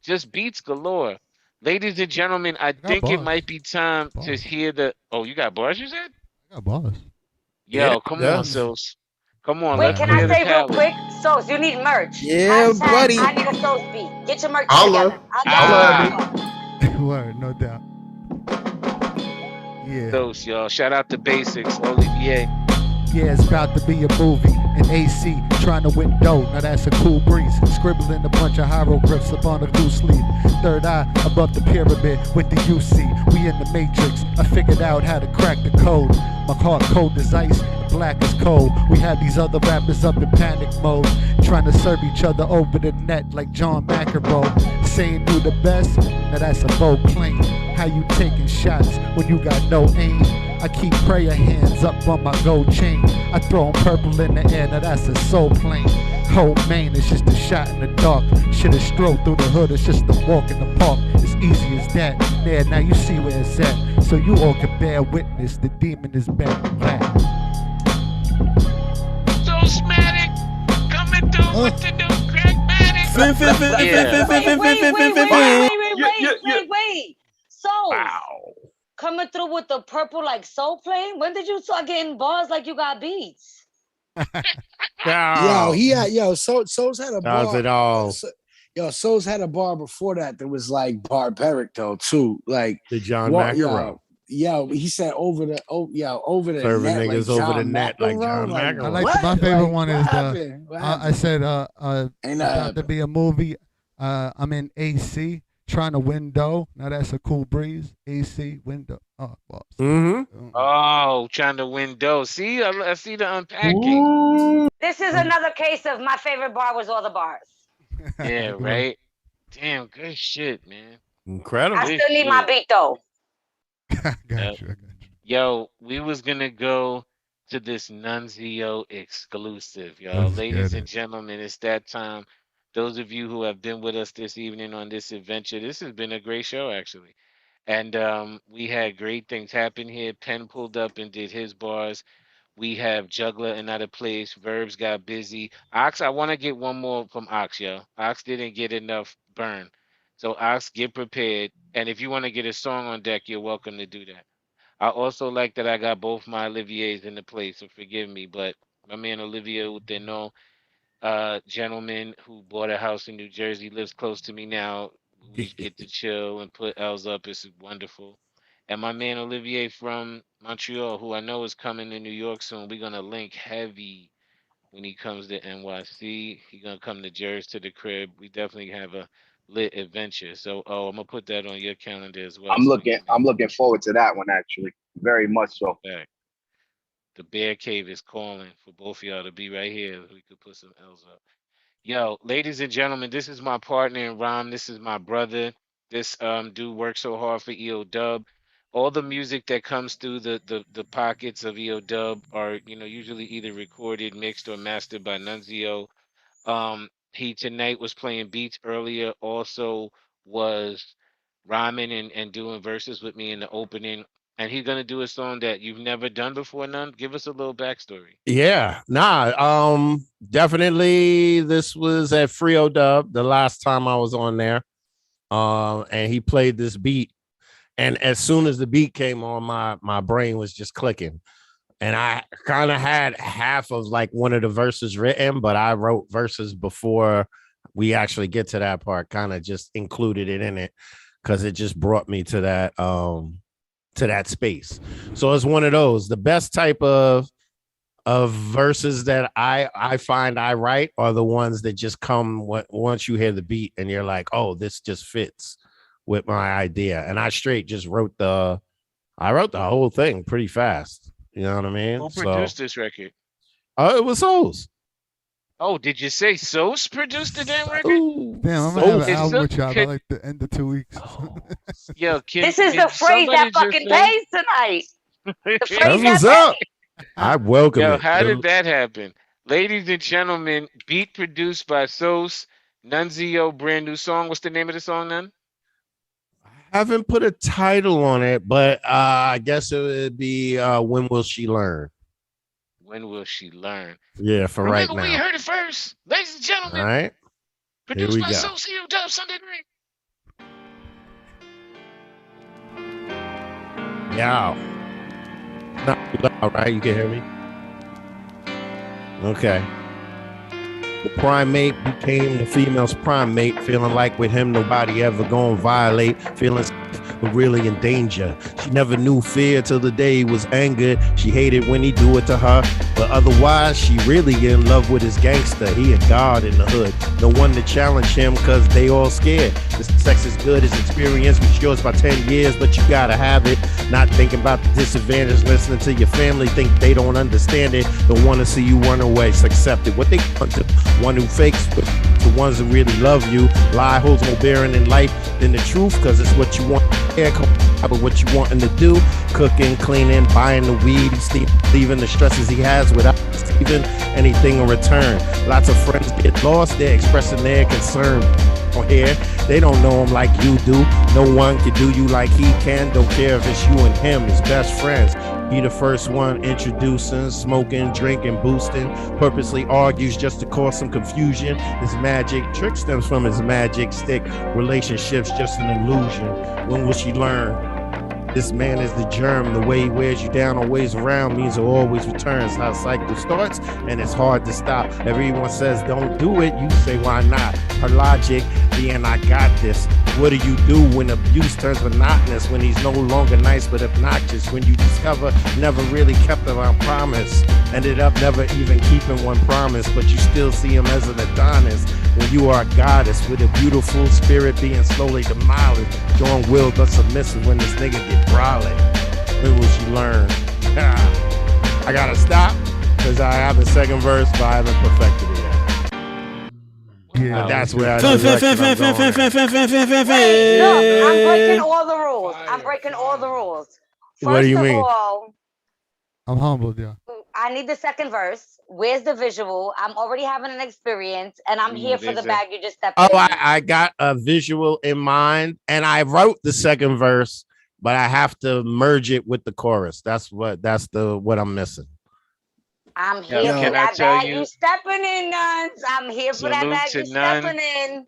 Just beats galore. Ladies and gentlemen, I think bars. it might be time to hear the... Oh, you got bars, you said? I got bars. Yo, come on, Sos. Come on, wait, let's can clear I say the real palate. quick? Sos, you need merch. Yeah, buddy. I need a Sos beat. Get your merch Holla. together. Word, no doubt. Yeah. Sos, y'all. Shout out to Basics, Olivier. Yeah, it's about to be a movie. An AC trying to win dough. Now that's a cool breeze. Scribbling a bunch of hieroglyphs upon a goose sleeve. Third eye above the pyramid with the UC. We in the matrix. I figured out how to crack the code. My heart cold as ice, black as cold. We had these other rappers up in panic mode, trying to serve each other over the net like John McEnroe. Saying you the best, now that's a bold claim. How you taking shots when you got no aim? I keep prayer hands up on my gold chain. I throw 'em purple in the air, now that's a soul plane. Whole main is just a shot in the dark. Shit is strolled through the hood, it's just a walk in the park. It's easy as that. There, now you see where it's at. So you all can bear witness, the demon is back. So smatic, coming through with the new crackmatic. Wait. So, coming through with the purple like soul plane? When did you start getting bars like you got beats? Yo, he had So's had a Does bar. it all. So's had a bar before that was like barbaric though too. Like the John McEnroe. Yo, he said over the serving net niggas like over the John net like John McEnroe. McEnroe. I like my favorite one is what I said Ain't about to be a movie. I'm in AC trying to window. Now that's a cool breeze. AC window. Oh, boss. Oh, trying to window. See, I see the unpacking. This is another case of my favorite bar was all the bars. Yeah, right. Damn, good shit, man. Incredible. I still need my beat though. Gotcha. Yo, we was gonna go to this Nonezeo exclusive, y'all. Let's Ladies get and gentlemen, it's that time. Those of you who have been with us this evening on this adventure, this has been a great show, actually. And we had great things happen here. Penn pulled up and did his bars. We have Juggler and Out of Place. Verbs got busy. Ox, I want to get one more from Ox, yo. Ox didn't get enough burn. So Ox, get prepared. And if you want to get a song on deck, you're welcome to do that. I also like that I got both my Oliviers in the place, so forgive me. But my man Olivier Uteno, gentleman who bought a house in New Jersey, lives close to me now. We get to chill and put L's up. It's wonderful. And my man Olivier from Montreal, who I know is coming to New York soon. We're gonna link heavy when he comes to NYC. He's gonna come to Jersey to the crib. We definitely have a lit adventure. So I'm gonna put that on your calendar as well. I'm looking forward to that one actually. Very much so. Back. The Bear Cave is calling for both of y'all to be right here. We could put some L's up. Yo, ladies and gentlemen, this is my partner in rhyme. This is my brother. This dude works so hard for EODUB. All the music that comes through the pockets of EODUB are, usually either recorded, mixed, or mastered by Nonezeo. He tonight was playing beats earlier, also was rhyming and doing verses with me in the opening. And he's gonna do a song that you've never done before, None. Give us a little backstory. Yeah, definitely this was at EODUB the last time I was on there. And he played this beat. And as soon as the beat came on, my brain was just clicking. And I kind of had half of like one of the verses written, but I wrote verses before we actually get to that part, kind of just included it in it because it just brought me to that space. So it's one of those. The best type of verses that I find I write are the ones that just come once you hear the beat and you're like, oh, this just fits with my idea. And I straight just wrote the whole thing pretty fast. You know what I mean? Who produced this record? It was Sos. Oh, did you say Sos produced the damn record? Damn, I'm gonna have an album with y'all by like the end of 2 weeks. Yo, this is the phrase that fucking pays tonight. The phrase That's what's up. I welcome it. How did that happen? Ladies and gentlemen, beat produced by Sos, Nonezeo, brand new song. What's the name of the song, None? I haven't put a title on it, but I guess it would be When Will She Learn? When Will She Learn? Yeah, for right now. We heard it first. Ladies and gentlemen. All right. Produced by Sos, EOW, Sunday night. Yow. Not too loud, right? You can hear me? Okay. The primate became the female's primate, feeling like with him nobody ever gonna violate, feeling but really in danger. She never knew fear till the day he was angered. She hated when he do it to her, but otherwise she really in love with his gangster. He a god in the hood, no one to challenge him cause they all scared. This sex is good, his experience matures by 10 years, but you gotta have it. Not thinking about the disadvantage, listening to your family, think they don't understand it. Don't want to see you run away, it's accepted. What they want to, one who fakes with the ones who really love you. Lie holds more bearing in life than the truth, cause it's what you want. But what you wanting to do, cooking, cleaning, buying the weed, leaving the stresses he has without receiving anything in return. Lots of friends get lost, they're expressing their concern. Here, they don't know him like you do. No one can do you like he can. Don't care if it's you and him, his best friends. He the first one introducing, smoking, drinking, boosting, purposely argues just to cause some confusion. His magic trick stems from his magic stick. Relationships just an illusion. When will she learn? This man is the germ. The way he wears you down, always around, means it always returns. How the cycle starts, and it's hard to stop. Everyone says don't do it. You say why not? Her logic being I got this. What do you do when abuse turns monotonous? When he's no longer nice but obnoxious? When you discover never really kept around promise. Ended up never even keeping one promise, but you still see him as an Adonis. When you are a goddess with a beautiful spirit being slowly demolished. Strong willed but submissive when this nigga get brolic. When will she learn? I gotta stop because I have a second verse, but I haven't perfected it yet. Yeah, that's where I Wait, look, I'm breaking all the rules. I'm breaking all the rules. What do you mean? First of all, I'm humbled, yeah. I need the second verse. Where's the visual? I'm already having an experience, and I'm here for the bag you just stepped in. I got a visual in mind, and I wrote the second verse, but I have to merge it with the chorus. That's what I'm missing. I'm here for that bag you stepping in, Nuns. I'm here for that bag you stepping in.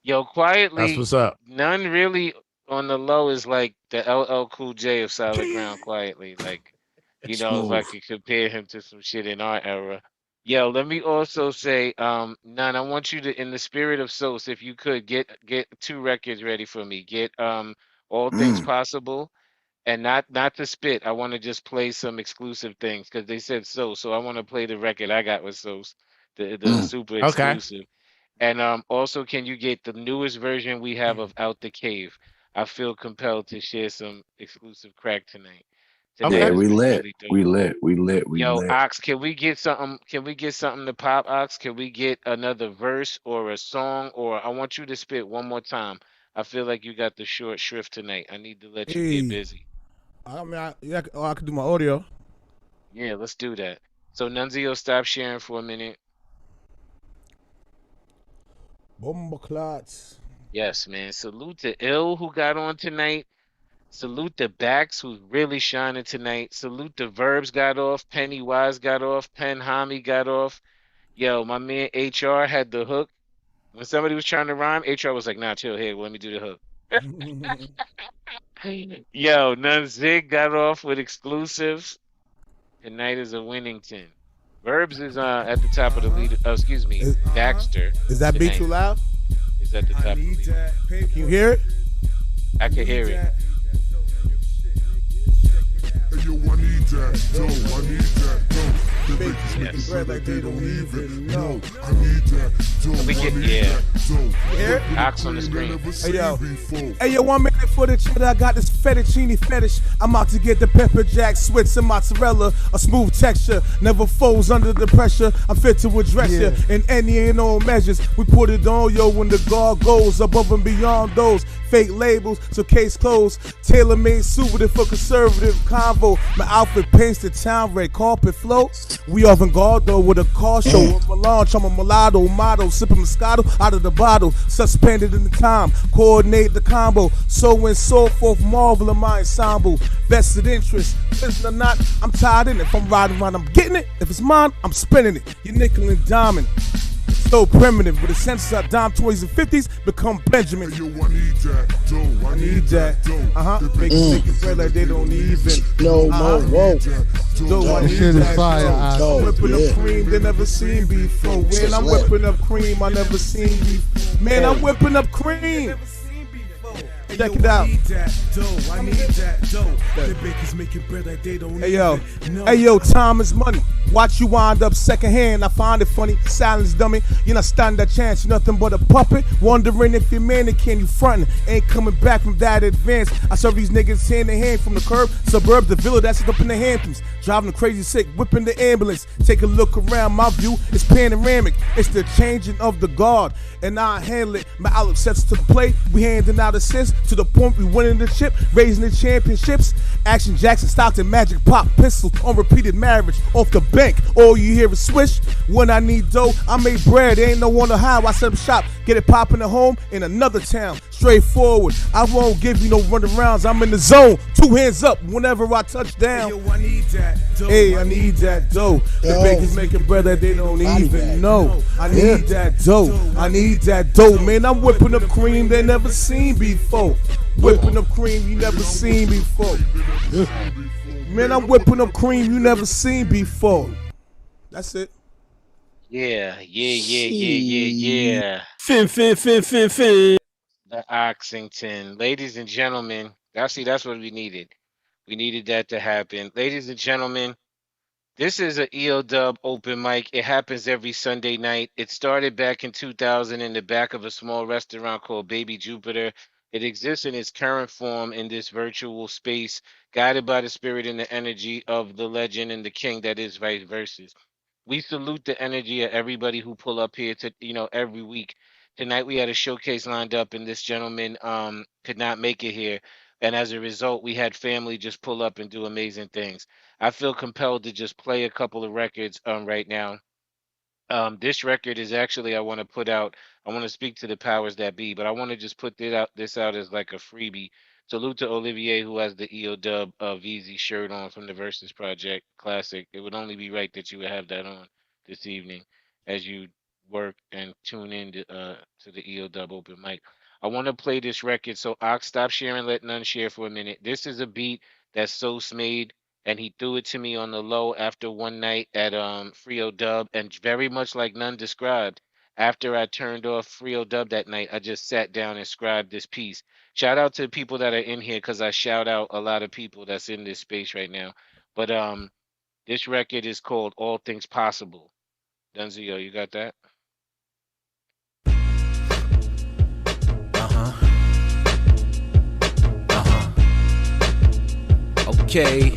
Yo, quietly. That's what's up. None really on the low is like the LL Cool J of Solid Ground. Quietly, like. You know, if I could compare him to some shit in our era. Yo, let me also say, None, I want you to, in the spirit of Sos, if you could get 2 records ready for me. Get All Things Possible, and not to spit. I want to just play some exclusive things because they said Sos, so I want to play the record I got with Sos, the super exclusive. And also, can you get the newest version we have of Out the Cave? I feel compelled to share some exclusive crack tonight. Yeah, we lit. Yo, Ox, can we get something? Can we get something to pop, Ox? Can we get another verse or a song? Or I want you to spit one more time. I feel like you got the short shrift tonight. I need to let you get busy. I mean, I could do my audio. Yeah, let's do that. So Nonezeo, stop sharing for a minute. Bomba clots. Yes, man. Salute to Ill who got on tonight. Salute the Backs, who's really shining tonight. Salute the Verbs got off. Pennywise got off. Pen Hami got off. Yo, my man HR had the hook. When somebody was trying to rhyme, HR was like, nah, chill here. Let me do the hook. Yo, Nonezeo got off with exclusives. Tonight is a Winnington. Verbs is at the top of the lead. Oh, excuse me. Baxter. Is that beat too loud? Is at the top of the lead. Can you hear it? I can hear it. Yo, I need that dough, I need that dough. The bitches making bread like they don't even know. I need that dough, we get, Ox on the screen. Hey yo, 1 minute for the cheddar. I got this fettuccine fetish. I'm out to get the pepper jack, Swiss and mozzarella. A smooth texture, never folds under the pressure. I'm fit to address you in any and all measures. We put it on, yo, when the guard goes above and beyond those fake labels. So case closed, tailor-made suited for conservative convo. My outfit paints the town red carpet flow. We avant-garde though with a car show. With melange, I'm a mulatto model, sipping Moscato out of the bottle. Suspended in the time, coordinate the combo. So and so forth, marvel in my ensemble. Vested interest, listen or not, I'm tied in it. If I'm riding around, I'm getting it. If it's mine, I'm spinning it. You're nickel and diamond. So primitive, but the senses of dime 20s and 50s become Benjamin. Yo, I need that dough, I need that dough. Make it bread like they don't even. No more, whoa. This shit is fire. I'm whipping up cream they never seen before. Man, I'm whipping up cream I never seen before. Man, I'm whipping up cream. Check it out. Hey yo, time is money. Watch you wind up secondhand. I find it funny. Silence, dummy. You're not standing that chance. You're nothing but a puppet. Wondering if you're mannequin, you frontin'. Ain't coming back from that advance. I serve these niggas hand in hand from the curb, suburb, the villa that's up in the Hamptons. Driving crazy sick, whipping the ambulance. Take a look around. My view is panoramic. It's the changing of the guard, and I handle it. My outlook sets to the plate. We handing out assists to the point we winning the chip, raising the championships. Action Jackson, Stockton, Magic Pop, pistol on repeated marriage off the bank. All you hear is swish. When I need dough, I make bread. There ain't no one to hide. I set up shop, get it popping at home in another town. Straightforward. I won't give you no runarounds. I'm in the zone. 2 hands up whenever I touch down. Hey, yo, I need that dough. Hey, I need that dough. The bakers making bread that they don't even know. I need that dough. I need that dough. Man, I'm whipping up cream they never seen before. whipping up cream you never seen before. Man, I'm whipping up cream you never seen before. That's it. Yeah. Fin. The Oxington. Ladies and gentlemen, that's what we needed. We needed that to happen. Ladies and gentlemen, this is an EODUB open mic. It happens every Sunday night. It started back in 2000 in the back of a small restaurant called Baby Jupiter. It exists in its current form in this virtual space, guided by the spirit and the energy of the legend and the king that is Vice Versus. We salute the energy of everybody who pull up here to, every week. Tonight we had a showcase lined up and this gentleman could not make it here. And as a result, we had family just pull up and do amazing things. I feel compelled to just play a couple of records right now. This record is actually I want to put out. I want to speak to the powers that be, but I want to just put this out as like a freebie. Salute to Olivier who has the EODUB VZ shirt on from the Versus Project Classic. It would only be right that you would have that on this evening as you work and tune in to the EODUB open mic. I want to play this record, so Ox, stop sharing, let none share for a minute. This is a beat that Sos made and he threw it to me on the low after one night at Frio Dub, and very much like None described, after I turned off Frio Dub that night, I just sat down and scribed this piece. Shout out to the people that are in here because I shout out a lot of people that's in this space right now. But this record is called All Things Possible. Nonezeo, you got that? Okay.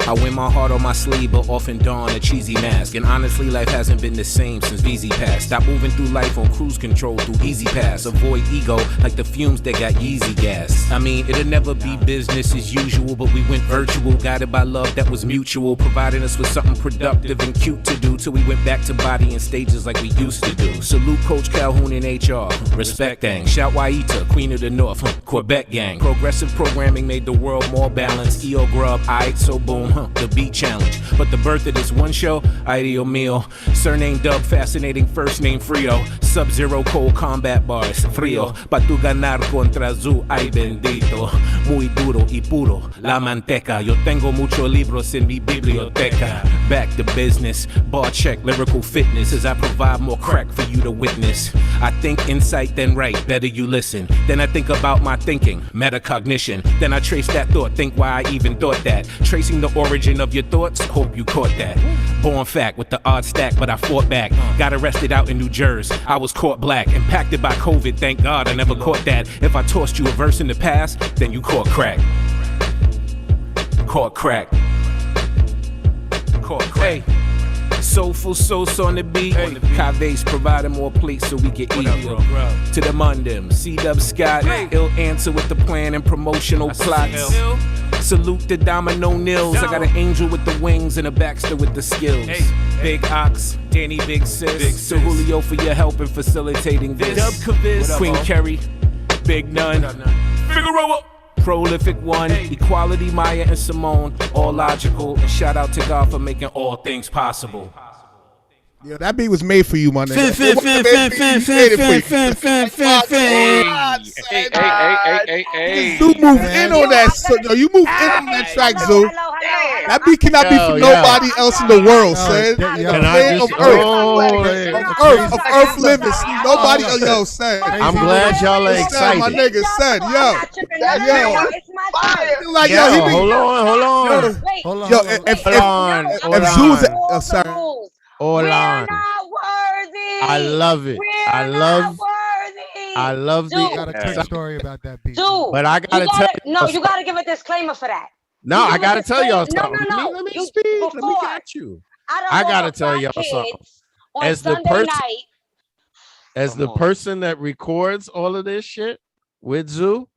I wear my heart on my sleeve, but often don a cheesy mask. And honestly, life hasn't been the same since VZ passed. Stop moving through life on cruise control through Easy Pass. Avoid ego like the fumes that got Yeezy gas. I mean, it'll never be business as usual, but we went virtual, guided by love that was mutual, providing us with something productive and cute to do till we went back to body and stages like we used to do. Salute Coach Calhoun in HR, respect gang. Shout Waita, Queen of the North, Quebec gang. Progressive programming made the world more balanced. EO Grub, aight, so boom, the beat challenge. But the birth of this one show, ay Dios mío. Surname Dub, fascinating first name Frio. Sub-Zero cold combat bars, Frio. Pa tu ganar contra Zoo, ay bendito. Muy duro y puro, la manteca. Yo tengo muchos libros en mi biblioteca. Back to business, bar check, lyrical fitness as I provide more crack for you to witness. I think insight then right, better you listen. Then I think about my thinking, metacognition. Then I trace that thought, think why I even thought that. Tracing the origin of your thoughts, hope you caught that. Born fact with the odd stack, but I fought back. Got arrested out in New Jersey, I was caught black. Impacted by COVID, thank God I never caught that. If I tossed you a verse in the past, then you caught crack. Caught crack. Caught crack. Hey. Soulful sauce on the beat. Caves providing more plates so we can eat. To the Mundum, CW Scott. Ill answer with the plan and promotional plots. Salute the Domino Nils. I got an angel with the wings and a Baxter with the skills. Big Ox, Danny Big Sis. To Julio for your help in facilitating this. Queen Kerry, Big Nun. Figueroa. Prolific One, Equality, Maya and Simone, all logical. And shout out to God for making all things possible. Yeah, that beat was made for you, my nigga. Hey. You move in on that. So, yo, you move in on that track, Zoo. That beat cannot be from nobody else in the world, son. Of Earth living. Nobody else, yo, son. I'm glad y'all are excited. My nigga, son, yo. Like, yo, yo, hold on. Yo, if Zoo's, sorry. Hold on. I love it. I love the. I got a quick story about that beat. But I gotta tell you. No, you gotta give a disclaimer for that. No, I gotta tell y'all something. No. Let me speak. Let me catch you. I gotta tell y'all something. As the person that records all of this shit with Zoo,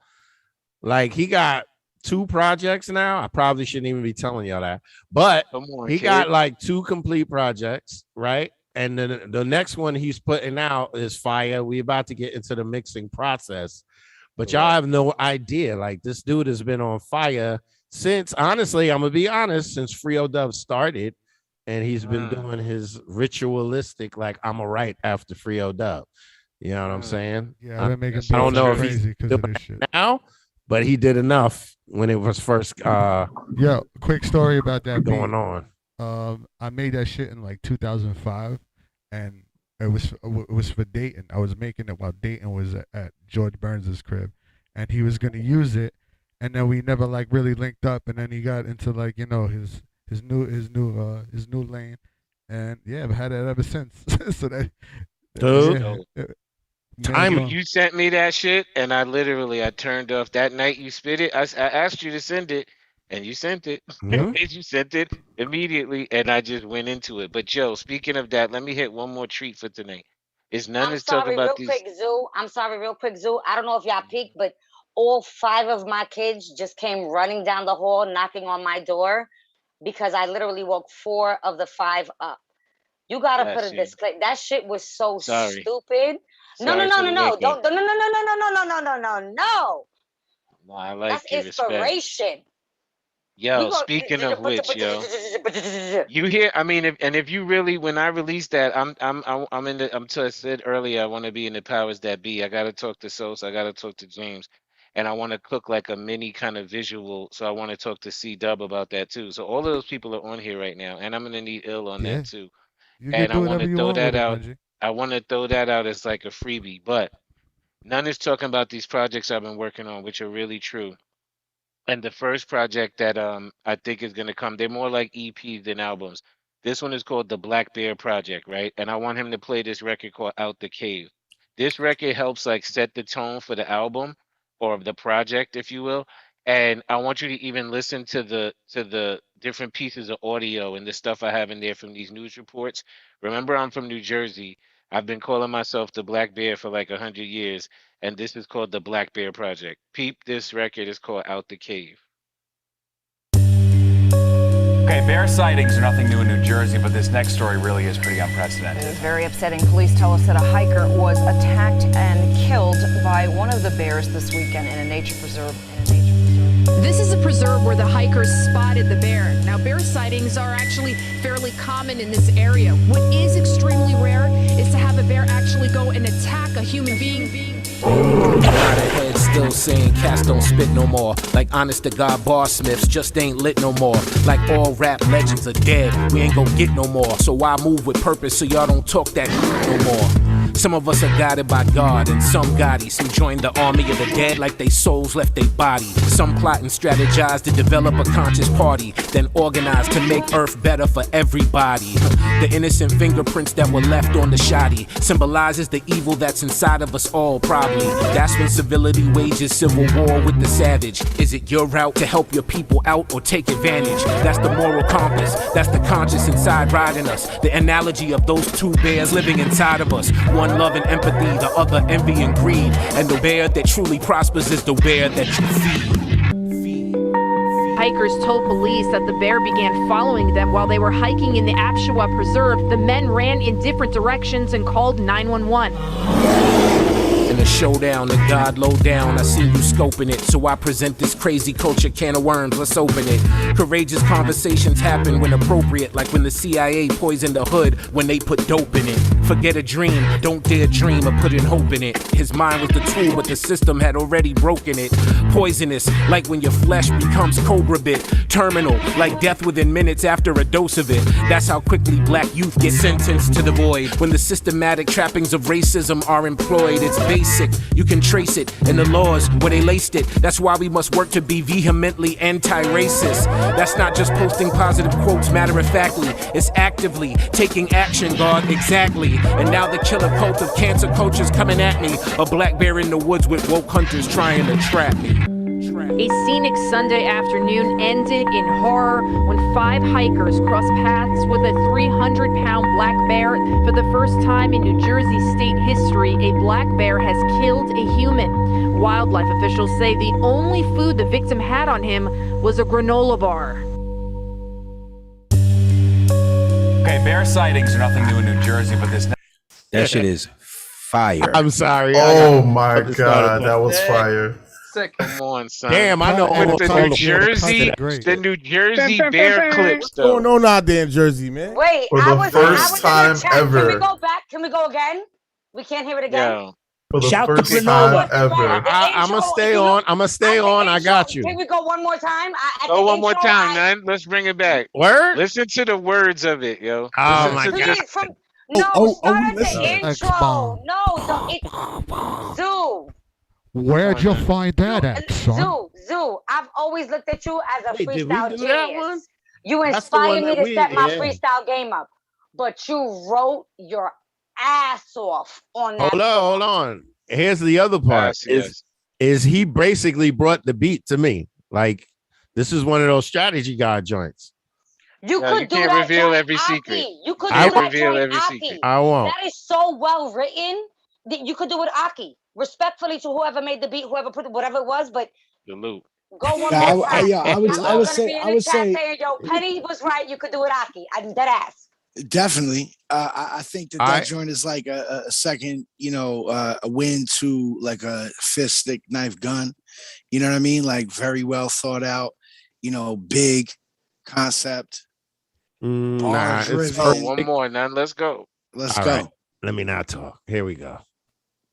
like he got 2 projects now. I probably shouldn't even be telling y'all that, but he got like 2 complete projects, right? And then the next one he's putting out is fire. We about to get into the mixing process, but y'all have no idea. Like this dude has been on fire since, honestly, I'm gonna be honest, since Frio Dub started, and he's been doing his ritualistic, like I'm a right after Frio Dub. You know what I'm saying? Yeah, they're making I don't beats know like if he's crazy because doing of this shit. it now, but he did enough when it was first Yo, quick story about that going beat. on. I made that shit in like 2005, and it was for Dayton. I was making it while Dayton was at George Burns's crib, and he was gonna use it, and then we never like really linked up, and then he got into like his new lane, and yeah, I've had it ever since. So that Dude. You sent me that shit, and I turned off that night you spit it. I asked you to send it, and you sent it. Mhm. You sent it immediately, and I just went into it. But Joe, speaking of that, let me hit one more treat for tonight. Is none I'm is talking sorry, about real these. quick, Zoo. I'm sorry, real quick, Zoo. I don't know if y'all peeked, but all 5 of my kids just came running down the hall, knocking on my door, because I literally woke 4 of the 5 up. You gotta put Bless a you. disclaimer. That shit was so Sorry. stupid. No. Sorry for the wake Don't up. no. No, I like That's your respect. inspiration. Yo, speaking of which, yo, you hear? I mean, if you really, when I release that, I'm in the. I said earlier, I want to be in the powers that be. I got to talk to Sos. I got to talk to James, and I want to cook like a mini kind of visual. So I want to talk to C-Dub about that too. So all of those people are on here right now, and I'm gonna need Ill on Yeah. that too. You And can I do want whatever to you throw want that with it, out. Benji. I want to throw that out as like a freebie, but none is talking about these projects I've been working on, which are really true. And the first project that I think is gonna come, they're more like EPs than albums. This one is called the Black Bear Project, right? And I want him to play this record called Out the Cave. This record helps like set the tone for the album or the project, if you will. And I want you to even listen to the different pieces of audio and the stuff I have in there from these news reports. Remember, I'm from New Jersey. I've been calling myself the Black Bear for like 100 years, and this is called the Black Bear Project. Peep, this record is called Out the Cave. Okay, bear sightings are nothing new in New Jersey, but this next story really is pretty unprecedented. It was very upsetting. Police tell us that a hiker was attacked and killed by one of the bears this weekend in a nature preserve. This is a preserve where the hikers spotted the bear. Now, bear sightings are actually fairly common in this area. What is extremely rare is to have a bear actually go and attack a human being. Now the head still saying cats don't spit no more. Like honest to God bar smiths just ain't lit no more. Like all rap legends are dead, we ain't gon' get no more. So I move with purpose so y'all don't talk that no more. Some of us are guided by God and some Gotti. Some join the army of the dead like they souls left their body. Some plot and strategize to develop a conscious party, then organize to make earth better for everybody. The innocent fingerprints that were left on the shoddy symbolizes the evil that's inside of us all probably. That's when civility wages civil war with the savage. Is it your route to help your people out or take advantage? That's the moral compass, that's the conscience inside riding us. The analogy of those two bears living inside of us. One love and empathy, the other envy and greed. And the bear that truly prospers is the bear that you feed. Hikers told police that the bear began following them while they were hiking in the Apshawa Preserve. The men ran in different directions and called 911. In a showdown, the God low down, I see you scoping it. So I present this crazy culture can of worms, let's open it. Courageous conversations happen when appropriate, like when the CIA poisoned the hood when they put dope in it. Forget a dream, don't dare dream of putting hope in it. His mind was the tool, but the system had already broken it. Poisonous, like when your flesh becomes cobra bit. Terminal, like death within minutes after a dose of it. That's how quickly black youth get sentenced to the void. When the systematic trappings of racism are employed, it's basic. You can trace it in the laws where they laced it. That's why we must work to be vehemently anti-racist. That's not just posting positive quotes matter-of-factly. It's actively taking action, God, exactly. And now the killer cult of cancer culture's coming at me. A black bear in the woods with woke hunters trying to trap me. A scenic Sunday afternoon ended in horror when 5 hikers crossed paths with a 300-pound black bear. For the first time in New Jersey state history, a black bear has killed a human. Wildlife officials say the only food the victim had on him was a granola bar. Okay, bear sightings are nothing new in New Jersey, but this That shit is fire. I'm sorry. Oh my God, that was fire. Come on, son. Damn, I know With almost the all New the Jersey, the New Jersey bear clips, though. No, not there in Jersey, man. Wait, For I the was first in the time chat. ever. Can we go back? Can we go again? We can't hear it again. Yo. For the Shout to first Granola. time ever. I'm gonna stay on. I'm gonna stay on. I got you. Can we go one more time? At Go the one more intro, time, man. Let's bring it back. Word? Listen to the words of it, yo. Oh Listen my to God. start at the listening? intro. X-Bomb. Zoo. Where'd you find that at, son? Zoo. I've always looked at you as a Wait, did we freestyle do that genius. one? You That's the one inspired me that to step my yeah. freestyle game up. But you wrote your ass off on that. Hold on. Here's the other part. Is he basically brought the beat to me? Like, this is one of those strategy guy joints. You No, could you do can't that reveal joint every secret. Aki. You could Can't do that reveal joint every Aki. secret. I won't. That is so well written that you could do it Aki. Respectfully to whoever made the beat, whoever put it, whatever it was, but The loop. go one more time. I would say, saying, yo, Penny was right. You could do it Aki. I'm dead ass. definitely. I think that joint is like a second, a win to like a fist, stick, knife, gun. You know what I mean? Like very well thought out, big concept. Nah, it's Oh, one more, none. Let's go. Let's All go. right. Let me not talk. Here we go.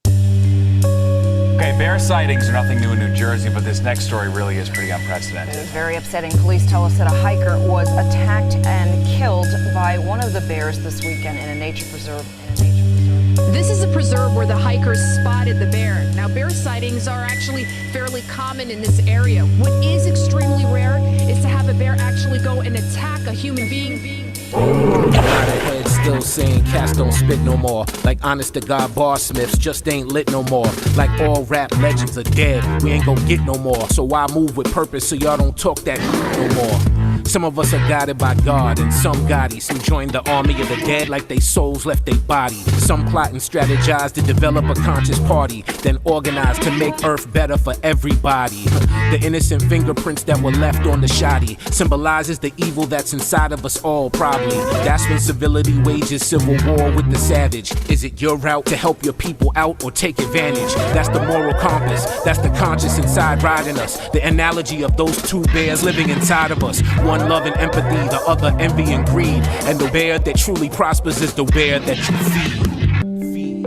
Okay, bear sightings are nothing new in New Jersey, but this next story really is pretty unprecedented. It was very upsetting. Police tell us that a hiker was attacked and killed by one of the bears this weekend in a nature preserve. This is a preserve where the hikers spotted the bear. Now, bear sightings are actually fairly common in this area. What is extremely rare is to have a bear actually go and attack a human being. Got a head still saying cats don't spit no more. Like honest to God bar smiths just ain't lit no more. Like all rap legends are dead, we ain't gon' get no more. So why move with purpose so y'all don't talk that no more? Some of us are guided by God and some goddies who joined the army of the dead like they souls left their body. Some plot and strategize to develop a conscious party, then organize to make earth better for everybody. The innocent fingerprints that were left on the shoddy symbolizes the evil that's inside of us all probably. That's when civility wages civil war with the savage. Is it your route to help your people out or take advantage? That's the moral compass, that's the conscious inside riding us. The analogy of those two bears living inside of us. One love and empathy, the other envy and greed. And the bear that truly prospers is the bear that you feed.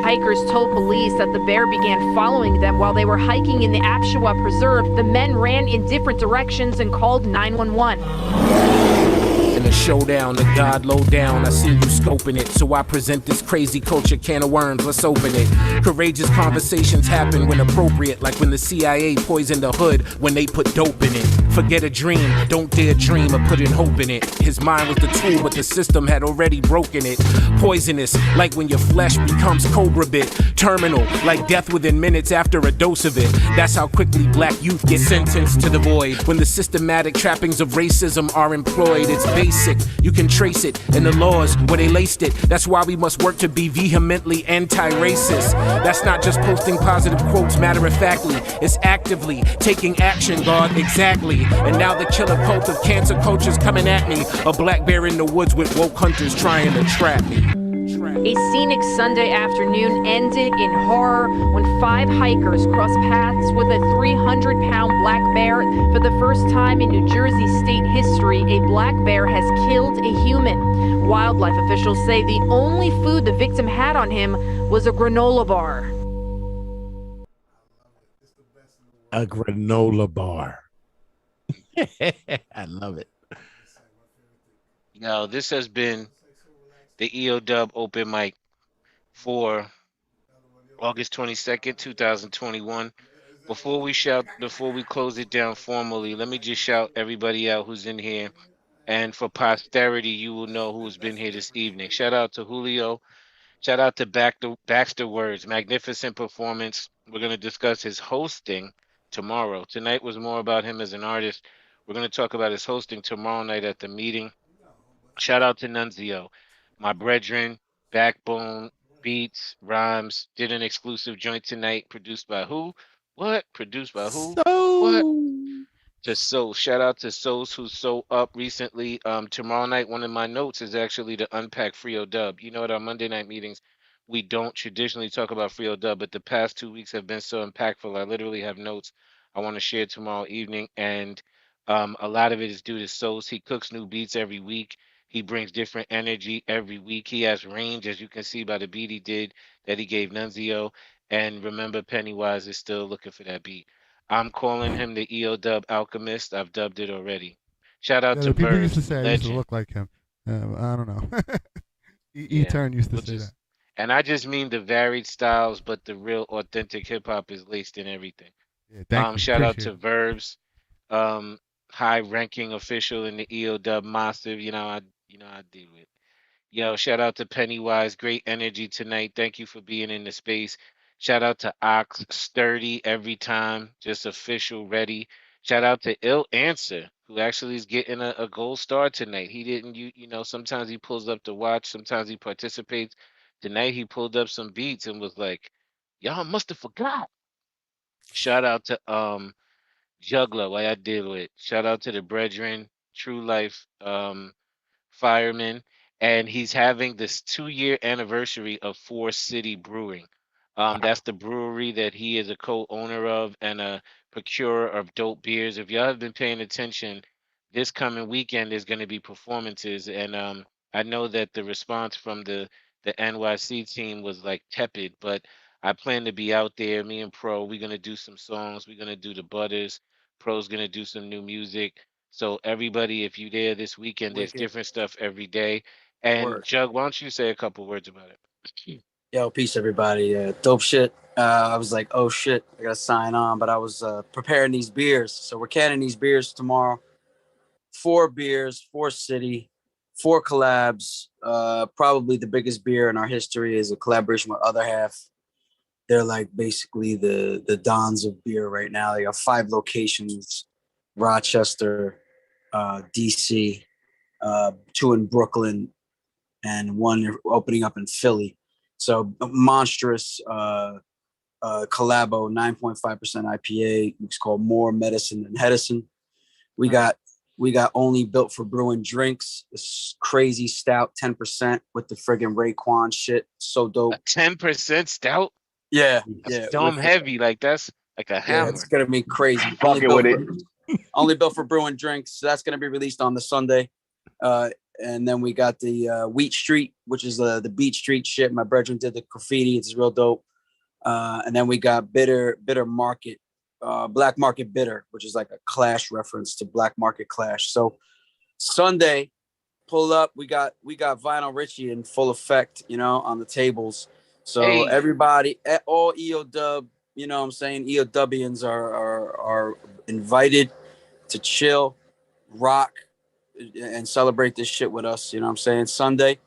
Hikers told police that the bear began following them while they were hiking in the Apshawa Preserve. The men ran in different directions and called 911. In a showdown, the God low down, I see you scoping it. So I present this crazy culture can of worms, let's open it. Courageous conversations happen when appropriate, like when the CIA poisoned the hood when they put dope in it. Forget a dream, don't dare dream of putting hope in it. His mind was the tool, but the system had already broken it. Poisonous, like when your flesh becomes cobra bit. Terminal, like death within minutes after a dose of it. That's how quickly black youth get sentenced to the void. When the systematic trappings of racism are employed, it's basic, you can trace it in the laws where they laced it. That's why we must work to be vehemently anti-racist. That's not just posting positive quotes matter-of-factly, it's actively taking action, God, exactly. And now the killer cult of cancer culture's coming at me. A black bear in the woods with woke hunters trying to trap me. A scenic Sunday afternoon ended in horror when 5 hikers crossed paths with a 300-pound black bear. For the first time in New Jersey state history, a black bear has killed a human. Wildlife officials say the only food the victim had on him was a granola bar. A granola bar. I love it. Now, this has been the EODUB open mic for August 22nd, 2021. Before we close it down formally, let me just shout everybody out who's in here. And for posterity, you will know who's been here this evening. Shout out to Julio. Shout out to Baxter Words. Magnificent performance. We're going to discuss his hosting tomorrow. Tonight was more about him as an artist. We're going to talk about his hosting tomorrow night at the meeting. Shout out to Nonezeo, my brethren, Backbone, Beats, Rhymes, did an exclusive joint tonight. Produced by who? What? Produced by who? What? To So. Shout out to Souls who's so up recently. Tomorrow night, one of my notes is actually to unpack EODUB. You know, at our Monday night meetings, we don't traditionally talk about EODUB, but the past 2 weeks have been so impactful. I literally have notes I want to share tomorrow evening, and a lot of it is due to Souls. He cooks new beats every week. He brings different energy every week. He has range, as you can see by the beat he did that he gave Nunzio. And remember, Pennywise is still looking for that beat. I'm calling him the EOW Alchemist. I've dubbed it already. Shout out Yeah, to the people used to Verbs, say I used to legend. look like him. I don't know. Yeah, E-Turn used to we'll say that. just, and I just mean the varied styles, but the real authentic hip hop is laced in everything. Yeah, thank you. Shout out Appreciate to it. Verbs, high ranking official in the EOW Massive. I deal with. Yo, shout out to Pennywise. Great energy tonight. Thank you for being in the space. Shout out to Ox, sturdy every time, just official, ready. Shout out to Ill Answer, who actually is getting a gold star tonight. He didn't, sometimes he pulls up to watch, sometimes he participates. Tonight he pulled up some beats and was like, y'all must have forgot. Shout out to Juggler, like I did with. Shout out to the Brethren, True Life. Fireman, and he's having this 2-year anniversary of Four City Brewing. That's the brewery that he is a co-owner of and a procurer of dope beers. If y'all have been paying attention, this coming weekend is going to be performances, and I know that the response from the NYC team was like tepid, but I plan to be out there. Me and Pro, we're gonna do some songs. We're gonna do the Butters. Pro's gonna do some new music. So everybody, if you there this weekend, there's Wicked. different stuff every day. And Word. Jug, why don't you say a couple words about it? Yo, peace, everybody. Dope shit. I was like, oh shit, I gotta sign on, but I was preparing these beers. So we're canning these beers tomorrow. 4 beers, 4 city, 4 collabs. Probably the biggest beer in our history is a collaboration with Other Half. They're like basically the dons of beer right now. They got 5 locations: Rochester, DC, 2 in Brooklyn, and 1 opening up in Philly. So a monstrous collabo, 9.5% IPA. It's called More Medicine Than Hedison. We got Only Built for Brewing Drinks, this crazy stout, 10% with the friggin' Raekwon shit. So dope. 10% stout? Yeah, That's yeah. dumb heavy. Like that's like a hammer. Yeah, it's gonna be crazy. Fucking with it. Only Built for Brewing Drinks. So that's gonna be released on the Sunday. And then we got the Wheat Street, which is the Beat Street shit. My brethren did the graffiti. It's real dope. And then we got Bitter Market, Black Market Bitter, which is like a Clash reference to Black Market Clash. So Sunday, pull up. We got Vinyl Richie in full effect, on the tables. So everybody, all EODUB, what I'm saying, EOWians are invited to chill, rock, and celebrate this shit with us. You know what I'm saying? Sunday,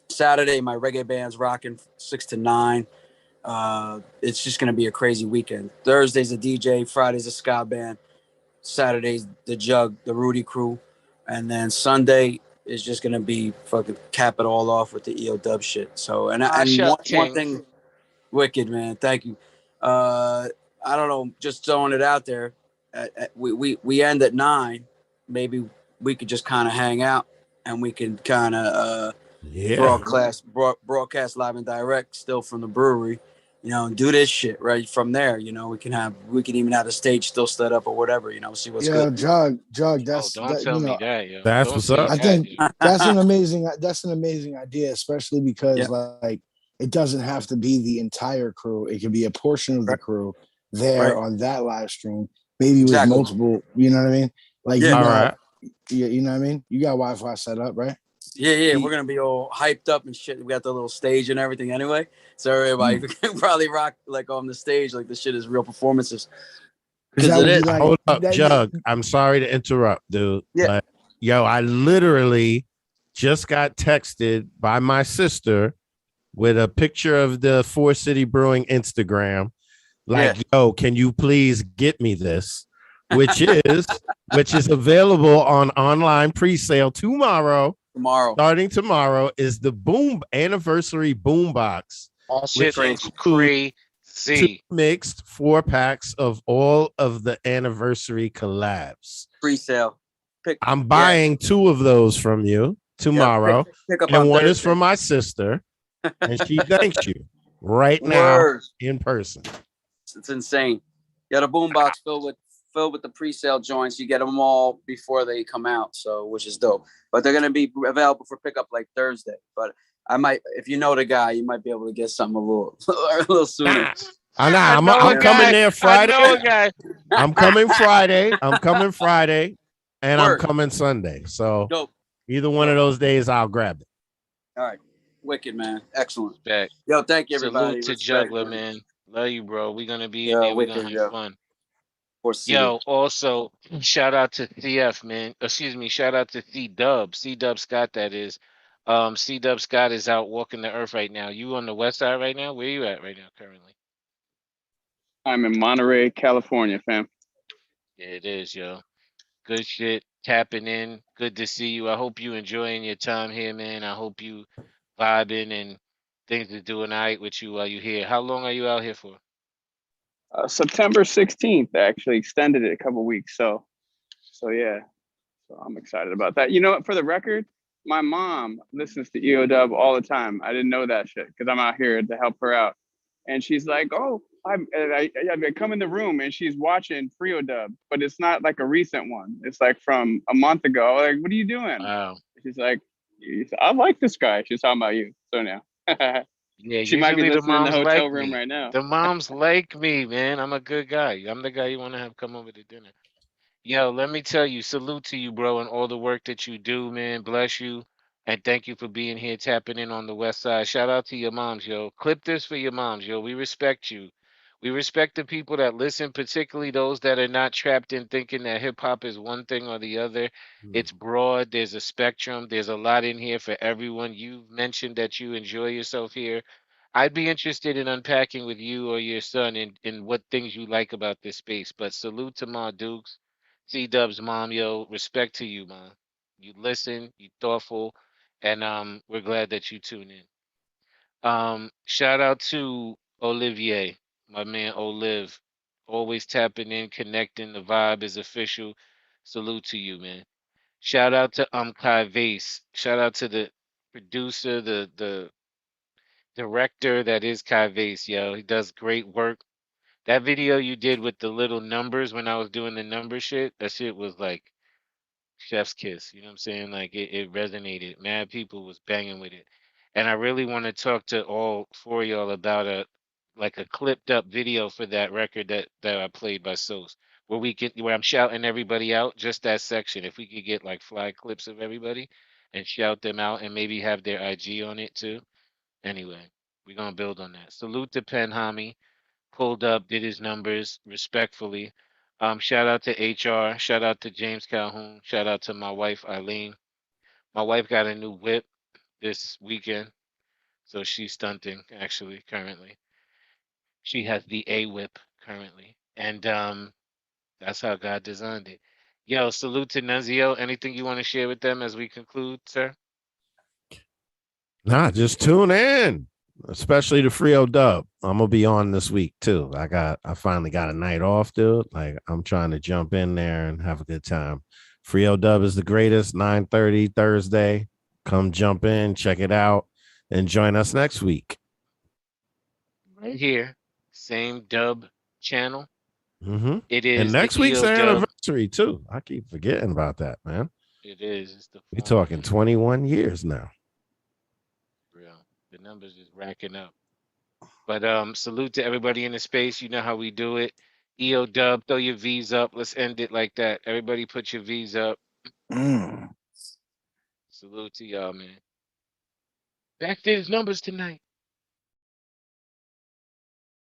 Saturday, my reggae band's rocking 6 to 9. It's just gonna be a crazy weekend. Thursday's a DJ, Friday's a ska band, Saturday's the Jug, the Rudy crew, and then Sunday is just gonna be fucking cap it all off with the EOW shit. So and one thing, wicked, man. Thank you. I don't know, just throwing it out there. We end at 9. Maybe we could just kind of hang out and we can kind of broadcast live and direct still from the brewery, and do this shit right from there. We can even have the stage still set up or whatever, see what's good. Jug, Don't tell me that, yo. That's Don't what's say up. I that, think yo. that's an amazing idea, especially because like it doesn't have to be the entire crew. It could be a portion of the crew there on that live stream, maybe with multiple, you know what I mean? Like you know what I mean? You got Wi-Fi set up, right? Yeah, we're gonna be all hyped up and shit. We got the little stage and everything anyway, so everybody can probably rock like on the stage like the shit is real performances. Hold up, Jug. I'm sorry to interrupt, dude. Yeah. But, yo, I literally just got texted by my sister with a picture of the 4 City Brewing Instagram. Like, yo, can you please get me this? Which is available on online pre-sale tomorrow. Starting tomorrow is the anniversary boombox. That shit looks crazy. 2 mixed 4-packs of all of the anniversary collabs. Pre-sale. I'm buying 2 of those from you tomorrow, pick up and on one is Thursday. from my sister, and she thanks you right now in person. It's insane. Got a boombox filled with filled with the pre-sale joints. You get them all before they come out, so which is dope. But they're gonna be available for pickup like Thursday. But I might, if you know the guy, you might be able to get something a little sooner. I'm coming there Friday. I'm coming Friday. I'm coming Friday, and I'm coming Sunday. So either one of those days, I'll grab it. All right, wicked, man, excellent. Respect. Yo, thank you, everybody. Salute to Juggler, man. Love you, bro. We're gonna be in Yeah, there. We're wicked, gonna have yeah. fun. City. Yo, also shout out to CF, man. Excuse me, shout out to C-Dub. C-Dub Scott, that is. C-Dub Scott is out walking the earth right now. You on the west side right now? Where you at right now currently? I'm in Monterey, California, fam. Yeah, it is, yo. Good shit. Tapping in. Good to see you. I hope you enjoying your time here, man. I hope you vibing and things are doing all right with you while you're here. How long are you out here for? September 16th, I actually extended it a couple weeks. So yeah. So I'm excited about that. You know what? For the record, my mom listens to EODUB all the time. I didn't know that shit because I'm out here to help her out. And she's like, oh, I come in the room and she's watching EODUB, but it's not like a recent one. It's like from a month ago. Like, what are you doing? Wow. She's like, I like this guy. She's talking about you. So now. Yeah, she might be usually the listening in the moms hotel like room me. right now. The moms like me, man. I'm a good guy. I'm the guy you want to have come over to dinner. Yo, let me tell you, salute to you, bro, and all the work that you do, man. Bless you. And thank you for being here, tapping in on the west side. Shout out to your moms, yo. Clip this for your moms, yo. We respect you. We respect the people that listen, particularly those that are not trapped in thinking that hip hop is one thing or the other. It's broad. There's a spectrum. There's a lot in here for everyone. You've mentioned that you enjoy yourself here. I'd be interested in unpacking with you or your son in what things you like about this space. But salute to Ma Dukes, C-Dub's mom, yo. Respect to you, man. You listen, you thoughtful, and we're glad that you tune in. Shout out to Olivier, my man Olive, always tapping in, connecting. The vibe is official. Salute to you, man. Shout out to Kai Vase. Shout out to the producer, the director that is Kai Vase, yo. He does great work. That video you did with the little numbers when I was doing the number shit, that shit was like chef's kiss. You know what I'm saying? Like it resonated. Mad people was banging with it. And I really want to talk to all four of y'all about a clipped up video for that record that I played by Sos. Where I'm shouting everybody out, just that section. If we could get like fly clips of everybody and shout them out and maybe have their IG on it too. Anyway, we're gonna build on that. Salute to Pen Hami. Pulled up, did his numbers respectfully. Shout out to HR. Shout out to James Calhoun. Shout out to my wife Eileen. My wife got a new whip this weekend, so she's stunting actually currently. She has the A whip currently, and that's how God designed it. Yo, salute to Nonezeo. Anything you want to share with them as we conclude, sir? Nah, just tune in, especially the EODUB. I'm gonna be on this week too. I finally got a night off, dude. Like I'm trying to jump in there and have a good time. EODUB is the greatest. 9:30 Thursday. Come jump in, check it out, and join us next week. Right here, same dub channel. Mm-hmm. It is and next the week's our EOW. anniversary too. I keep forgetting about that, man. It is. It's the We're talking 21 years now. real. The numbers is racking up. But salute to everybody in the space. You know how we do it. EODUB, throw your V's up. Let's end it like that. Everybody put your V's up. Salute to y'all, man. Back to his numbers tonight.